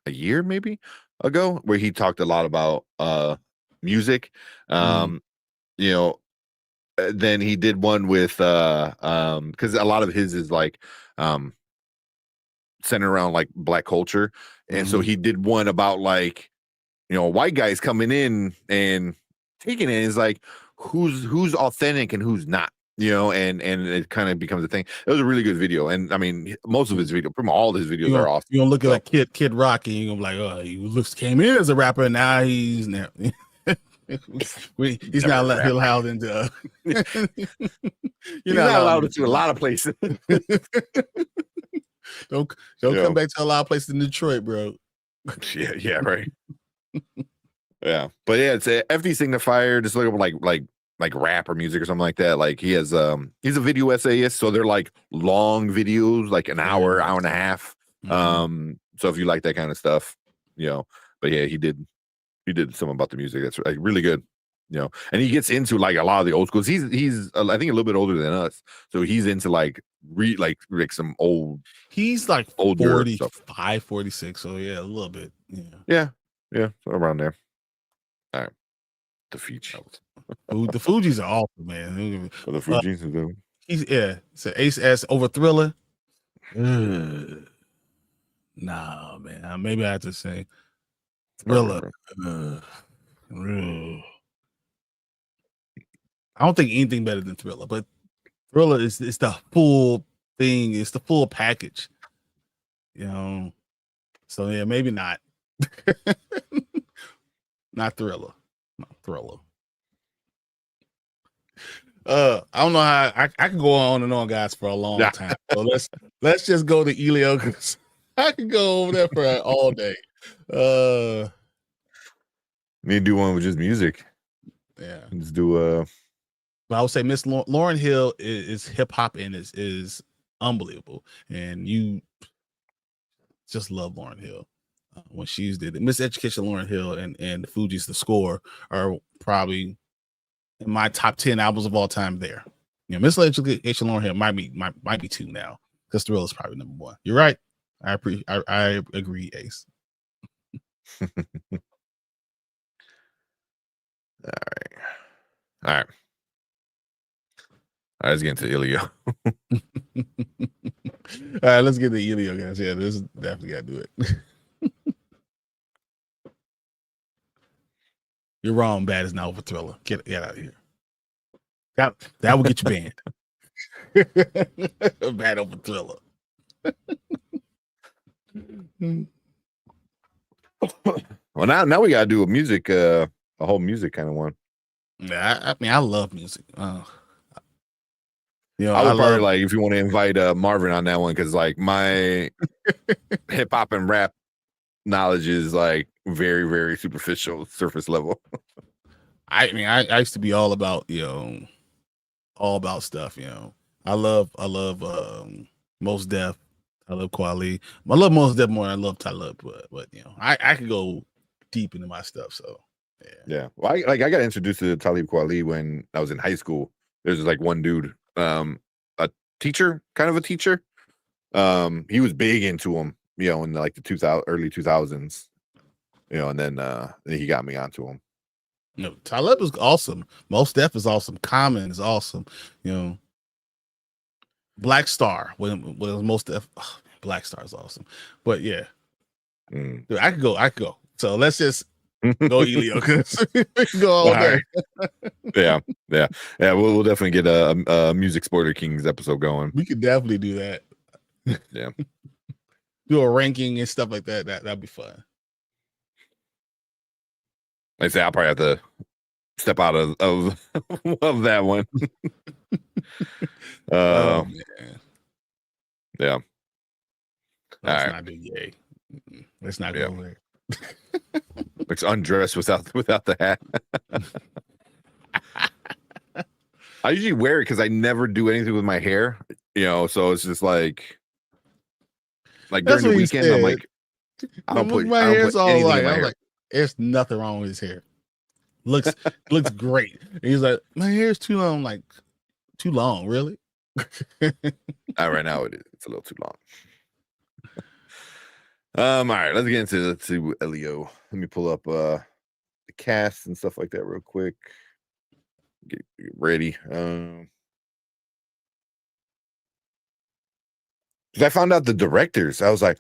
a year maybe ago, where he talked a lot about music. Then he did one with because a lot of his is like centered around like Black culture, and so he did one about like white guys coming in and taking it. Is like who's authentic and who's not. And it kind of becomes a thing. It was a really good video, and I mean, most of his videos, pretty much all of his videos are awesome. You're gonna look at like Kid Rock, and you're gonna be like, oh, he came in as a rapper, and now he's not allowed into. You're not allowed into a lot of places. Don't come back to a lot of places in Detroit, bro. Yeah, right. Yeah, but yeah, it's a FD Signifier. Just look up like rap or music or something like that. Like he's a video essayist, so they're like long videos, like an hour and a half. So if you like that kind of stuff, but yeah, he did something about the music that's like really good, and he gets into like a lot of the old schools. He's I think a little bit older than us, so he's into like some old. He's like 45, 46, so yeah, a little bit. Yeah, so around there. All right, the Fugees. The Fugees are awesome, man. The Fugees are good. It's an Ace S over Thriller. Nah, man. Maybe I have to say Thriller. I don't think anything better than Thriller, but Thriller is the full thing. It's the full package. So yeah, maybe not. Not Thriller. Not Thriller. I don't know how I can go on and on, guys, for a long time. So let's just go to Elio, because I can go over there for all day. Need to do one with just music. Yeah, let's do. But I would say Miss Lauryn Hill is hip hop and is unbelievable, and you just love Lauryn Hill when she's did it. Miseducation Lauryn Hill and the Fugees, The Score, are probably in my top 10 albums of all time there. Miseducation Lauryn Hill might be two now, because Thrill is probably number one. You're right. I agree, Ace. All right. Let's get into Elio. All right, let's get to Elio, guys. Yeah, this definitely got to do it. You're wrong. Bad is not over Thriller. Get out of here. That will get you banned. Bad over Thriller. Well, now we gotta do a whole music kind of one. Yeah, I mean, I love music. I would probably like if you want to invite Marvin on that one, because like my hip hop and rap knowledge is like very, very superficial, surface level. I mean, I used to be all about stuff. I love Mos Def. I love Kweli. I love Mos Def more than I love Talib, but I could go deep into my stuff. So yeah. Well, I got introduced to Talib Kweli when I was in high school. There's like one dude, a teacher, kind of a teacher. He was big into him, in like the early 2000s, and then he got me onto him. No, Talib is awesome. Mos Def is awesome. Common is awesome. Black Star when Mos Def. Black Star is awesome. But yeah, dude, I could go. So let's just go Elio because we can go all day. Right. Yeah. We'll definitely get a Music Spoiler Kings episode going. We could definitely do that. Yeah. Do a ranking and stuff like that. That'd be fun. I say I'll probably have to step out of of that one. Oh man. Yeah. Let's not do yay. Let's not go there. It's undressed without the hat. I usually wear it because I never do anything with my hair, so it's just like during the weekend, I'm like, I don't put my hair's all like, I'm like, there's nothing wrong with his hair. Looks great. And he's like, my hair's too long. I'm like, too long, really? Right now it's a little too long. All right, let's get into Elio. Let me pull up the cast and stuff like that real quick. Get ready. Because I found out the directors. I'm like,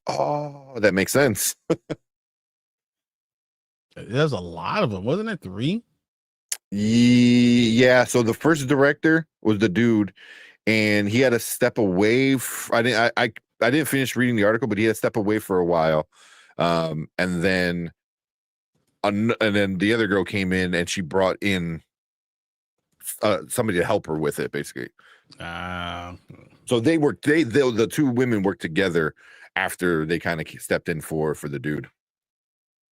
oh, that makes sense. There's a lot of them, wasn't it? 3? Yeah. So the first director was the dude, and he had to step away. I didn't finish reading the article, but he had to step away for a while. And then the other girl came in, and she brought in somebody to help her with it, basically. So the 2 women worked together after they kind of stepped in for the dude.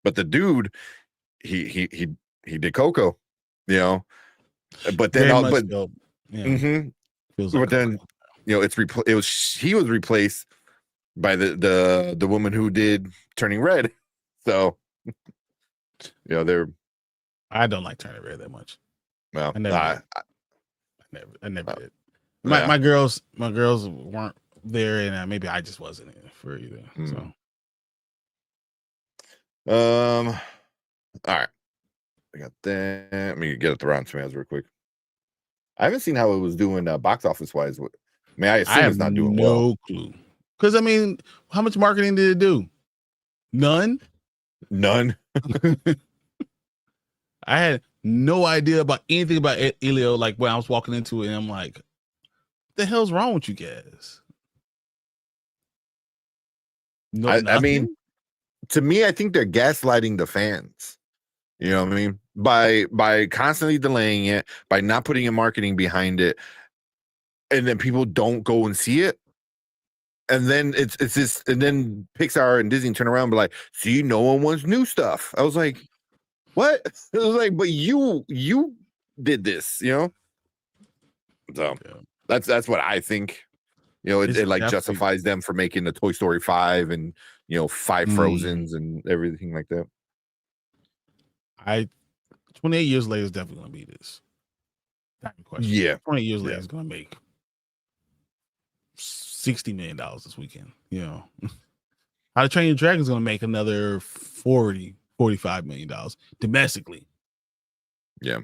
But the dude, he did Coco, But then, he was replaced by the woman who did Turning Red. So, I don't like Turning Red that much. Well, I never did. My girls weren't there, and maybe I just wasn't in for either. So, all right, I got that. Let me get it the Rotten Tomatoes real quick. I haven't seen how it was doing box office wise. I assume it's not doing well. No clue. Because how much marketing did it do? None. I had no idea about anything about Elio. Like when I was walking into it, and I'm like, "What the hell's wrong with you guys?" No, I mean, to me, I think they're gaslighting the fans. You know what I mean? By constantly delaying it, by not putting in marketing behind it, and then people don't go and see it. And then it's just, and then Pixar and Disney turn around and be like, see, no one wants new stuff. I was like, what? It was like, but you did this, So that's what I think. It like justifies them for making the Toy Story 5 and 5 Frozens and everything like that. 28 years later is definitely gonna be this. Yeah. 28 years later is gonna make $60 million this weekend. How to Train Your Dragon is gonna make another $45 million domestically. Yeah.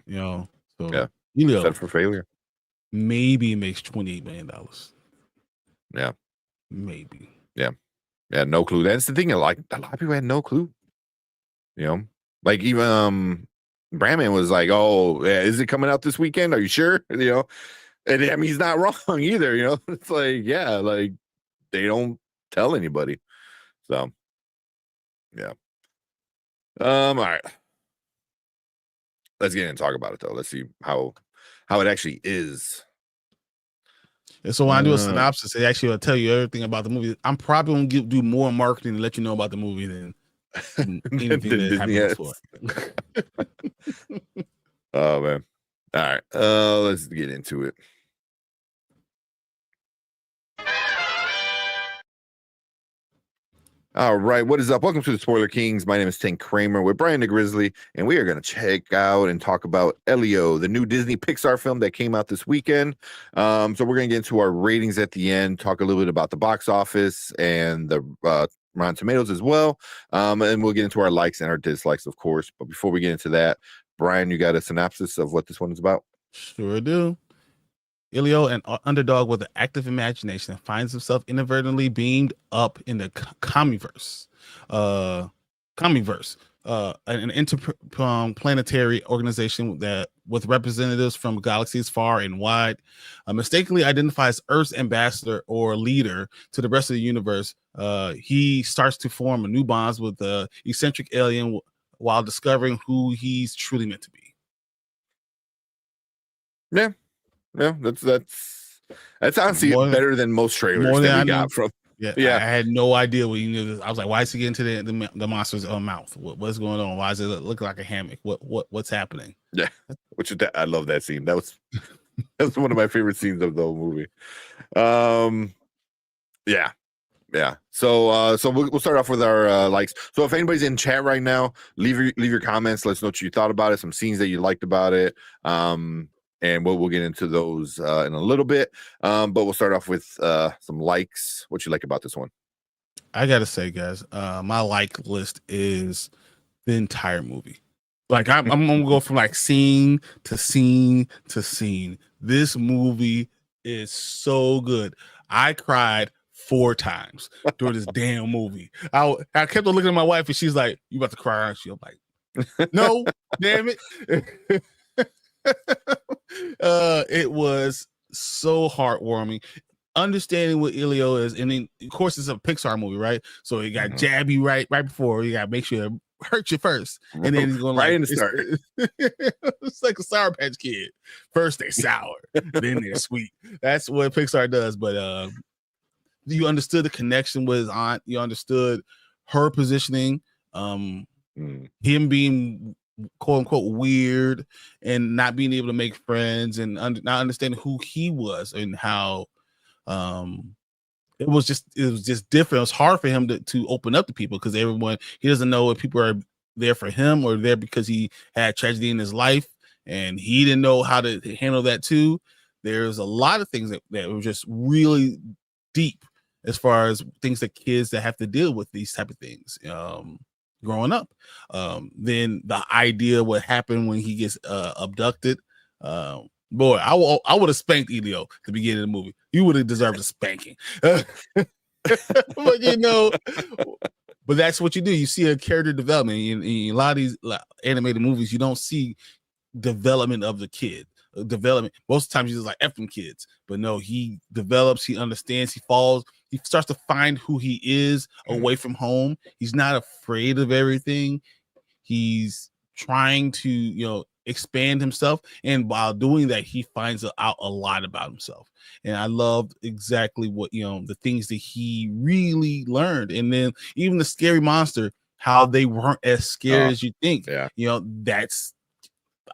So set for failure. Maybe it makes $28 million. Yeah. Maybe. Yeah. Yeah, no clue. That's the thing. Like a lot of people had no clue. Like even Brandman was like, "Oh, yeah, is it coming out this weekend? Are you sure?" And he's not wrong either. It's like, yeah, like they don't tell anybody. So, yeah. All right. Let's get in and talk about it though. Let's see how it actually is. And so when I do a synopsis, it actually will tell you everything about the movie. I'm probably going to do more marketing to let you know about the movie than anything that happened before. Oh man. All right. Let's get into it. All right, what is up? Welcome to the Spoiler Kings. My name is Tank Kramer with Brian the Grizzly, and we are going to check out and talk about Elio, the new Disney Pixar film that came out this weekend. So we're going to get into our ratings at the end, talk a little bit about the box office and the Rotten Tomatoes as well, and we'll get into our likes and our dislikes, of course. But before we get into that, Brian, you got a synopsis of what this one is about? Sure do. Elio, an underdog with an active imagination, finds himself inadvertently beamed up in the Commieverse, an interplanetary organization that with representatives from galaxies far and wide, mistakenly identifies Earth's ambassador or leader to the rest of the universe. He starts to form a new bonds with the eccentric alien while discovering who he's truly meant to be. Yeah, that's honestly better than most trailers that we got from. Yeah, I had no idea what you knew. I was like, why is he getting to the monster's mouth? What's going on? Why does it look like a hammock? What's happening? Yeah, I love that scene. That was one of my favorite scenes of the whole movie. Yeah. So we'll start off with our likes. So if anybody's in chat right now, leave your comments. Let us know what you thought about it. Some scenes that you liked about it. And we'll get into those in a little bit. But we'll start off with some likes. What you like about this one? I gotta say, guys, my like list is the entire movie. Like I'm gonna go from like scene to scene to scene. This movie is so good. I cried 4 times during this damn movie. I kept on looking at my wife and she's like, "You about to cry, aren't you?" I'm like, "No, damn it." It was so heartwarming. Understanding what Elio is, and then of course it's a Pixar movie, right? So you got jab you right before, you got to make sure it hurt you first, and then he's going right like, in the start. It's like a Sour Patch Kid. First they're sour, then they're sweet. That's what Pixar does. But you understood the connection with his aunt. You understood her positioning. Him being quote unquote weird and not being able to make friends and not understanding who he was and how it was just different. It was hard for him to open up to people because he doesn't know if people are there for him or there because he had tragedy in his life and he didn't know how to handle that too. There's a lot of things that were just really deep as far as things that kids that have to deal with these type of things growing up. Then the idea what happened when he gets abducted. Boy, I would have spanked Elio at the beginning of the movie. You would have deserved a spanking. But but that's what you do. You see a character development. In a lot of these animated movies, you don't see development of the kid. Development. Most of the times he's just like F them kids. But no, he develops, he understands, he falls, he starts to find who he is away from home. He's not afraid of everything. He's trying to, expand himself. And while doing that, he finds out a lot about himself. And I loved exactly what, the things that he really learned. And then even the scary monster, how they weren't as scary as you think. Yeah. That's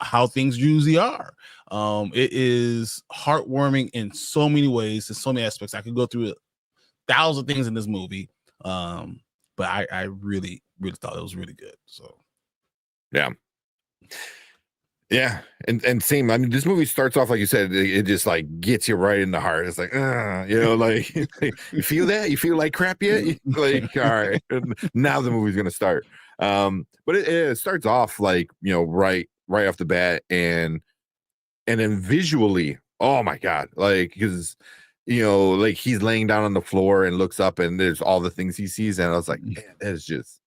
how things usually are. It is heartwarming in so many ways, in so many aspects. I could go through 1,000 things in this movie. But I really, really thought it was really good. So yeah, and same. I mean, this movie starts off like you said. It just like gets you right in the heart. It's like, like you feel that? You feel like crap yet? Like, all right, now the movie's gonna start. But it starts off like right off the bat, and then visually, oh my god, like because like he's laying down on the floor and looks up, and there's all the things he sees, and I was like, man, that is just.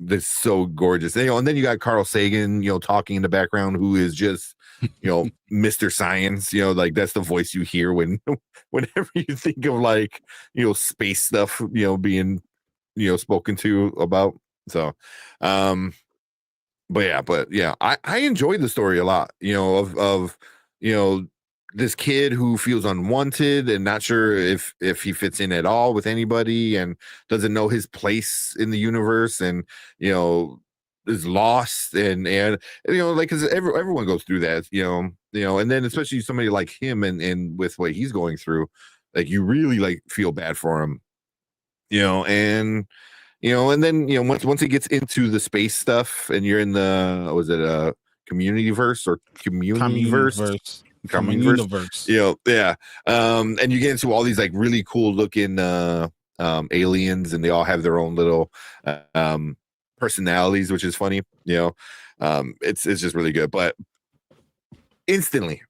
That's so gorgeous. And then you got Carl Sagan, talking in the background, who is just, Mr. Science, like that's the voice you hear whenever you think of like, space stuff, being, spoken to about. So, but yeah, I enjoyed the story a lot, of this kid who feels unwanted and not sure if he fits in at all with anybody and doesn't know his place in the universe and is lost and like because everyone goes through that and then especially somebody like him and with what he's going through, like you really like feel bad for him and and then once it gets into the space stuff, and you're in the was it a community verse or community verse? Common universe. Yeah. And you get into all these like really cool looking aliens, and they all have their own little personalities, which is funny. It's just really good. But instantly,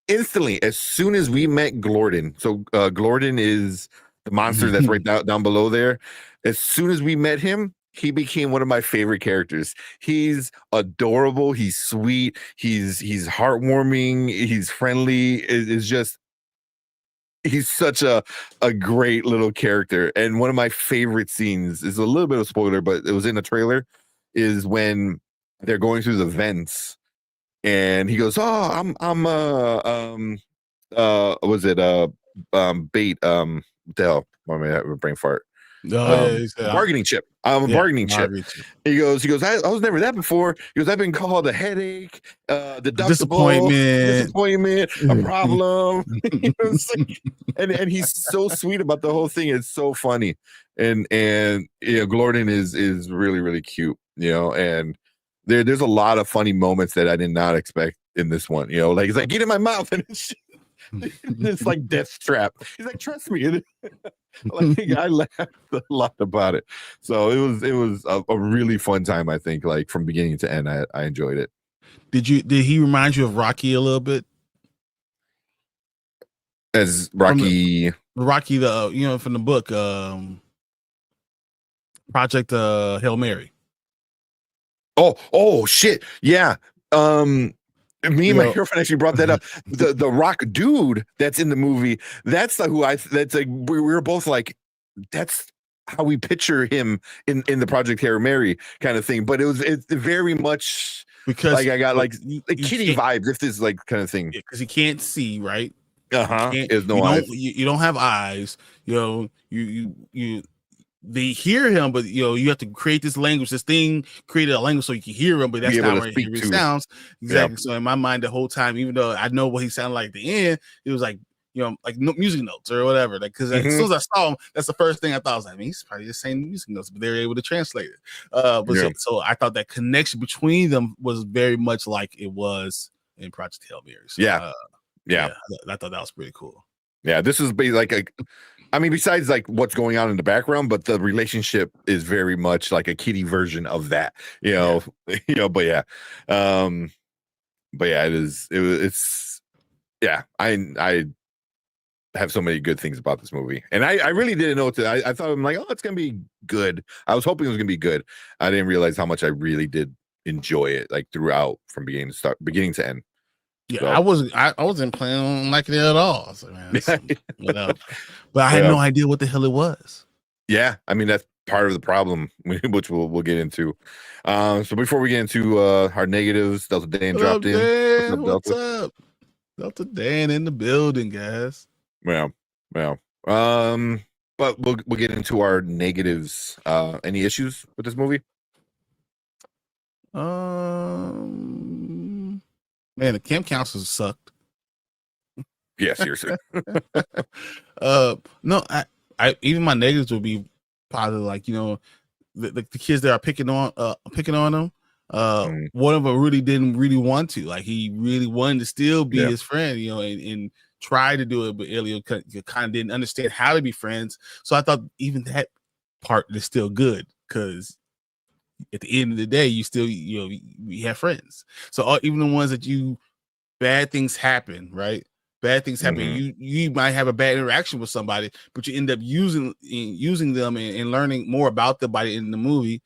as soon as we met Glorden, so Glorden is the monster that's right down below there. As soon as we met him, he became one of my favorite characters. He's adorable. He's sweet. He's heartwarming. He's friendly. It's just, he's such a great little character. And one of my favorite scenes is a little bit of a spoiler, but it was in the trailer, is when they're going through the vents and he goes, "Oh, I'm was it bait, the hell, why am I having a brain fart? Bargaining chip. I'm a bargaining chip. He goes, I was never that before. He goes, I've been called a headache, deductible, disappointment, a problem. And he's so sweet about the whole thing. It's so funny. And Glorden is really, really cute, and there's a lot of funny moments that I did not expect in this one. Like it's like, get in my mouth, and it's like death trap. He's like, trust me. Like, I laughed a lot about it. So it was a really fun time. I think, like, from beginning to end, I enjoyed it. Did he remind you of Rocky a little bit? As Rocky, from the book, Project Hail Mary. Oh shit, yeah. Me and my girlfriend actually brought that up. The Rock dude that's in the movie, that's like we were both like, that's how we picture him in the Project Hail Mary kind of thing. But it's very much because like I got like kitty vibes, if this like kind of thing. Because he can't see, right? There's no eyes. You don't have eyes. They hear him, but you have to create this language. This thing created a language so you can hear him, but that's not where he sounds. Exactly. Yeah. So in my mind, the whole time, even though I know what he sounded like at the end, it was like like music notes or whatever. Like, because as soon as I saw him, that's the first thing I thought. I was like, he's probably just saying music notes, but they're able to translate it. So I thought that connection between them was very much like it was in Project Hail Mary. So, yeah, I thought that was pretty cool. Yeah, this is like besides like what's going on in the background, but the relationship is very much like a kiddie version of that, but yeah, I have so many good things about this movie, and I really didn't know what to. I thought, I'm like, oh, it's gonna be good. I was hoping it was gonna be good. I didn't realize how much I really did enjoy it, like throughout, from beginning to end. Yeah, so. I wasn't planning on liking it at all. So, man, but I had no idea what the hell it was. Yeah, I mean, that's part of the problem, which we'll get into. So before we get into our negatives, Delta Dan dropped in. What's up? Delta Dan in the building, guys. Well. But we'll get into our negatives. Any issues with this movie? Man, the camp counselors sucked. Yeah, seriously. No, I even my negatives would be positive. Like, the kids that are picking on them. One of them really didn't want to. Like, he really wanted to still be his friend, and try to do it, but Elio kind of didn't understand how to be friends. So I thought even that part is still good, because at the end of the day, you still, we have friends. So even the ones that bad things happen, right? Bad things happen. You might have a bad interaction with somebody, but you end up using them and learning more about them by the end of the movie,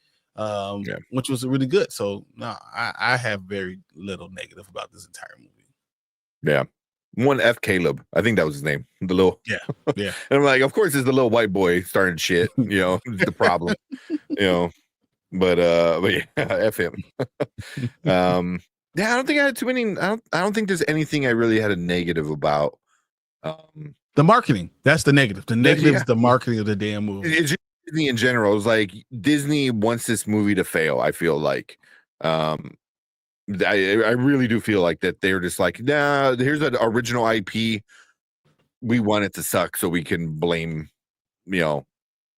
which was really good. So no, I have very little negative about this entire movie. Yeah. One F Caleb, I think that was his name. The little yeah. And I'm like, of course, it's the little white boy starting shit. The problem. But yeah, F him. Yeah, I don't think I had too many. I don't think there's anything I really had a negative about. The marketing, that's the negative. The negative is the marketing of the damn movie. It's just Disney in general. It's like Disney wants this movie to fail. I feel like, I really do feel like that they're just like, nah, here's an original IP. We want it to suck so we can blame,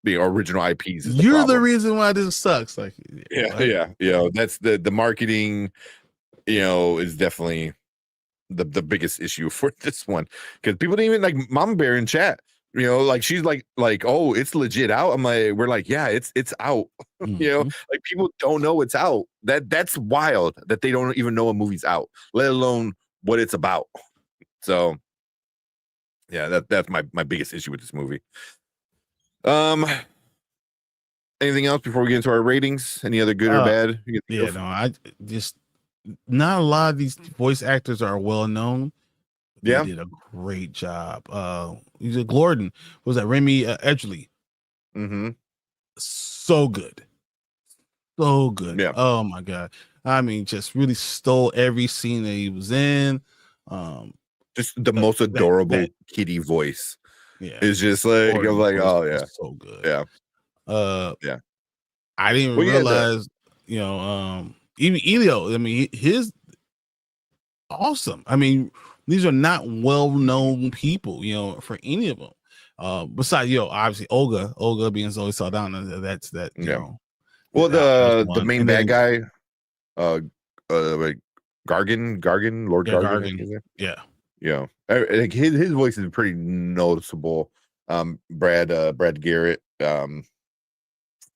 the original IPs. You're the reason why this sucks. Like, yeah. That's the marketing. Is definitely the biggest issue for this one, because people didn't even like Mama Bear in chat. Like she's like, oh, it's legit out. I'm like, we're like, yeah, it's out. Like people don't know it's out. That's wild that they don't even know a movie's out, let alone what it's about. So yeah, that's my biggest issue with this movie. Anything else before we get into our ratings? Any other good or bad? Yeah, no, I just not a lot of these voice actors are well known. They did a great job. He's a Gordon. Was that Remy Edgley? Mm-hmm. So good. Yeah. Oh my god. I mean, just really stole every scene that he was in. Just the most adorable kitty voice. Yeah, it's just like I'm like, oh yeah, so good. Yeah. Yeah. I didn't realize, even Elio. I mean, his awesome. I mean, these are not well-known people, for any of them. Besides, obviously Olga being Zoe Saldana. That's that. Well, the main bad guy, like Gargan, Lord Gargan. Yeah. Like his voice is pretty noticeable. Brad Garrett.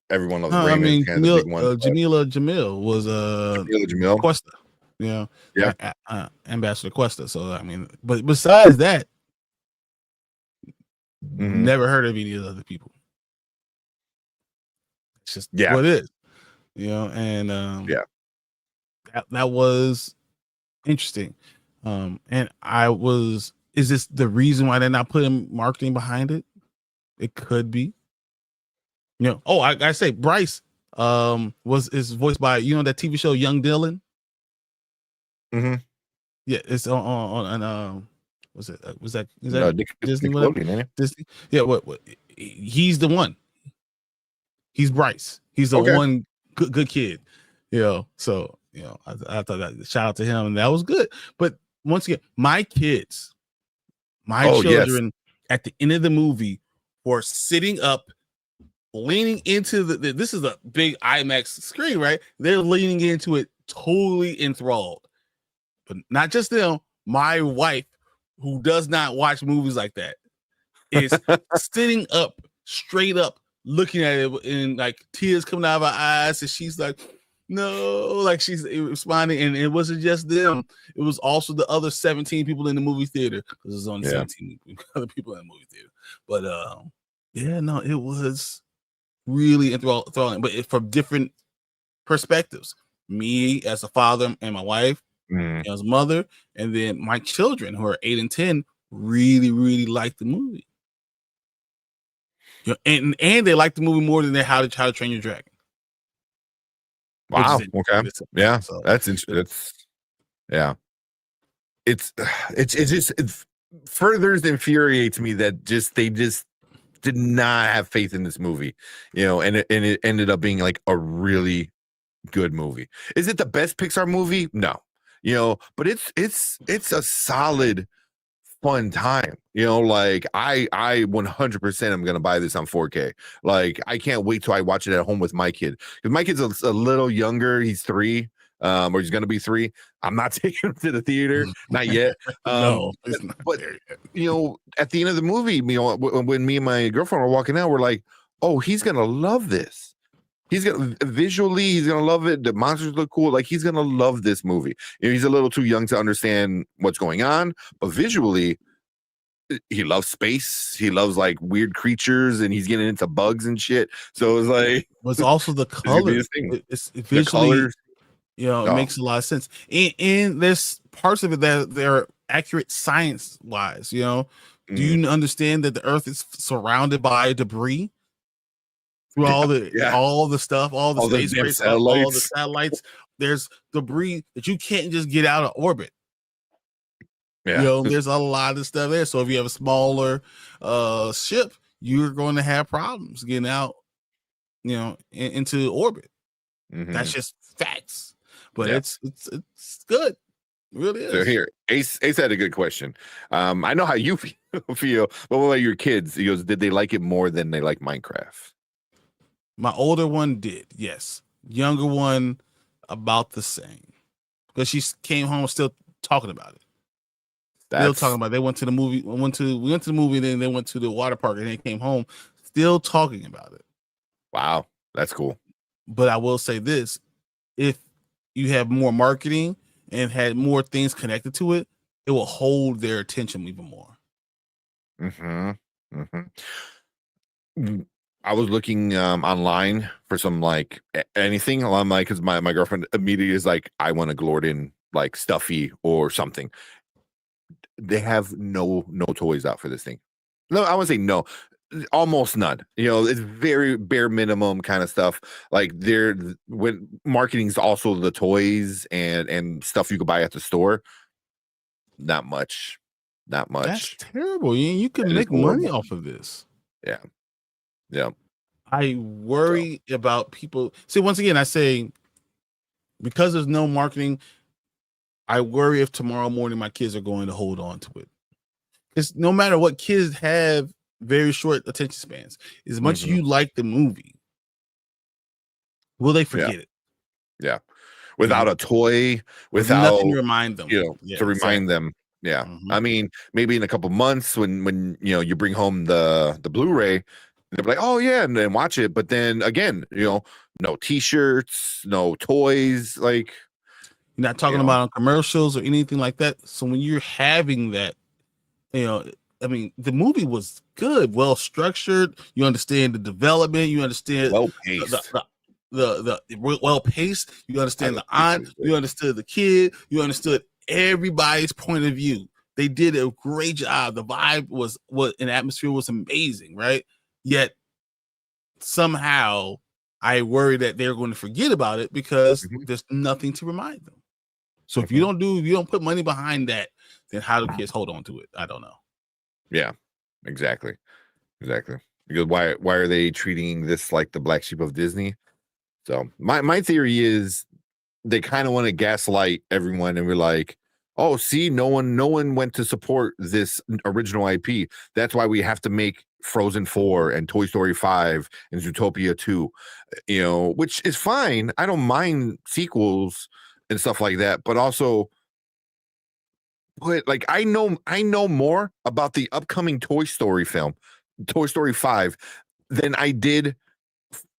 Everyone loves Raymond. I mean, Jamila Jamil was Jamil Cuesta. Ambassador Cuesta. So I mean, but besides that, never heard of any of the other people. It's just what it is, and that was interesting. And is this the reason why they're not putting marketing behind it? It could be. I say Bryce is voiced by that TV show Young Dylan. Mm-hmm. Yeah, it's on was that Disney? Disney? Yeah, what he's the one. He's Bryce. He's the one good kid. So I thought that, shout out to him, and that was good. But once again, my children at the end of the movie were sitting up, leaning into this is a big IMAX screen, right? They're leaning into it, totally enthralled. But not just them, my wife, who does not watch movies like that, is sitting up, straight up, looking at it, and like tears coming out of her eyes, and she's like, no, like she's responding. And it wasn't just them, it was also the other 17 people in the movie theater, because there's only 17 other people in the movie theater. But it was really enthralling, but from different perspectives. Me as a father and my wife as a mother, and then my children who are 8 and 10 really, really liked the movie. And they liked the movie more than How to Train Your Dragon. Wow. Okay. Yeah. So that's interesting. It's just further infuriates me that they just did not have faith in this movie, and it ended up being like a really good movie. Is it the best Pixar movie? No, but it's a solid, fun time. Like I 100% am gonna buy this on 4K. Like I can't wait till I watch it at home with my kid, because my kid's a little younger. He's 3. Or he's gonna be 3. I'm not taking him to the theater, not yet. No, but at the end of the movie, when me and my girlfriend were walking out, we're like, oh, he's gonna love this. He's gonna love it. The monsters look cool. Like he's gonna love this movie. He's a little too young to understand what's going on, but visually, he loves space. He loves like weird creatures, and he's getting into bugs and shit. So it's like, it's also the colors. It's visually, the colors. It makes a lot of sense. And there's parts of it that they're accurate science wise. Do you understand that the Earth is surrounded by debris? Through all the stuff, all the space race, all the satellites, there's debris that you can't just get out of orbit. There's a lot of stuff there. So if you have a smaller ship, you're going to have problems getting out, into orbit. That's just facts. But it's good. It really is. So here, Ace had a good question. I know how you feel, but what about your kids? He goes, did they like it more than they like Minecraft? My older one did, yes. Younger one, about the same. Because she came home still talking about it. Still talking about it. They went to the movie. We went to the movie, then they went to the water park, and they came home still talking about it. Wow, that's cool. But I will say this: if you have more marketing and had more things connected to it, it will hold their attention even more. I was looking online for some like anything. I'm like, because my girlfriend immediately is like, I want a Glorden like stuffy or something. They have no toys out for this thing. No, I would say no, almost none. You know, it's very bare minimum kind of stuff. Like when marketing is also the toys and stuff you could buy at the store. Not much. That's terrible. You can make money off of this. Yeah. I worry about people. See, once again, I say because there's no marketing, I worry if tomorrow morning my kids are going to hold on to it. Because no matter what, kids have very short attention spans. As much you like the movie, will they forget it? Yeah. Without a toy, without nothing to remind them, to remind them. Yeah. I mean, maybe in a couple months when you bring home the Blu-ray, they're like, oh yeah, and then watch it. But then again, no t-shirts, no toys, like you're not talking about on commercials or anything like that. So when you're having that, I mean, the movie was good, well structured. You understand the development. You understand well paced. The well paced. You understand the aunt. You understood the kid. You understood everybody's point of view. They did a great job. The vibe was an atmosphere was amazing, right? Yet somehow I worry that they're going to forget about it because there's nothing to remind them. So if you don't put money behind that, then how do kids hold on to it? I don't know. Yeah, exactly. Because why are they treating this like the black sheep of Disney? So my theory is they kind of want to gaslight everyone, and we're like, oh, see, no one went to support this original IP. That's why we have to make Frozen 4 and Toy Story 5 and Zootopia 2, which is fine. I don't mind sequels and stuff like that, but also like I know more about the upcoming Toy Story film, Toy Story 5, than I did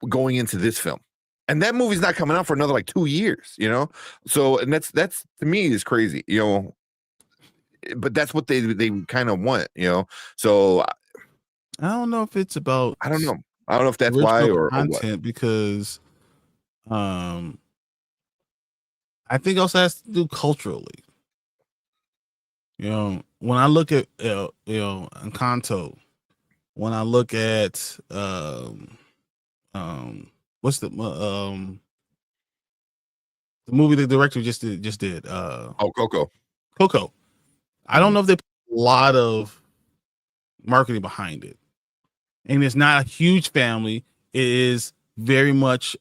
going into this film. And that movie's not coming out for another like 2 years, So, and that's to me is crazy, but that's what they kind of want, So I don't know if it's about, I don't know if that's why or content what. Because I think also has to do culturally. When I look at Encanto, when I look at what's the movie the director just did Coco. I don't know if they put a lot of marketing behind it, and it's not a huge family. It is very much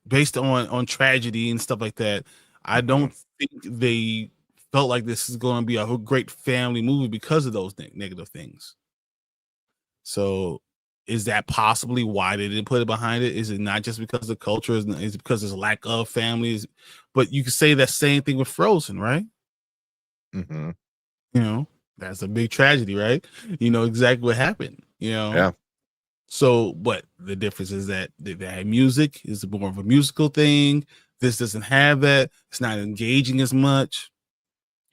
based on tragedy and stuff like that. I don't think they felt like this is going to be a great family movie because of those negative things. So is that possibly why they didn't put it behind it? Is it not just because of culture? Is it because there's a lack of families? But you can say that same thing with Frozen, right? That's a big tragedy, right? You know exactly what happened, Yeah. So, but the difference is that they have music is more of a musical thing. This doesn't have that. It's not engaging as much.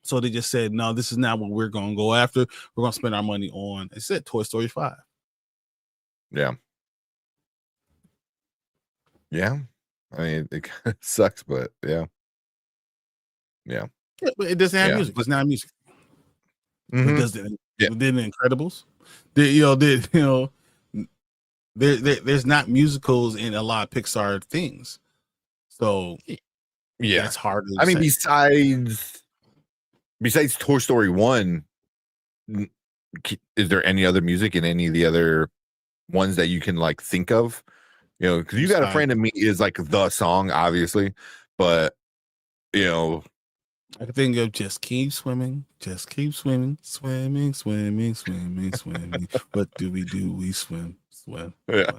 So they just said, no, this is not what we're going to go after. We're going to spend our money on, it said Toy Story 5. Yeah. I mean, it kind of sucks, but yeah. But it doesn't have music. It's not music. But does it? Did the Incredibles? There's not musicals in a lot of Pixar things. So yeah, that's hard to I mean, say. besides Toy Story 1, is there any other music in any of the other ones that you can like think of? Because You Got a Friend in Me is like the song, obviously, but I can think of Just Keep Swimming, Just Keep Swimming, Swimming, Swimming, Swimming, Swimming. What do? We swim, Well, Yeah.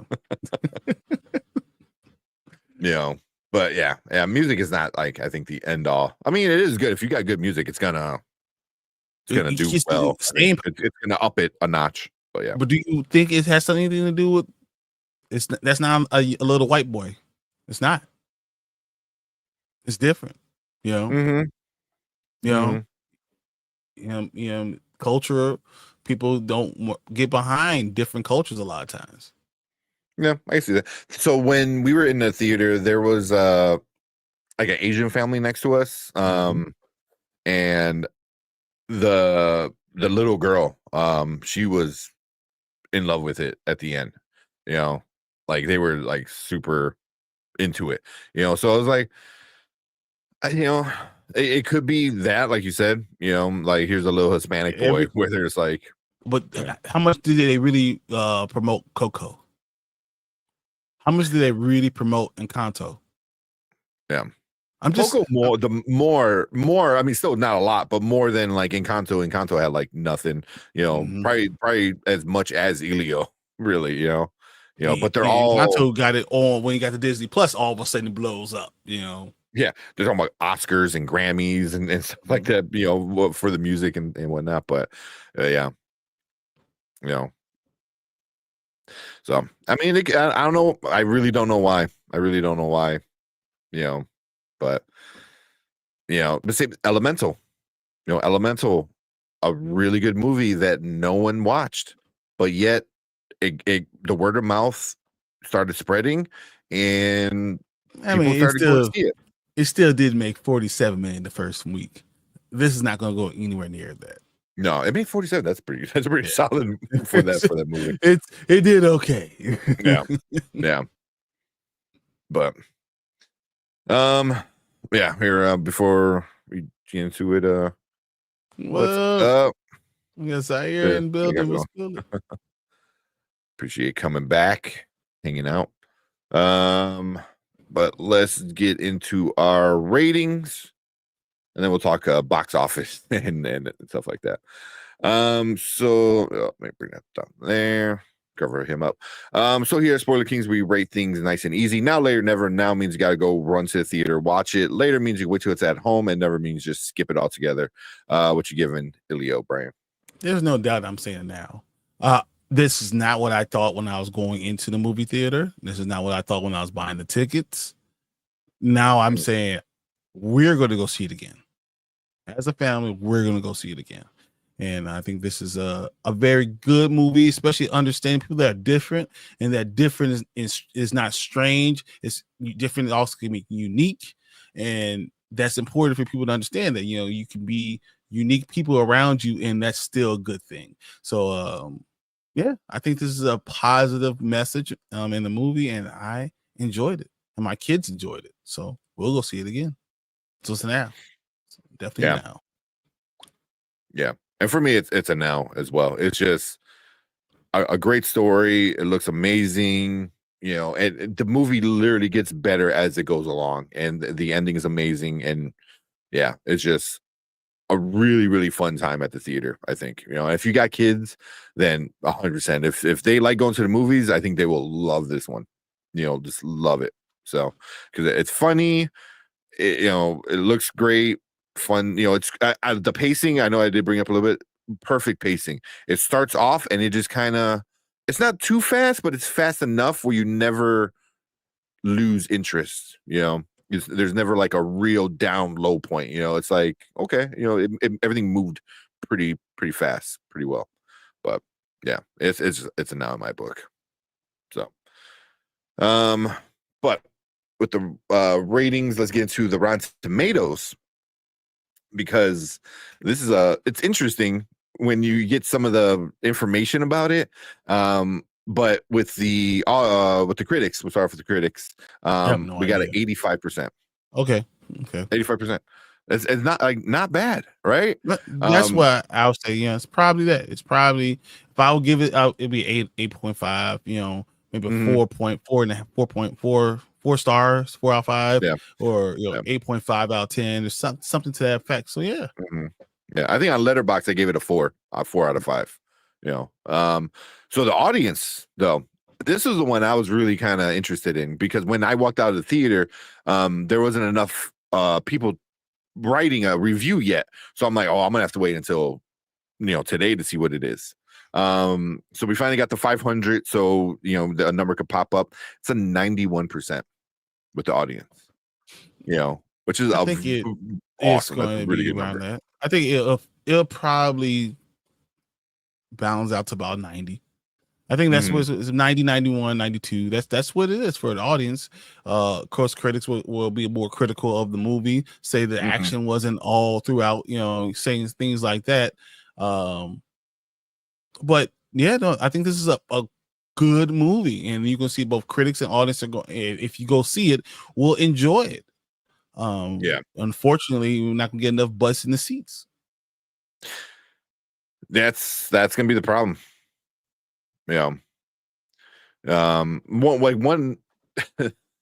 You know, but yeah, music is not like, I think, the end all. I mean, it is good. If you got good music, it's gonna do well. I think it's gonna up it a notch. But yeah. But do you think it has something to do with that's not a little white boy? It's not. It's different. You know. Mm-hmm. You know. Culture. People don't get behind different cultures a lot of times. Yeah, I see that. So when we were in the theater, there was like an Asian family next to us, and the little girl, she was in love with it at the end. You know, like they were like super into it. You know, so I was like, you know, it could be that, like you said, you know, like here's a little Hispanic boy where there's like. But how much did they really promote Coco? How much did they really promote Encanto? Yeah, I'm just Coco more. I mean, still not a lot, but more than like Encanto. Encanto had like nothing. You know, probably as much as Elio. Really, you know. But they're all. Encanto got it on when he got to Disney Plus. All of a sudden, it blows up. You know. Yeah, they're talking about Oscars and Grammys and stuff like that. You know, for the music and whatnot. But yeah, you know. So I mean, I don't know. I really don't know why. You know, but the same Elemental. You know, Elemental, a really good movie that no one watched, but yet the word of mouth started spreading, and people started going to see it. It still did make $47 million the first week. This is not going to go anywhere near that. No, it made 47. That's pretty solid for that movie. It did okay. Yeah. But yeah, here before we get into it, yes, I hear in building. Appreciate coming back, hanging out. But let's get into our ratings. And then we'll talk box office and stuff like that. So let me bring that down there. Cover him up. So here at Spoiler Kings, we rate things nice and easy. Now, later, never. Now means you got to go run to the theater, watch it. Later means you wait till it's at home, and never means just skip it altogether. What you giving Elio, Brian? There's no doubt I'm saying now. This is not what I thought when I was going into the movie theater. This is not what I thought when I was buying the tickets. Now I'm saying we're going to go see it again. As a family, we're going to go see it again. And I think this is a very good movie, especially understanding people that are different, and that different is not strange. It's different. It also can be unique. And that's important for people to understand that, you know, you can be unique people around you, and that's still a good thing. So, yeah, I think this is a positive message in the movie, and I enjoyed it, and my kids enjoyed it. So we'll go see it again. So it's now. Definitely now. Yeah. And for me, it's a now as well. It's just a great story. It looks amazing, you know, and the movie literally gets better as it goes along, and the ending is amazing. And yeah, it's just a really, really fun time at the theater. I think, you know, if you got kids, then 100%. If they like going to the movies, I think they will love this one. You know, just love it. So because it's funny, you know, it looks great. Fun, you know, it's the pacing. I know I did bring up a little bit. Perfect pacing. It starts off and it just kind of, it's not too fast, but it's fast enough where you never lose interest. You know, there's never like a real down low point. You know, it's like, okay, you know, everything moved pretty fast, pretty well. But yeah, it's a now in my book. So, but with the ratings, let's get into the Rotten Tomatoes. Because this is it's interesting when you get some of the information about it, but with the critics, we'll start with the critics. We got an 85%. Okay 85%. It's not bad, right? That's what I would say. Yeah, it's probably that. It's probably, if I would give it out, it'd be 8.5. You know, maybe 4.4 and 4.4. 4 stars, 4 out of 5, or 8.5 out of 10, or something to that effect. So yeah, yeah. I think on Letterboxd I gave it a 4 out of 5. You know, so the audience though, this is the one I was really kind of interested in, because when I walked out of the theater, there wasn't enough people writing a review yet. So I'm like, oh, I'm gonna have to wait until today to see what it is. So we finally got the 500, so the number could pop up. It's a 91% with the audience, which is I think it awesome. It's going to be around that. I think it'll probably balance out to about 90. I think that's what it's 90, 91, 92. That's what it is for the audience. Of course, critics will be more critical of the movie, say the action wasn't all throughout, saying things like that. But yeah, no, I think this is a good movie, and you can see both critics and audience are going. If you go see it, will enjoy it. Unfortunately, we're not gonna get enough butts in the seats. That's gonna be the problem. Yeah. One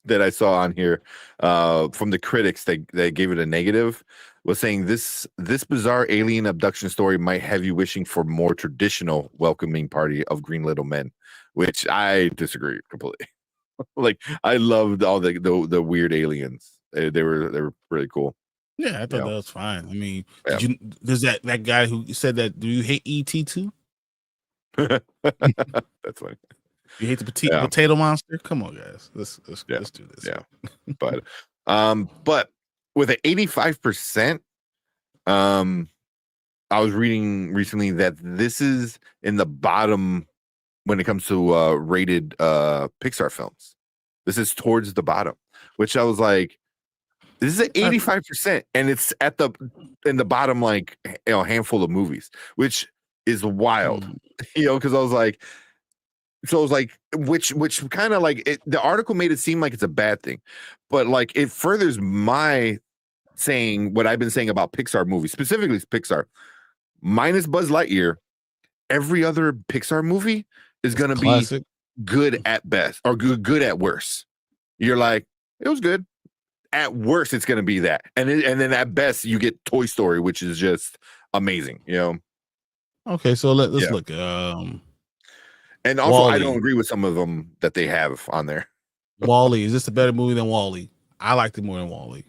that I saw on here from the critics that gave it a negative was saying this bizarre alien abduction story might have you wishing for more traditional welcoming party of Green Little Men, which I disagree completely. Like, I loved all the weird aliens. They were really cool. Yeah, I thought that was fine. I mean, there's that guy who said that. Do you hate ET too? That's funny. You hate the potato monster? Come on, guys. Let's do this. Yeah. But with an 85%, I was reading recently that this is in the bottom when it comes to rated Pixar films. This is towards the bottom, which I was like, this is an 85%, and it's in the bottom, like, handful of movies, which is wild. Because I was like, which kind of like the article made it seem like it's a bad thing, but like it furthers my saying what I've been saying about Pixar movies, specifically Pixar, minus Buzz Lightyear. Every other Pixar movie is going to be good at best or good at worst. You're like, it was good. At worst, it's going to be that, and then at best, you get Toy Story, which is just amazing. Okay, so let's look. And also, WALL-E. I don't agree with some of them that they have on there. WALL-E, is this a better movie than WALL-E? I liked it more than WALL-E.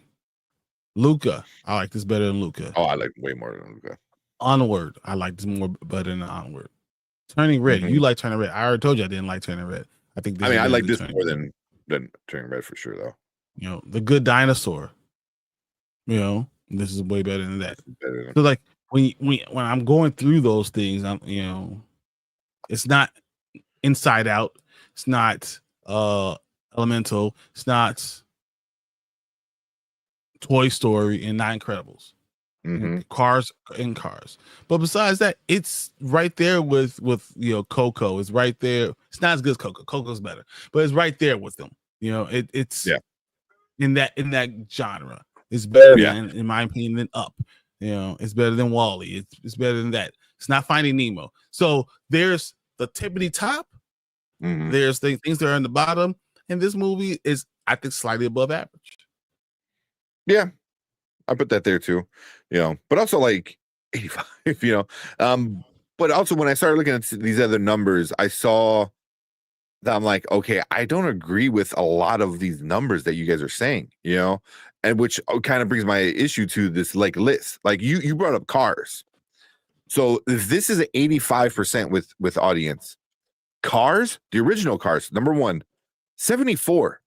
Luca, I like this better than Luca. Oh, I like way more than Luca. Onward, I like this better than Onward. Turning Red, you like Turning Red. I already told you I didn't like Turning Red. I like this more than Turning Red for sure, though. The Good Dinosaur. This is way better than that. So like when I'm going through those things, it's not Inside Out, it's not Elemental, it's not Toy Story, and not Incredibles. Cars. But besides that, it's right there with Coco. It's right there. It's not as good as Coco. Coco's better, but it's right there with them. It's in that genre. It's better than, in my opinion, than Up. It's better than WALL-E. It's better than that. It's not Finding Nemo. So there's the tippity top. There's things that are in the bottom, and this movie is, I think, slightly above average. Yeah, I put that there too. But also like 85. But also when I started looking at these other numbers, I saw that I'm like, okay, I don't agree with a lot of these numbers that you guys are saying, and which kind of brings my issue to this like list. Like you brought up Cars. So if this is an 85% with audience, Cars, the original Cars, number 1, 74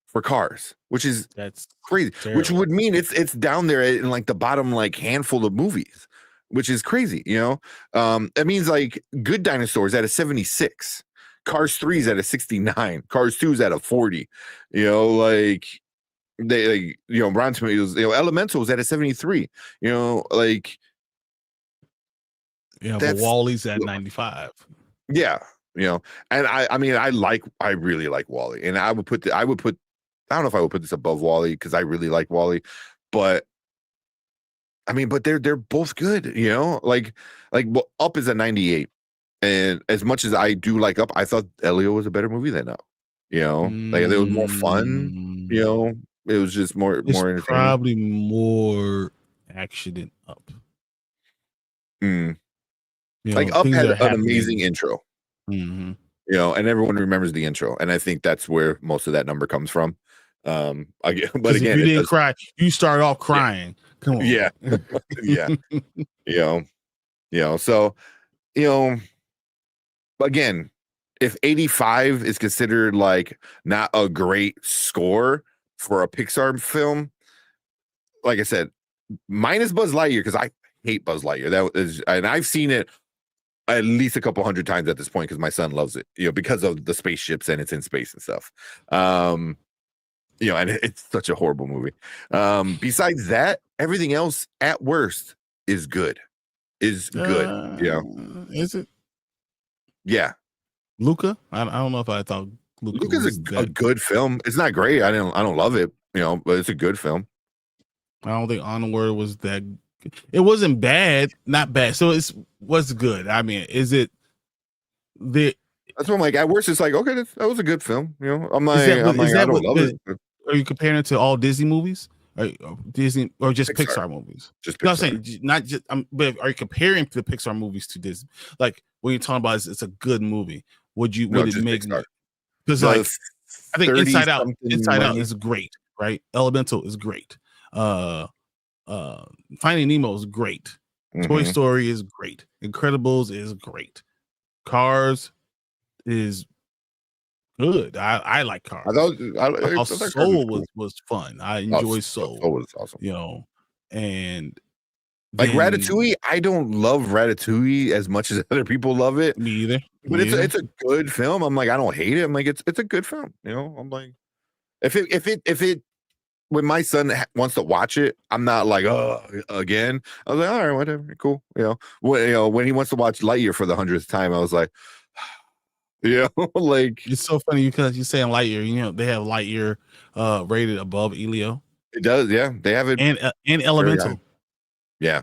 for Cars, which is that's crazy. terrible. Which would mean it's down there in like the bottom like handful of movies, which is crazy. That means like Good Dinosaurs at a 76. Cars 3's at a 69. Cars 2's at a 40. Like they Rotten Tomatoes, Elemental's at a 73. Like but WALL-E's at 95. Yeah, and I really like WALL-E, and I don't know if I would put this above WALL-E because I really like WALL-E, but but they're both good, like Up is a 98. And as much as I do like Up, I thought Elio was a better movie than Up. Like it was more fun. It was just more entertaining. Probably more action than Up. Like Up had an amazing intro. you know, and everyone remembers the intro, and I think that's where most of that number comes from. But Because again, if you didn't cry, you start off crying. Come on, yeah, yeah, you know, so you know, again, if 85 is considered like not a great score for a Pixar film, like I said, minus Buzz Lightyear, because I hate Buzz Lightyear. That is, and I've seen it at least a couple hundred times at this point because my son loves it, you know, because of the spaceships and it's in space and stuff. You know, and it's such a horrible movie. Besides that, everything else at worst is good. Is good. Yeah. Is it Yeah. Luca? I don't know if I thought Luca's a good film. It's not great. I don't love it, you know, but it's a good film. I don't think Onward was that. It wasn't bad, not bad. So it's what's good. I mean, is it the? That's what I'm like. At worst, it's like okay, that was a good film. You know, I'm like, I don't love it. Are you comparing it to all Disney movies, or Disney, or just Pixar movies? Just Pixar. No, I'm saying not just. But are you comparing the Pixar movies to Disney? Like when you're talking about it's a good movie. Would it make? Because like I think Inside Out is great, right? Elemental is great. Finding Nemo is great. Toy Story is great. Incredibles is great. Cars is good. I like Cars. I thought Soul was fun. I enjoy Soul. Soul was awesome. You know, and like Ratatouille, I don't love Ratatouille as much as other people love it. Me either. But it's a good film. I'm like, I don't hate it. I'm like, it's a good film. You know, I'm like, if it when my son wants to watch it, I'm not like, oh, again. I was like, all right, whatever, cool. You know, when he wants to watch Lightyear for the 100th time, I was like, you know, like it's so funny because you saying Lightyear. You know, they have Lightyear rated above Elio. It does, yeah. They have it and Elemental. Yeah.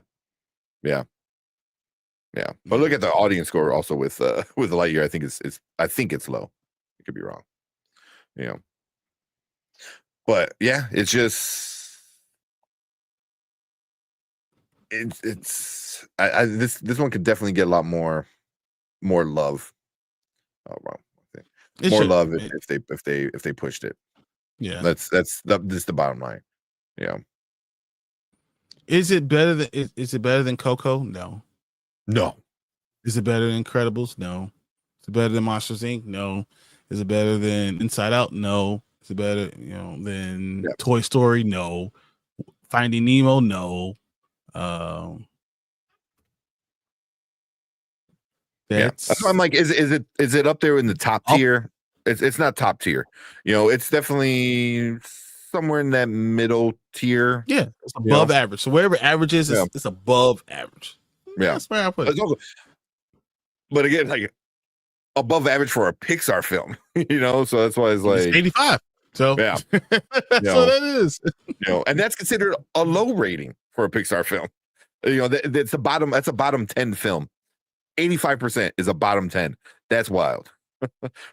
But look at the audience score also with Lightyear. I think it's low. It could be wrong. You know. But yeah, it's just this one could definitely get a lot more love. Oh wow. More love if they pushed it. Yeah. That's the bottom line. Yeah. Is it better than Coco? No. Is it better than Incredibles? No. Is it better than Monsters Inc? No. Is it better than Inside Out? No. Is it better, you know, than Toy Story? No. Finding Nemo? No. That's why I'm like, is it up there in the top tier? It's not top tier. You know, it's definitely somewhere in that middle tier. Yeah, it's above average. So wherever average is, it's above average. Yeah, that's where I put it. But again, like above average for a Pixar film, you know. So that's why it's like 85. So yeah, that's what that is. You know, and that's considered a low rating for a Pixar film. You know, that's a bottom 10 film. 85% is a bottom 10. That's wild.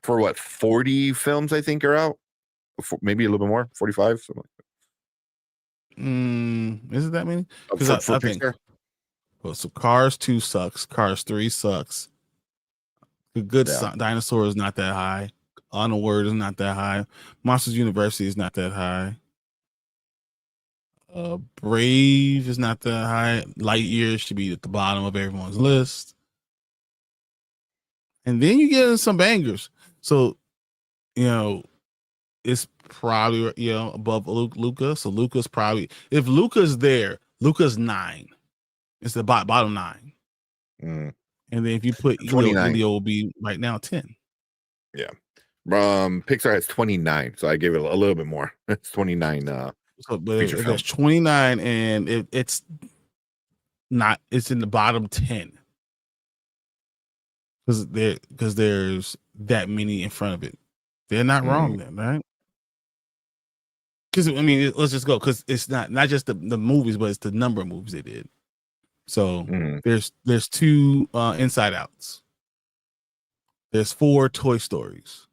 For what 40 films I think are out, maybe a little bit more, 45. Something like that. Is it that many? Because I think. Well, so Cars 2 sucks. Cars 3 sucks. The Good Dinosaur is not that high. Onward is not that high. Monsters University is not that high. Brave is not that high. Lightyear should be at the bottom of everyone's list. And then you get some bangers. So, you know, it's probably, you know, above Luca. So Luca's probably, if Luca's there, Luca's 9. It's the bottom 9. And then if you put Elio will be right now 10. Yeah. Pixar has 29, so I gave it a little bit more. It's 29. So, but if there's 29 and it's not, it's in the bottom 10 because there's that many in front of it. They're not wrong then, right? Because I mean, let's just go because it's not just the movies, but it's the number of movies they did. So there's 2 Inside Outs. There's 4 Toy Stories.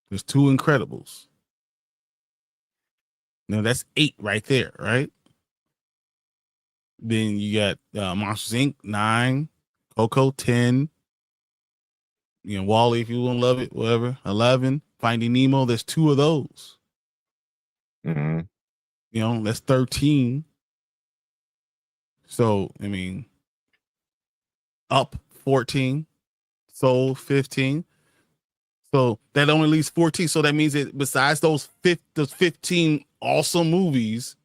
There's 2 Incredibles. Now that's 8 right there, right? Then you got Monsters Inc. 9, Coco 10, Wall-E, if you want to love it, whatever. 11, Finding Nemo. There's 2 of those. That's 13. So, I mean, Up 14, Soul 15. So that only leaves 14. So that means that besides those 15 awesome movies,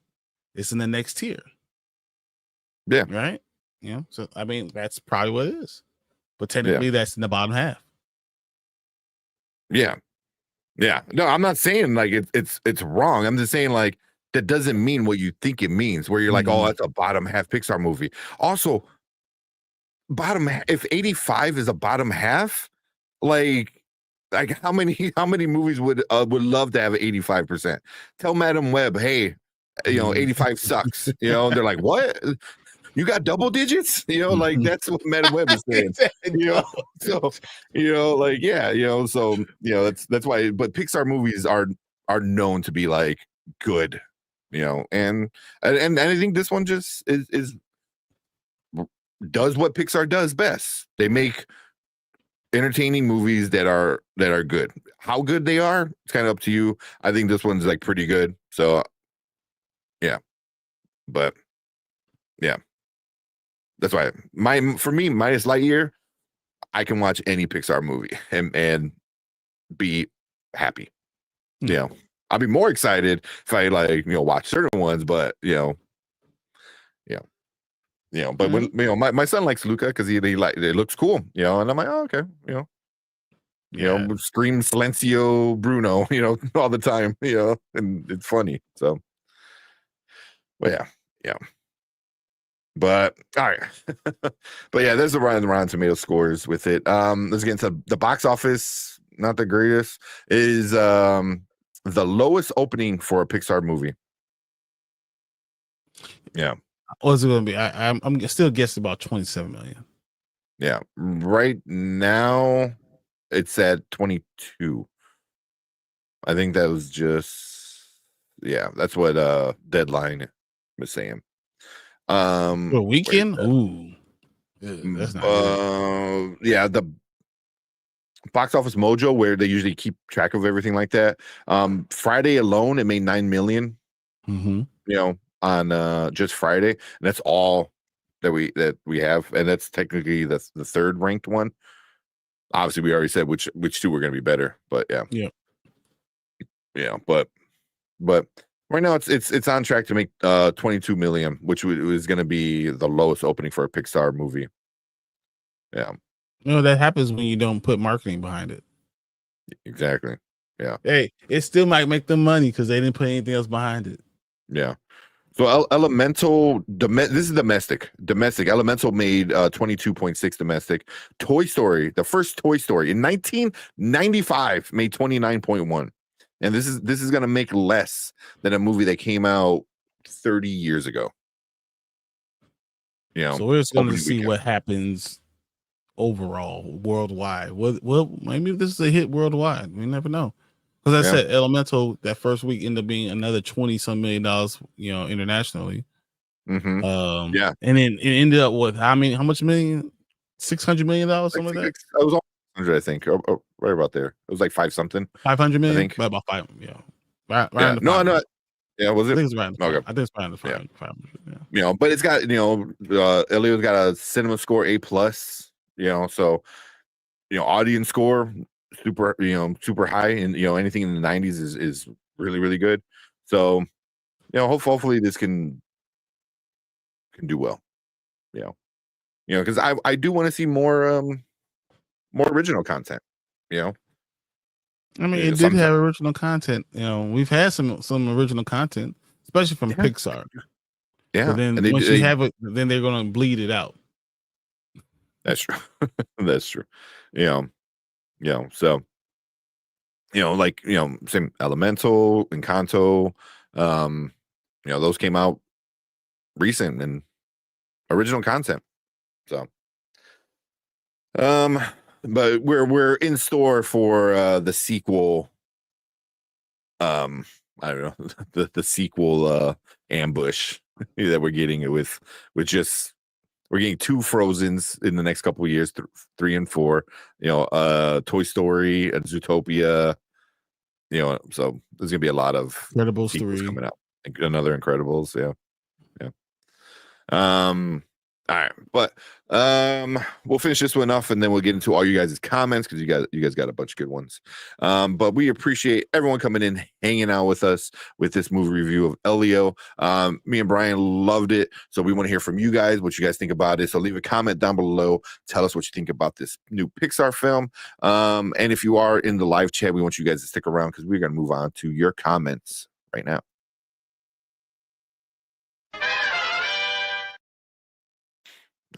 it's in the next tier. Yeah. Right? So I mean, that's probably what it is. But technically that's in the bottom half. Yeah. Yeah. No, I'm not saying like it's wrong. I'm just saying like that doesn't mean what you think it means, where you're like, oh, that's a bottom half Pixar movie. Also, if 85 is a bottom half, like how many movies would love to have 85%? Tell Madam Web, hey, 85 sucks. They're like, what? You got double digits? Like that's what Madam Web is saying. So like so that's why. But Pixar movies are known to be like good, and I think this one just is does what Pixar does best. They make entertaining movies that are good. How good they are, it's kind of up to you. I think this one's like pretty good. So yeah. But yeah. That's why for me, minus Lightyear, I can watch any Pixar movie and be happy. I'll be more excited if I watch certain ones, but but when my son likes Luca because he like it looks cool, and I'm like, oh, okay, scream Silencio Bruno, all the time, and it's funny. So, but yeah. But all right, but yeah, there's the Rotten Tomato scores with it. Let's get into the box office. Not the greatest. Is the lowest opening for a Pixar movie. Yeah. What's it gonna be? I'm still guessing about 27 million. Yeah, right now it's at 22. I think that was that's what Deadline was saying. For a weekend? Ooh. That's not good. Yeah, the Box Office Mojo, where they usually keep track of everything like that. Friday alone, it made 9 million. On just Friday, and that's all that we have, and that's technically the third ranked one. Obviously, we already said which two were going to be better, but but right now it's on track to make 22 million, which is going to be the lowest opening for a Pixar movie. Yeah, that happens when you don't put marketing behind it. Exactly. Yeah. Hey, it still might make them money because they didn't put anything else behind it. Yeah. So Elemental, this is domestic. Elemental made 22.6 domestic. Toy Story, the first Toy Story in 1995 made 29.1. And this is going to make less than a movie that came out 30 years ago. So we're just going to see what happens overall worldwide. Well, maybe this is a hit worldwide. We never know. Because I said Elemental that first week ended up being another $20-some million, internationally. Mm-hmm. And then it ended up with how much million? $600 million, something like that. It was all 100, I think, right about there. It was like 5 something. 500 million. I think About 5. Yeah. Right. No. Yeah, was it? I think it's around. Okay. I think it's around the 500. Yeah. But it's got Elio's got a cinema score A+. So audience score super high, and anything in the 90s is really, really good. So hopefully this can do well. Because I do want to see more original content. I mean, it did have original content. We've had some original content, especially from Pixar. Yeah. But then once you have it, then they're gonna bleed it out. That's true. That's true. So same Elemental, Encanto, those came out recent and original content. So but we're in store for the sequel. I don't know, the sequel ambush that we're getting it with just We're getting 2 Frozens in the next couple of years, 3 and 4. Toy Story, Zootopia. So there's gonna be a lot of Incredibles sequels 3 coming out. Another Incredibles, yeah. All right, but we'll finish this one off and then we'll get into all you guys' comments because you guys got a bunch of good ones. But we appreciate everyone coming in, hanging out with us with this movie review of Elio. Me and Brian loved it, so we want to hear from you guys what you guys think about it. So leave a comment down below, tell us what you think about this new Pixar film. And if you are in the live chat, we want you guys to stick around because we're gonna move on to your comments right now.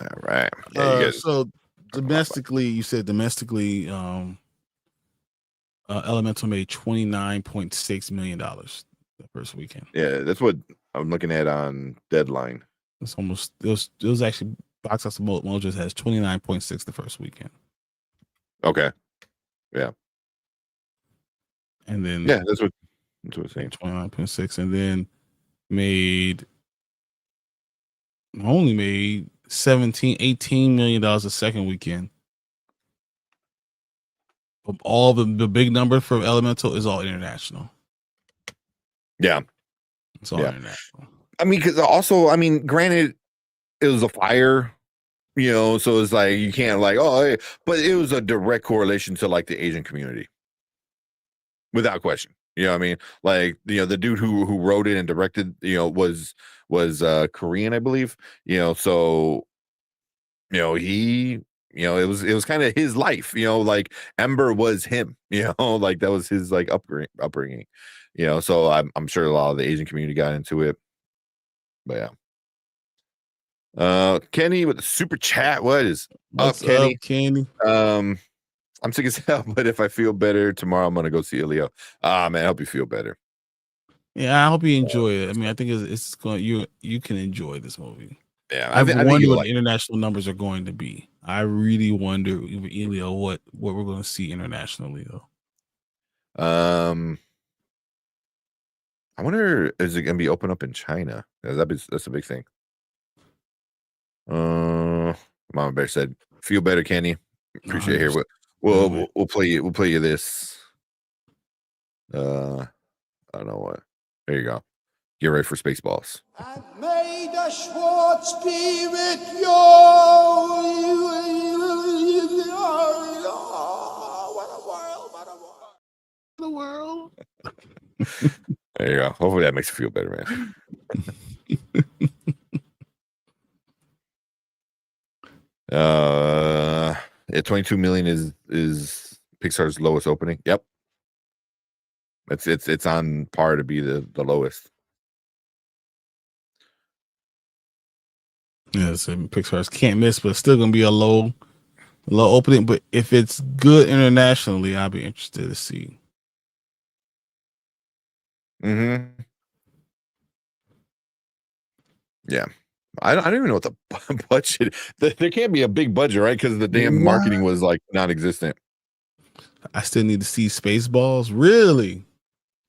All right. Yeah, so domestically, you said Elemental made $29.6 million the first weekend. Yeah, that's what I'm looking at on Deadline. It's almost it was actually Box Office Mojo has 29.6 the first weekend. Okay. Yeah. And then that's what it's saying. 29.6, and then only made $18 million the second weekend. All the big number for Elemental is all international. Yeah. It's all international. I mean, because also, granted, it was a fire, so it's like you can't hey, but it was a direct correlation to the Asian community. Without question. You know what I mean? The dude who wrote it and directed, was Korean, I believe. So he it was kind of his life, Ember was him, that was his upbringing, so I'm sure a lot of the Asian community got into it. But yeah. Kenny with the super chat. What is up, Kenny? I'm sick as hell, but if I feel better tomorrow, I'm gonna go see Elio. Man, I hope you feel better. Yeah, I hope you enjoy it. I think it's going. You can enjoy this movie. Yeah, I wonder what the international numbers are going to be. I really wonder, Elio, what we're going to see internationally, though. I wonder, is it going to be open up in China? That's a big thing. Mama Bear said, "Feel better, Kenny." Appreciate it here. We'll play you this. I don't know what. There you go. Get ready for Spaceballs. And may the Schwartz be with you. What a world, what a world. The world. There you go. Hopefully that makes you feel better, man. Yeah, 22 million is Pixar's lowest opening. Yep. It's on par to be the lowest. Yeah, so Pixar's can't miss, but it's still gonna be a low opening. But if it's good internationally, I'll be interested to see. Mm-hmm. Yeah. I don't even know what the budget. There can't be a big budget, right? Because the damn marketing was non-existent. I still need to see Spaceballs. Really?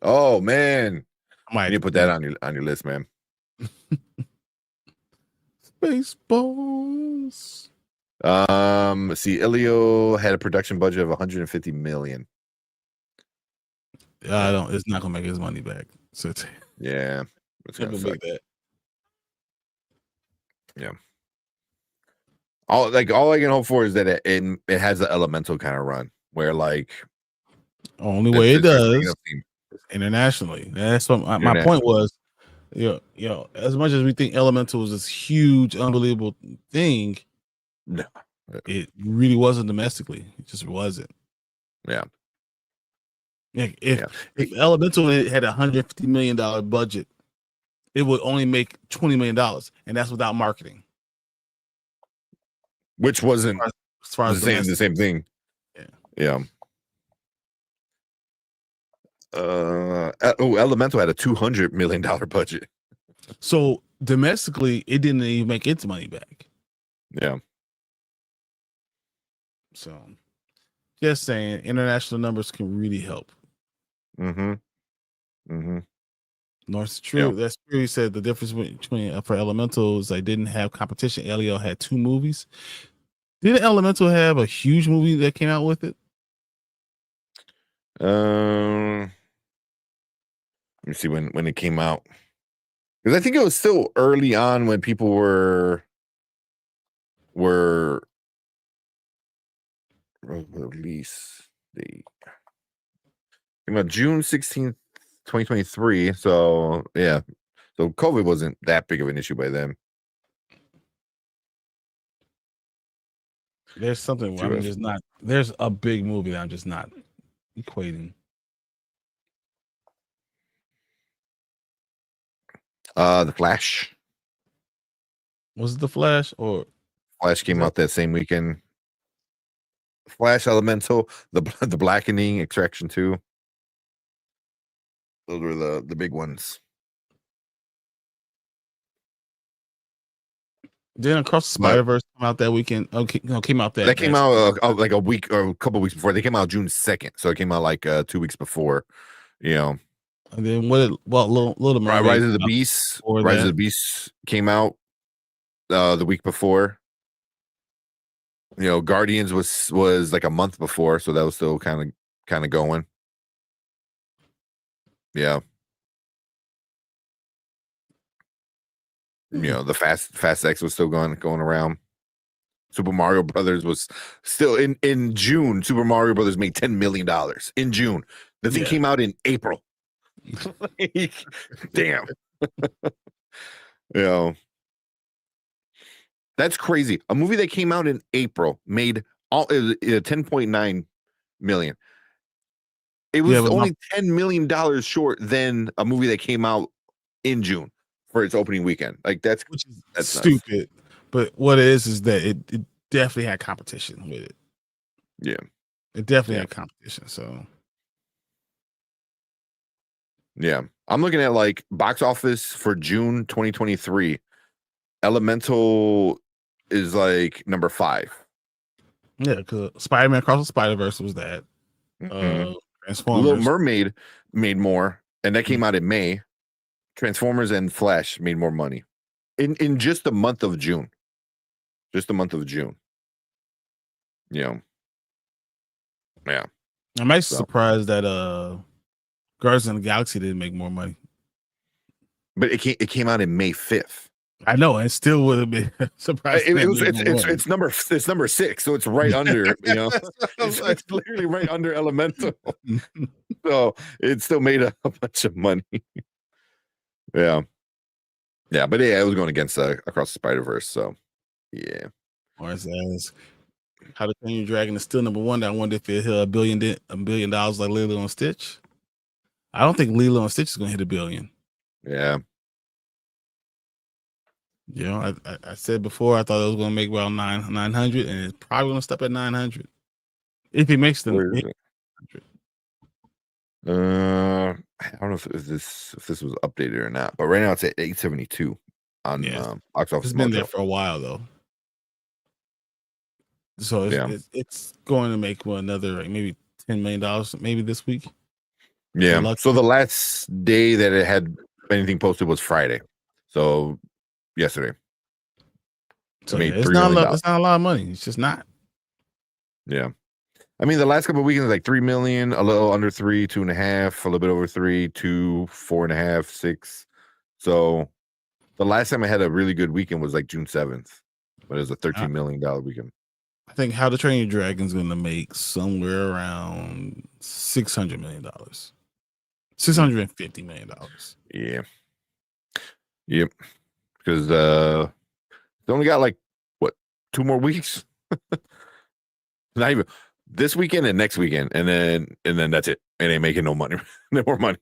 Oh man, I need to put that on your list, man. Spaceballs. See, Elio had a production budget of 150 million. It's not gonna make his money back. So yeah, it's gonna suck. That. Yeah. All I can hope for is that it has the Elemental kind of run where only way it does internationally. That's what my point was. As much as we think Elemental was this huge, unbelievable thing, no, it really wasn't domestically. It just wasn't. Yeah. If Elemental had $150 million budget, it would only make $20 million, and that's without marketing. Which wasn't as far as the same thing. Yeah. Elemental had a $200 million budget. So domestically, it didn't even make its money back. Yeah. So just saying, international numbers can really help. Mm-hmm. Mm-hmm. No, it's true. Yeah. That's true. He said the difference between for Elemental is they didn't have competition. Elio had 2 movies. Did Elemental have a huge movie that came out with it? Let me see when it came out, because I think it was still early on when people were release date. Came out June 16th, 2023. So yeah, so COVID wasn't that big of an issue by then. There's something. I mean, there's not. There's a big movie that I'm just not equating. The Flash. Was it The Flash or Flash came out that same weekend. Flash, Elemental, the Blackening, Extraction 2. Those were the big ones. Then Across the Spider-Verse come out that weekend? Okay, no, came out that. That came out like a week or a couple weeks before. They came out June 2nd, so it came out like 2 weeks before. You know. And then Little Mermaid, Rise of the Beast. Rise of the Beast came out the week before. You know, Guardians was like a month before, so that was still kind of going. Yeah. You know, the Fast X was still going around. Super Mario Brothers was still in June. Super Mario Brothers made $10 million in June. The thing came out in April. Like, damn. You know, that's crazy. A movie that came out in April made 10.9 million. It was only $10 million short than a movie that came out in June for its opening weekend. Like that's stupid. Nuts. But what it is that it definitely had competition with it. Yeah. It definitely had competition. So yeah. I'm looking at like box office for June 2023. Elemental is like number 5. Yeah, because Spider-Man Across the Spider-Verse was that. Transformers. Little Mermaid made more, and that came out in May. Transformers and Flash made more money in just the month of June. Just the month of June. You know. Yeah. I'm actually surprised that Guardians of the Galaxy didn't make more money. But it came out in May 5th. I know, and still would have been surprised. It's number 6, so it's right under, you know. It's literally right under Elemental. So it still made a bunch of money. Yeah. Yeah, but yeah, it was going against Across the Spider-Verse, so yeah. Or as How to Train Your Dragon is still number 1. I wonder if it hit $1 billion like Lilo and Stitch. I don't think Lilo and Stitch is going to hit $1 billion. Yeah. You know, I said before I thought it was going to make about 900, and it's probably going to stop at 900 if he makes them. I don't know if this was updated or not, but right now it's at 872 on box office. It's been there for a while though, so it's going to make another maybe $10 million maybe this week. Yeah. So the last day that it had anything posted was Friday. So yesterday. So it's not a lot of money. It's just not. Yeah. I mean, the last couple of weekends, like 3 million, a little under 3, 2.5, a little bit over 3, 2, 4.5, 6. So the last time I had a really good weekend was like June 7th, but it was a $13 million weekend. I think How to Train Your Dragon is going to make somewhere around $600 million, $650 million. Yeah. Yep. Because they only got like 2 more weeks. Not even this weekend and next weekend, and then that's it. It ain't making no money, no more money.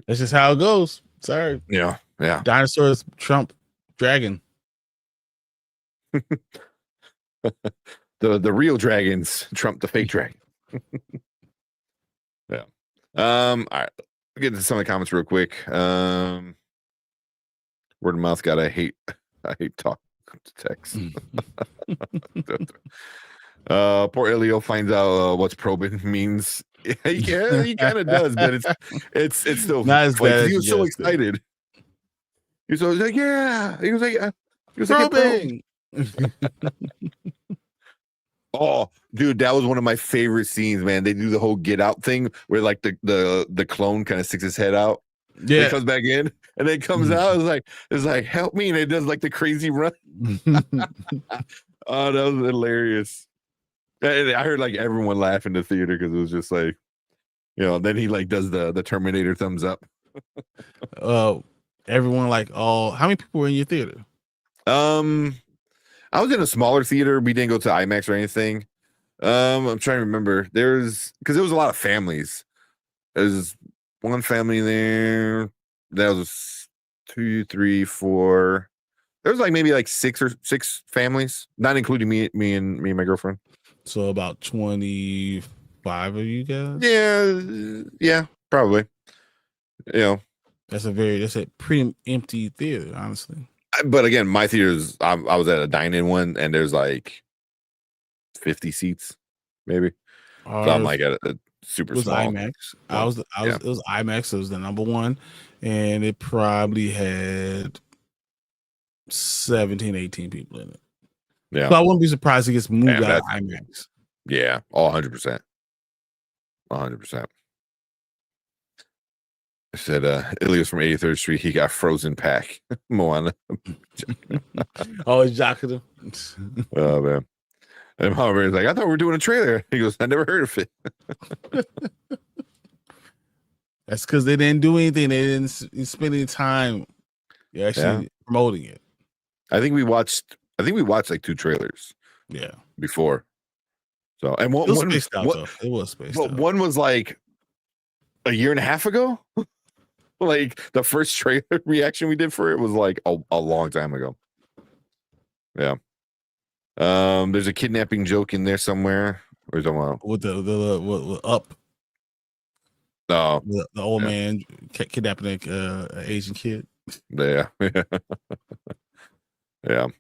That's just how it goes. Sorry. Yeah. Dinosaurs trump dragon. the real dragons trump the fake dragon. Yeah. All right. We'll get into some of the comments real quick. Word of mouth got I hate talk to text. Poor Elio finds out what's probing means. Yeah, he kind of does, but it's still Not as funny bad 'cause as he you was so guessed it. excited. He was like, yeah. He was like, Probing. Oh, dude, that was one of my favorite scenes, man. They do the whole get out thing where like the clone kind of sticks his head out. Yeah, it comes back in and then it comes out. It's like help me, and it does like the crazy run. Oh, that was hilarious. And I heard like everyone laugh in the theater because it was just like, then he like does the Terminator thumbs up. Everyone like, oh, how many people were in your theater? I was in a smaller theater. We didn't go to IMAX or anything. I'm trying to remember. Because there was a lot of families. There's one family there. That was 2, 3, 4. There was like maybe like six families, not including me and my girlfriend. So about 25 of you guys. Yeah, probably. That's a pretty empty theater, honestly. But again, my theaters, I was at a dine-in one, and there's like 50 seats, maybe. So I'm like at a super small. IMAX. It was IMAX. It was the number one, and it probably had 17, 18 people in it. Yeah. So I wouldn't be surprised it gets moved out of IMAX. Yeah, 100%. 100%. I said Elio's from 83rd Street. He got frozen pack. Moana. Oh, it's Jacques. Oh man. And Harvard's like, I thought we were doing a trailer. He goes, I never heard of it. That's because they didn't do anything. They didn't spend any time actually promoting it. I think we watched like 2 trailers. Yeah. Before. So and one spaced out, though. It was spaced out. One was like a year and a half ago. Like the first trailer reaction we did for it was like a long time ago. Yeah. There's a kidnapping joke in there somewhere. Where's with the up? No, the old man kidnapping an Asian kid. Yeah. Yeah.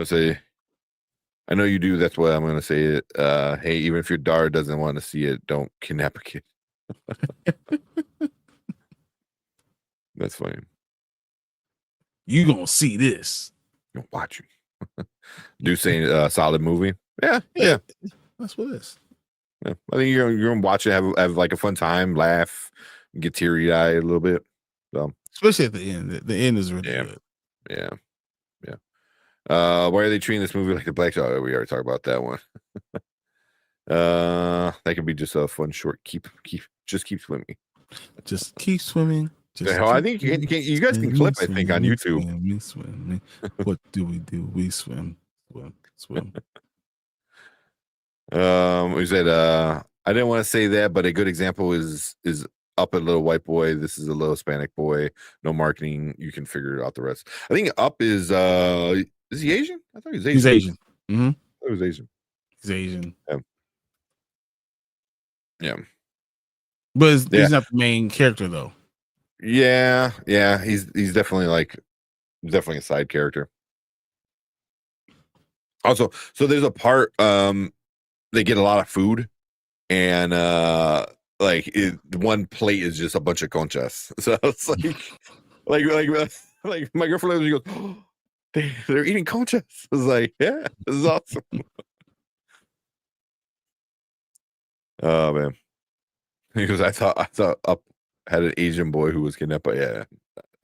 Say, I know you do. That's what I'm gonna say. It. Hey, even if your daughter doesn't want to see it, don't kidnap a kid. That's funny. You gonna see this? You'll watch it. Do saying solid movie. Yeah. That's what it is. Yeah. I think you're gonna watch it, have like a fun time, laugh, get teary eyed a little bit. So especially at the end. The end is really good. Yeah. Why are they treating this movie like the Black Show? We already talked about that one. That could be just a fun short. Just keep swimming. Just keep swimming. I think you guys can clip. I think on YouTube. Swim. What do? We swim. We said I didn't want to say that, but a good example is Up, a little white boy. This is a little Hispanic boy. No marketing. You can figure out the rest. I think Up is he Asian? I thought he was Asian. He's Asian. Mm-hmm. I thought he was Asian. He's Asian. Yeah. But he's not the main character though. Yeah. He's definitely a side character. Also, so there's a part they get a lot of food, and one plate is just a bunch of conchas. So it's like my girlfriend goes, oh, they're eating conchas. I was like, yeah, this is awesome. Oh man. Because I thought Up had an Asian boy who was kidnapped, but yeah,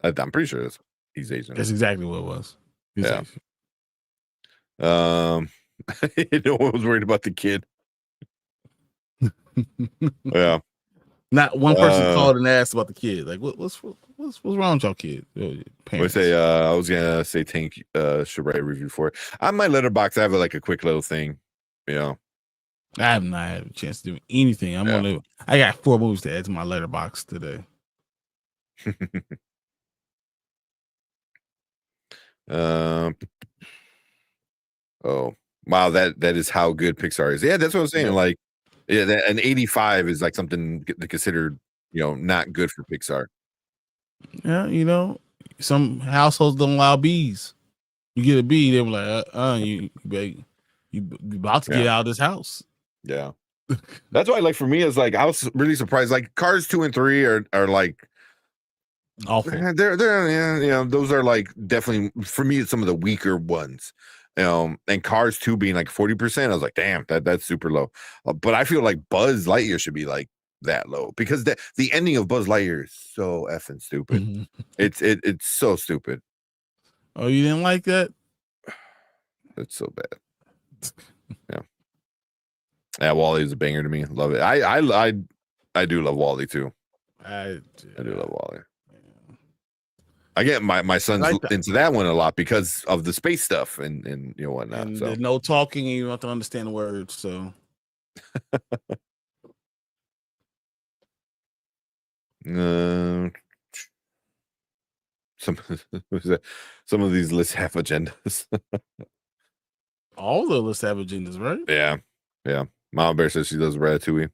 I'm pretty sure he's Asian. That's exactly what it was. Yeah. No one was worried about the kid. Yeah. Not one person called and asked about the kid. Like, what's wrong with y'all kid? I was gonna say thank you. Should write a review for it. On my letterbox, I have a quick little thing. I have not had a chance to do anything. I got 4 movies to add to my letterbox today. Oh wow, that is how good Pixar is. Yeah, that's what I'm saying. Like, an 85 is like something considered, not good for Pixar. Yeah, some households don't allow B's. You get a B, they were like, you You about to get out of this house. Yeah. That's why, like, for me, is like I was really surprised. Like Cars 2 and 3 are like awful. They're those are like definitely for me some of the weaker ones. And Cars 2 being like 40%, I was like, damn, that's super low. But I feel like Buzz Lightyear should be like that low because the ending of Buzz Lightyear is so effing stupid. It's so stupid. Oh, you didn't like that? It's so bad. Yeah, Wally is a banger to me. Love it. I do love Wally too. I do love Wally. I get my son's like into that one a lot because of the space stuff and whatnot. And so there's no talking and you don't have to understand the words. So some of these lists have agendas. All the lists have agendas, right? Yeah. Mama Bear says she does Ratatouille.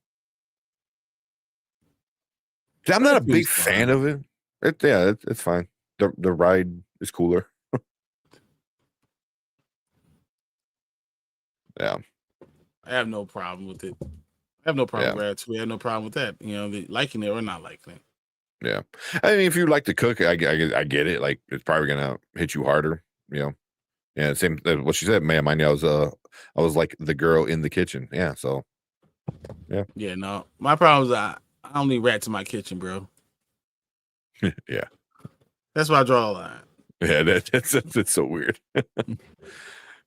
I'm not a big fan of it. It's fine. The ride is cooler. Yeah. I have no problem with it. I have no problem with Ratatouille. I have no problem with that. Liking it or not liking it. Yeah. I mean, if you like to cook, I get it. Like, it's probably gonna hit you harder. Yeah. Same. What she said. Man, I was like the girl in the kitchen. Yeah. So. Yeah. Yeah. No, my problem is I don't need rats in my kitchen, bro. Yeah. That's why I draw a line. Yeah, that's so weird.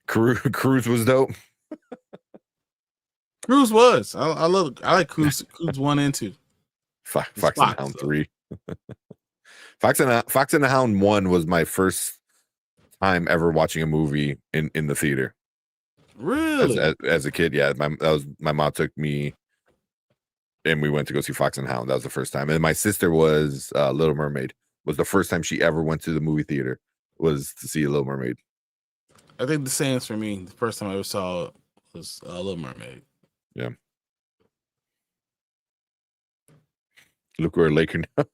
Cruise was dope. Cruise was. I like Cruise 1 and 2. Fox and the Hound 3. Fox and the Hound 1 was my first time ever watching a movie in the theater. Really? As a kid, yeah. My mom took me and we went to go see Fox and the Hound. That was the first time. And my sister was Little Mermaid. Was the first time she ever went to the movie theater was to see a Little Mermaid. I think the same for me. The first time I ever saw it was Little Mermaid. Yeah. Luca a Laker now.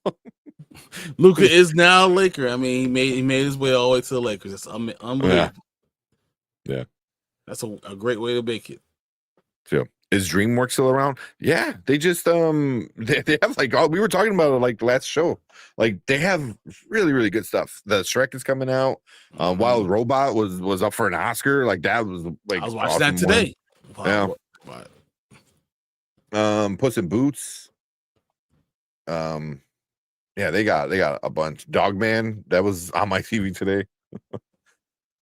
Luca is now a Laker. I mean, he made his way all the way to the Lakers. That's unbelievable. Yeah. That's a great way to make it. So is DreamWorks still around? Yeah, they just they have like we were talking about it like last show. Like they have really, really good stuff. The Shrek is coming out. Wild Robot was up for an Oscar. Like that was like I was watching that today. Wow. Yeah. Puss in Boots. Yeah, they got a bunch. Dogman, that was on my TV today.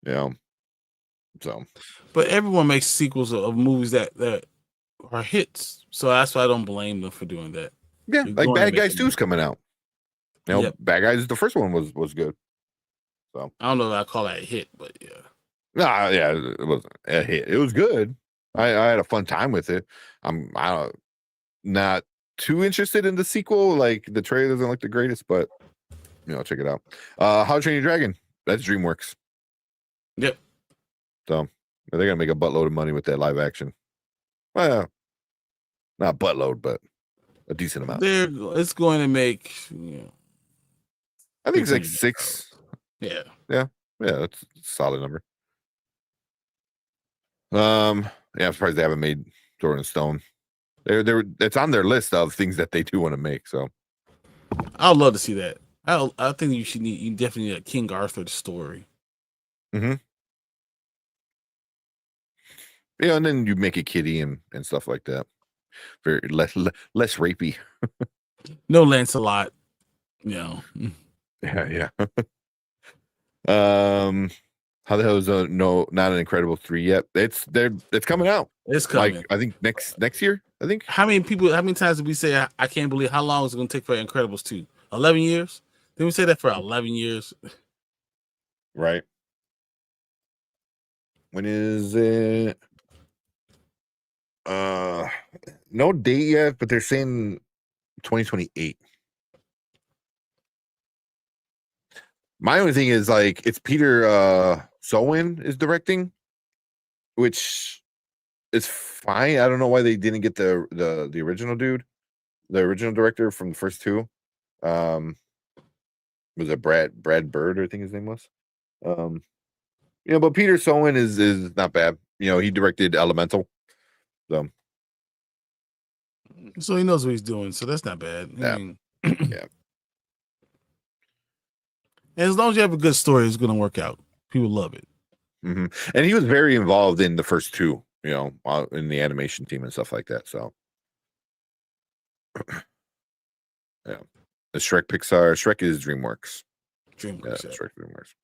Yeah. So, but everyone makes sequels of movies that are hits, so that's why I don't blame them for doing that. Yeah, like Bad Guys 2 is coming out. Bad Guys, the first one was good. So I don't know if I call that a hit, but yeah. Nah, yeah, it wasn't a hit. It was good. I had a fun time with it. I'm not too interested in the sequel. Like the trailer doesn't look the greatest, but check it out. How to Train Your Dragon. That's DreamWorks. Yep. So they're gonna make a buttload of money with that live action. Well, not buttload, but a decent amount. It's going to make. I think it's like 6. Yeah. That's a solid number. I'm surprised they haven't made Sword and Stone. It's on their list of things that they do want to make. So I would love to see that. I think you definitely need a King Arthur story. Mm-hmm. Yeah, and then you make a kitty and stuff like that. Very less rapey. No Lancelot. Yeah. How the hell is not an Incredible 3 yet? It's coming out. It's coming. Like I think next year. I think. How many times did we say I can't believe how long is it going to take for Incredibles 2? 11 years? Didn't we say that for 11 years? Right. When is it? No date yet, but they're saying 2028. My only thing is like it's Peter Sowen is directing, which is fine. I don't know why they didn't get the original dude, the original director from the first two. Was it Brad Bird? I think his name was. But Peter Sowen is not bad. he directed Elemental. So he knows what he's doing. So that's not bad. I mean, yeah. And as long as you have a good story, it's going to work out. People love it. And he was very involved in the first two, in the animation team and stuff like that. So, yeah, the Shrek Pixar. Shrek is DreamWorks. DreamWorks. Yeah, Shrek DreamWorks.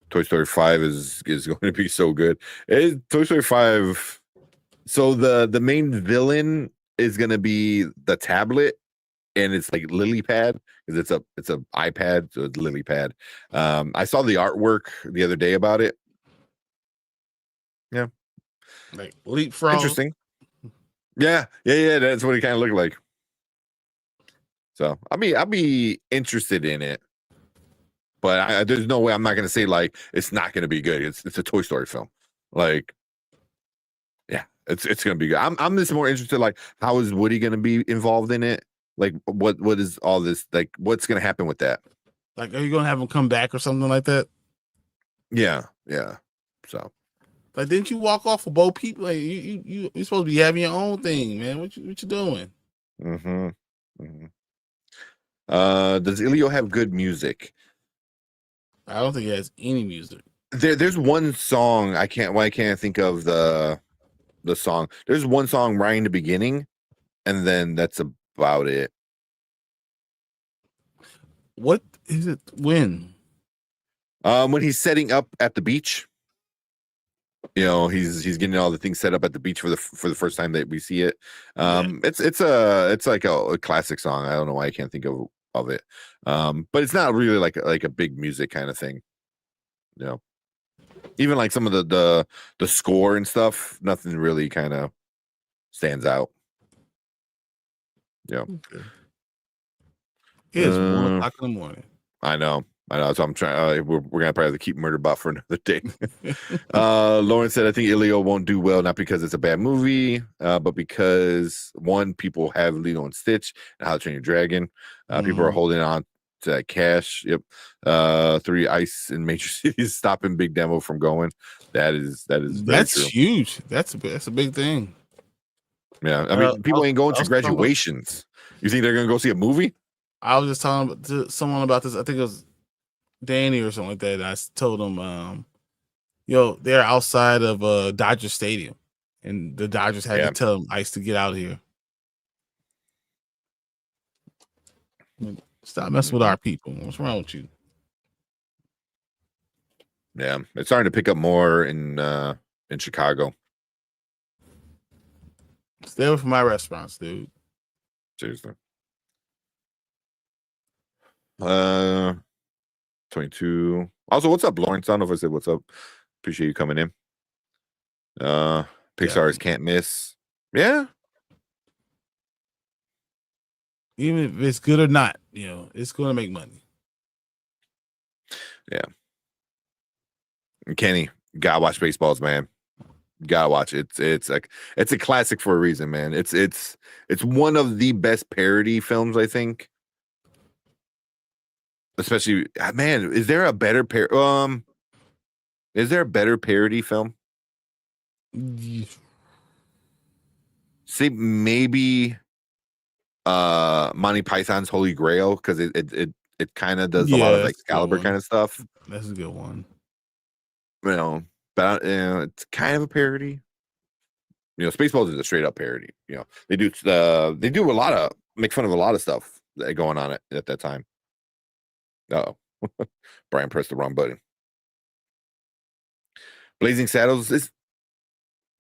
Toy Story 5 is going to be so good. Toy Story 5. So the main villain is going to be the tablet, and it's like lily pad because it's a iPad, so it's lily pad. I saw the artwork the other day about it. Yeah, like leapfrog. Interesting. Yeah. That's what it kind of looked like. So I'll be interested in it, but there's no way I'm not going to say like it's not going to be good. It's a Toy Story film. Like, yeah, it's going to be good. I'm just more interested like how is Woody going to be involved in it? Like what is all this like? What's going to happen with that? Like, are you going to have him come back or something like that? Yeah. So, like, didn't you walk off of Bo Peep? Like, you're supposed to be having your own thing, man. What you doing? Does Elio have good music? I don't think he has any music. There's one song why can't I think of the song? There's one song right in the beginning, and then that's about it. What is it? When he's setting up at the beach. He's getting all the things set up at the beach for the first time that we see it. It's like a classic song. I don't know why I can't think of it. But it's not really like a big music kind of thing. Even like some of the score and stuff, nothing really kind of stands out. Yeah. Okay. It's 1 o'clock in the morning. I know. So I'm trying. We're gonna probably have to keep Murderbot for another day. Lauren said, "I think Elio won't do well, not because it's a bad movie, but because one, people have Lilo and Stitch and How to Train Your Dragon. People are holding on to that cash. Yep. 3, Ice and Major Cities stopping Big Demo from going. That's true. Huge. That's a big thing. Yeah, I mean, people ain't going to graduations. You think they're gonna go see a movie? I was just talking to someone about this. I think it was Danny or something like that. And I told him, they're outside of Dodger Stadium, and the Dodgers had to tell them Ice to get out of here. Stop messing with our people. What's wrong with you? Yeah, it's starting to pick up more in Chicago. Stay away from my restaurants, dude. Seriously. 22. Also, what's up, Lawrence? I don't know if I said what's up. Appreciate you coming in. Pixar's Can't Miss. Yeah. Even if it's good or not, it's going to make money. Yeah. And Kenny, gotta watch Baseballs, man. Gotta watch it. It's a classic for a reason, man. It's one of the best parody films, I think. Especially, man, is there a better parody film? See, maybe Monty Python's Holy Grail, because it kind of does a lot of like Excalibur kind of stuff. That's a good one. But it's kind of a parody. Spaceballs is a straight up parody. They do a lot of make fun of a lot of stuff that going on at that time. Oh, Brian pressed the wrong button. Blazing Saddles is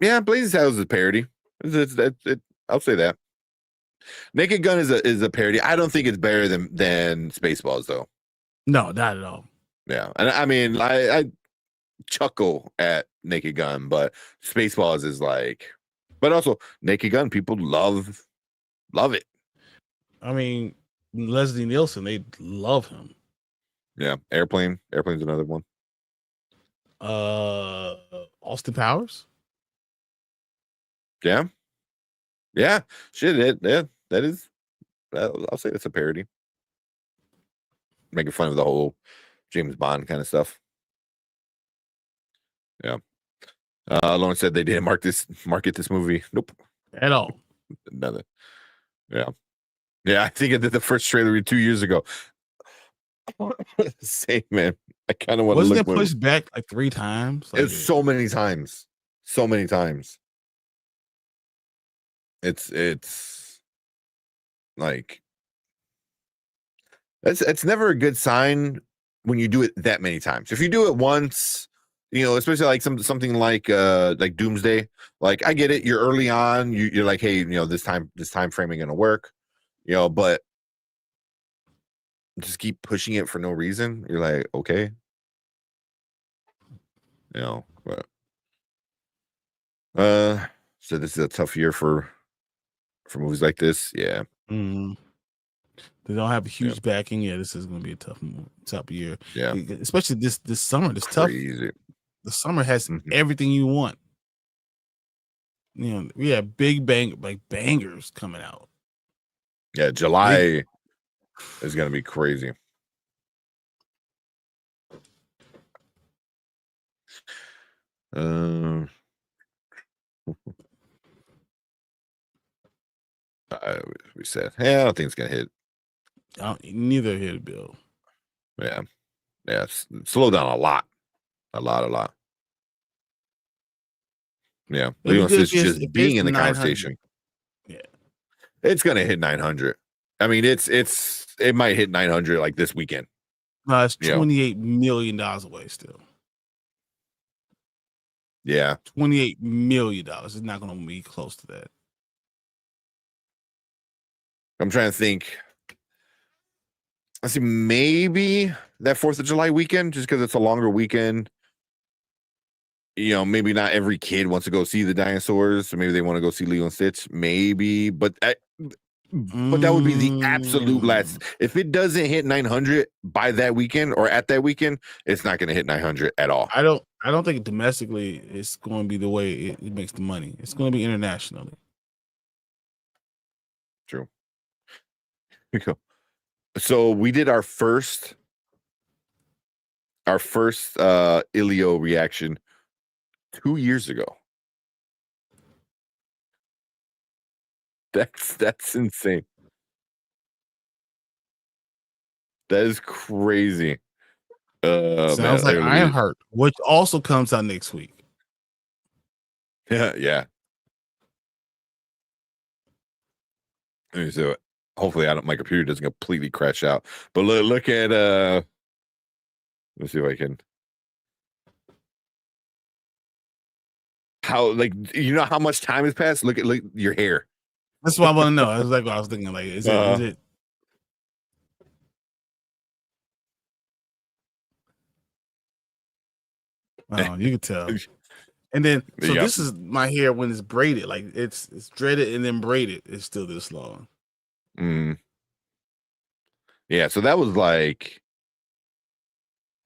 a parody. I'll say that. Naked Gun is a parody. I don't think it's better than Spaceballs though. No, not at all. Yeah, and I mean, I chuckle at Naked Gun, but Spaceballs is like, but also Naked Gun, people love it. I mean, Leslie Nielsen, they love him. Yeah, Airplane's another one. Austin Powers. Yeah, shit. That is. I'll say that's a parody. Making fun of the whole James Bond kind of stuff. Yeah. Lauren said they didn't market this movie. Nope, at all. nothing. Yeah, I think I did the first trailer 2 years ago. Same, man. I kind of want to Wasn't look. it pushed back like 3 times? Like, It's so many times. It's like it's never a good sign when you do it that many times. If you do it once, especially like something like Doomsday, like I get it, you're early on, you're like, hey, this time frame ain't gonna work, but just keep pushing it for no reason. You're like, okay, but so this is a tough year for movies like this. Yeah. They don't have a huge backing. Yeah, this is going to be a tough year. Yeah, especially this summer. This crazy. The summer has everything you want. We have big bangers coming out. Yeah, July is going to be crazy. We said, I don't think it's gonna hit. Neither hit a bill. Yeah, slow down a lot. Yeah, it's just being in the conversation. Yeah, it's gonna hit 900. I mean, it might hit 900 like this weekend. No, it's $28 million away still. Yeah, $28 million. It's not going to be close to that. I'm trying to think. I see, maybe that 4th of July weekend, just because it's a longer weekend. Maybe not every kid wants to go see the dinosaurs, so maybe they want to go see Lilo and Stitch. Maybe, but that would be the absolute last. If it doesn't hit 900 by that weekend or at that weekend, it's not going to hit 900 at all. I don't think domestically it's going to be the way it makes the money. It's going to be internationally. True. So we did our first Elio reaction 2 years ago. That's insane. That is crazy. Sounds like Ironheart, which also comes out next week. Yeah. So hopefully my computer doesn't completely crash out. But look at let's see if I can. How how much time has passed? Look at your hair. That's what I want to know. That's like what I was thinking. Like, is it? Oh, you can tell. And then, so this is my hair when it's braided. Like it's dreaded and then braided. It's still this long. Yeah, so that was like,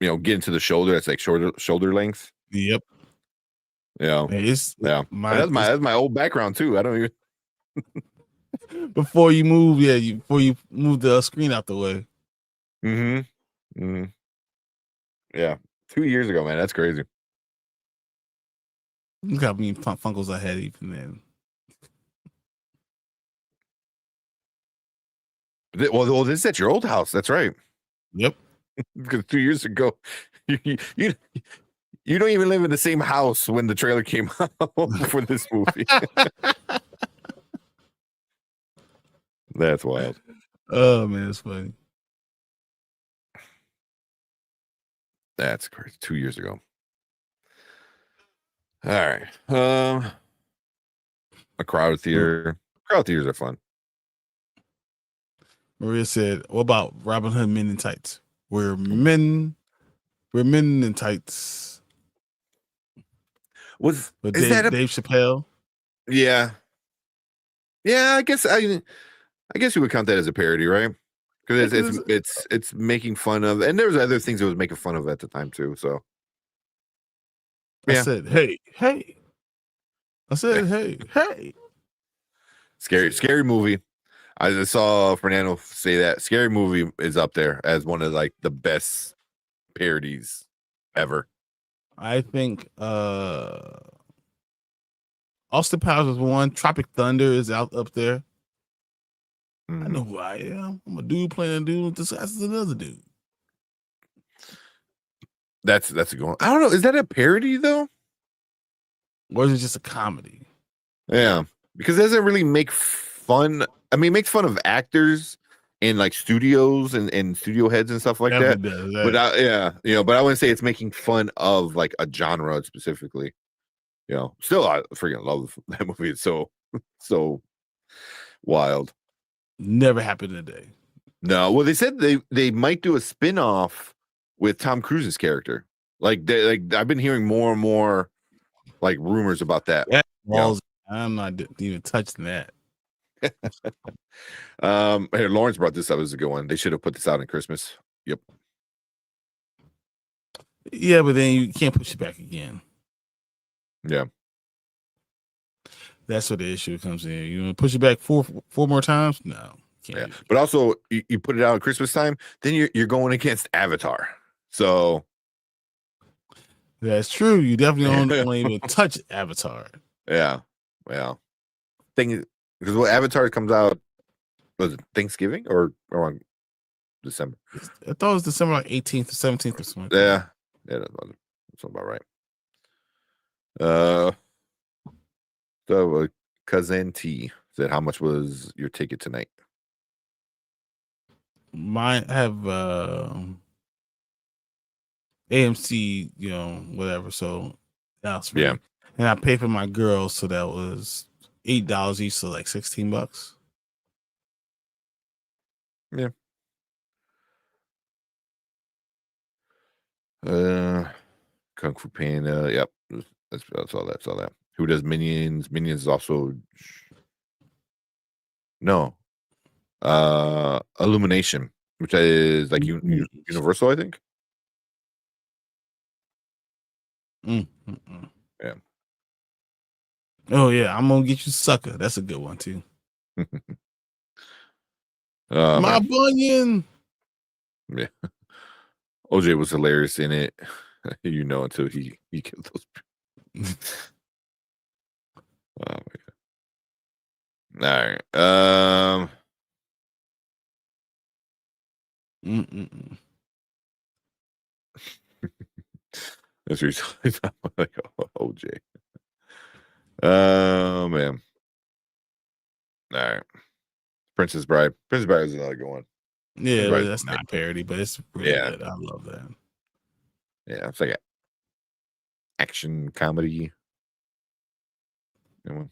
getting to the shoulder. That's like shoulder length. Yep. Yeah. That's my old background too. I don't even. Before you move, before you move the screen out the way. Yeah, 2 years ago, man. That's crazy. Look how many Funkos I had even then. Well, this is at your old house. That's right. Yep. Because 2 years ago, you don't even live in the same house when the trailer came out for this movie. That's wild. Oh man, it's funny. That's crazy. 2 years ago. All right. A crowded theater. Crowded theaters are fun. Maria said, "What about Robin Hood Men in Tights? We're men in tights." Is Dave Chappelle? Yeah. I guess you would count that as a parody, right? Because it's making fun of, and there's other things it was making fun of at the time too. So I said, hey. I said, hey. Scary movie. I saw Fernando say that Scary Movie is up there as one of like the best parodies ever. I think Austin Powers was one. Tropic Thunder is out up there. Mm. I know who I am. I'm a dude playing a dude disguised as another dude. That's a good one. I don't know. Is that a parody though? Or is it just a comedy? Yeah, because it doesn't really make fun. I mean, it makes fun of actors and like studios and studio heads and stuff like that. Does, But but I wouldn't say it's making fun of like a genre specifically. Still, I freaking love that movie. It's so wild. Never happened today. No, well, they said they might do a spin-off with Tom Cruise's character. Like I've been hearing more and more like rumors about that. Yeah, I'm not even touching that. Hey, Lawrence brought this up as a good one. They should have put this out in Christmas. Yep. Yeah, but then you can't push it back again. Yeah. That's where the issue comes in. You want to push it back four more times? No. Can't But also you put it out at Christmas time, then you're going against Avatar. So that's true. You definitely don't even touch Avatar. Yeah. Well, thing because Avatar comes out was it Thanksgiving or on December? I thought it was December like 18th or 17th or something. Yeah, that's about right. So Cousin T said, "How much was your ticket tonight?" Mine have AMC, whatever. So that's free. Yeah. And I paid for my girls, so that was $8 each, so like $16. Yeah. Kung Fu Panda. Yep. That's all that. Who does Minions? Minions is also no. Illumination, which is like Universal, I think. Yeah. Oh yeah, I'm gonna get you Sucker. That's a good one too. My bunion. Yeah. OJ was hilarious in it, until he killed those people. Oh my god. All right. That's recently like OJ. Oh man. All right. Princess Bride. Princess Bride is another good one. Yeah, that's not parody, but it's really good. I love that. Yeah, it's like an action comedy. I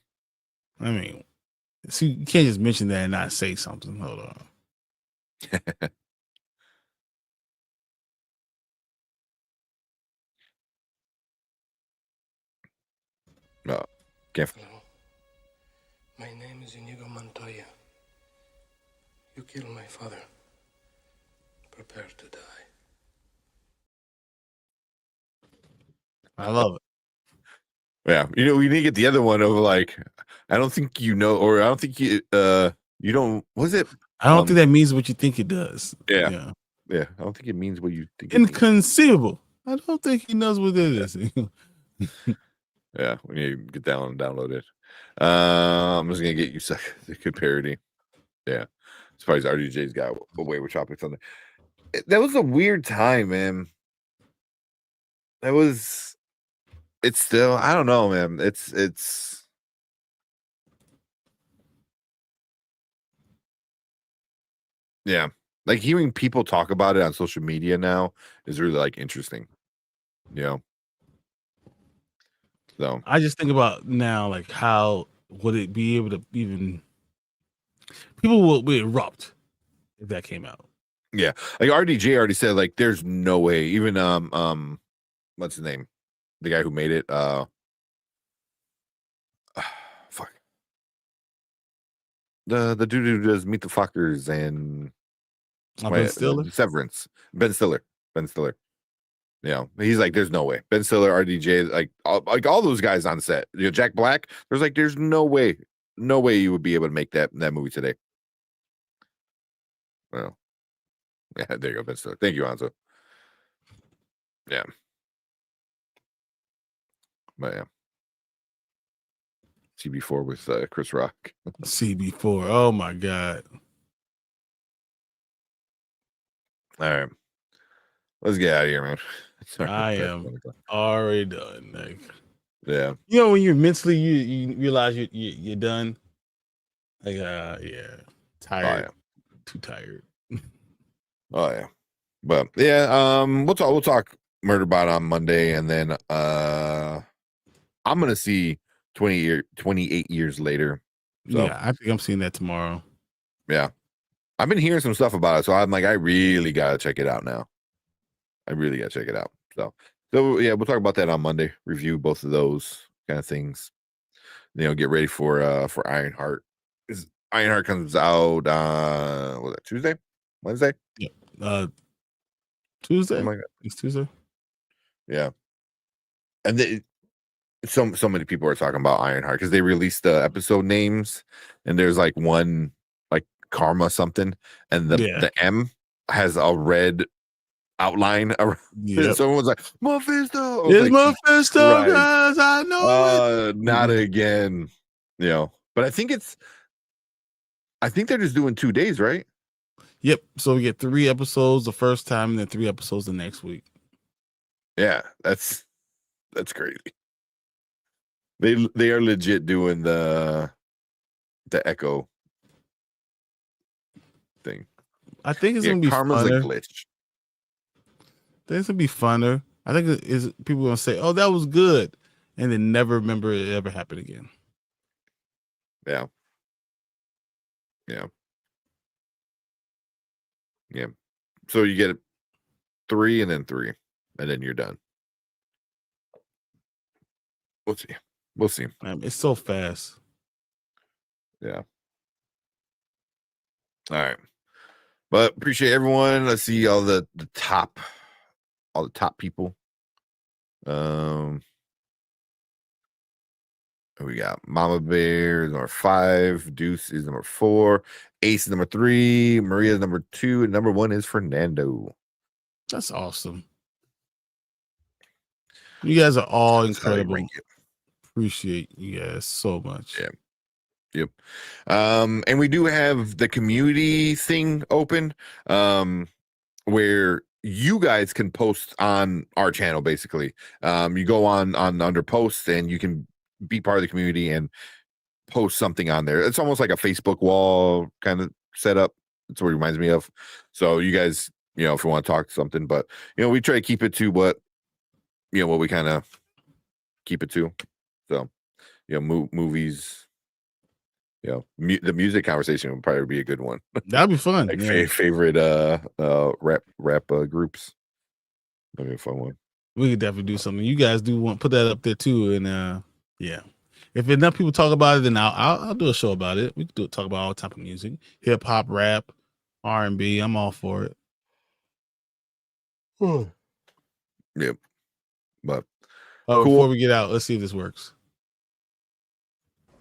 mean, see, you can't just mention that and not say something. Hold on. No, can't. Hello. My name is Inigo Montoya. You killed my father. Prepare to die. I love it. Yeah, we need to get the other one of like, I don't think or I don't think you don't. Was it? I don't think that means what you think it does. Yeah. I don't think it means what you think. Inconceivable. I don't think he knows what it is. Yeah, we need to get that one and download it. I'm just gonna get you the good parody. Yeah, as far as RDJ's got away with Tropic Thunder. That was a weird time, man. It's still, I don't know, man. It's yeah, like hearing people talk about it on social media now is really like interesting. So I just think about now, like how would it be able to even people will erupt if that came out. Yeah, like RDJ already said, like there's no way. Even what's his name? The guy who made it. Fuck. The dude who does Meet the Fuckers and Ben Stiller? Severance. Ben Stiller. He's like, there's no way. Ben Stiller, RDJ, like all those guys on set. Jack Black. There's no way you would be able to make that movie today. Well, yeah, there you go, Ben Stiller. Thank you, Hanzo. Yeah. But yeah. CB4 with Chris Rock. CB4. Oh my God. All right. Let's get out of here, man. I am already done. Like, yeah. You know, when you're mentally, you realize you're done. Like, yeah. Tired. Oh, yeah. Too tired. Oh yeah. But yeah, we'll talk Murderbot on Monday, and then I'm gonna see 28 years later. So yeah, I think I'm seeing that tomorrow. Yeah. I've been hearing some stuff about it, so I'm like, I really gotta check it out now. I really gotta check it out. So yeah, we'll talk about that on Monday. Review both of those kind of things. Get ready for Ironheart. Ironheart comes out was that Tuesday? Wednesday? Yeah. Tuesday? Like it's Tuesday. Yeah. And so many people are talking about Ironheart because they released the episode names, and there's like one like Karma something, and the M has a red outline around. Yep. Someone was like, Mephisto. It's like, Mephisto, right. guys. I know it. Not again. But I think they're just doing 2 days, right? Yep. So we get 3 episodes the first time, and then 3 episodes the next week. Yeah, that's crazy. They are legit doing the Echo thing. I think it's gonna be Karma's funner. a glitch. I think it's gonna be funner. I think people gonna say, "Oh, that was good," and then never remember it ever happened again. Yeah. So you get 3 and then 3, and then you're done. We'll see. It's so fast. Yeah. All right. But appreciate everyone. Let's see all the top people. We got Mama Bear is number 5, Deuce is number 4, Ace is number 3, Maria is number 2, and number 1 is Fernando. That's awesome. You guys are all incredible. Appreciate you guys so much. Yeah. Yep. And we do have the community thing open, where you guys can post on our channel. Basically, you go on under posts, and you can be part of the community and post something on there. It's almost like a Facebook wall kind of setup. That's what it reminds me of. So you guys, if you want to talk something, but we try to keep it to what we kind of keep it to. So, movies. The music conversation would probably be a good one. That'd be fun. Like favorite rap groups. That'd be a fun one. We could definitely do something. You guys do want put that up there too, and yeah. If enough people talk about it, then I'll do a show about it. We could talk about all type of music, hip hop, rap, R&B. I'm all for it. Yep. But cool. Before we get out, let's see if this works.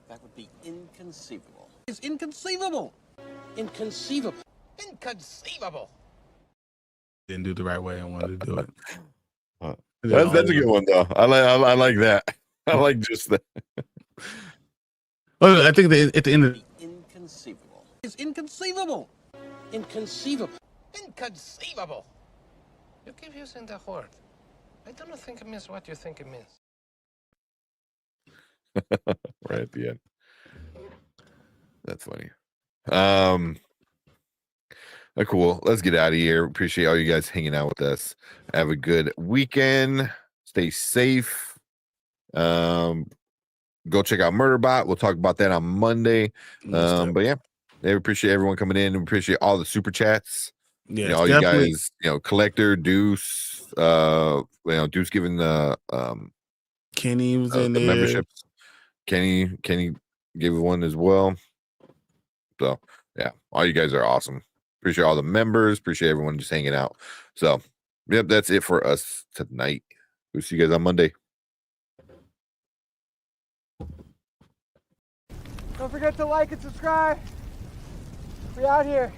That would be inconceivable. It's inconceivable. Inconceivable. Inconceivable. Didn't do it the right way. I wanted to do it. That's a good one though. I like that. I like just that. I think at the end of inconceivable. It's inconceivable. Inconceivable. Inconceivable. You keep using the word. I don't think it means what you think it means. Right at the end. That's funny. Cool. Let's get out of here. Appreciate all you guys hanging out with us. Have a good weekend. Stay safe. Go check out Murderbot. We'll talk about that on Monday. But yeah, they appreciate everyone coming in, and appreciate all the super chats. Yeah, all you guys, Collector, Deuce, Deuce giving the Kenny was in the there. Memberships. Kenny gave one as well. So yeah, all you guys are awesome. Appreciate all the members. Appreciate everyone just hanging out. So yep, that's it for us tonight. We'll see you guys on Monday. Don't forget to like and subscribe. We out here.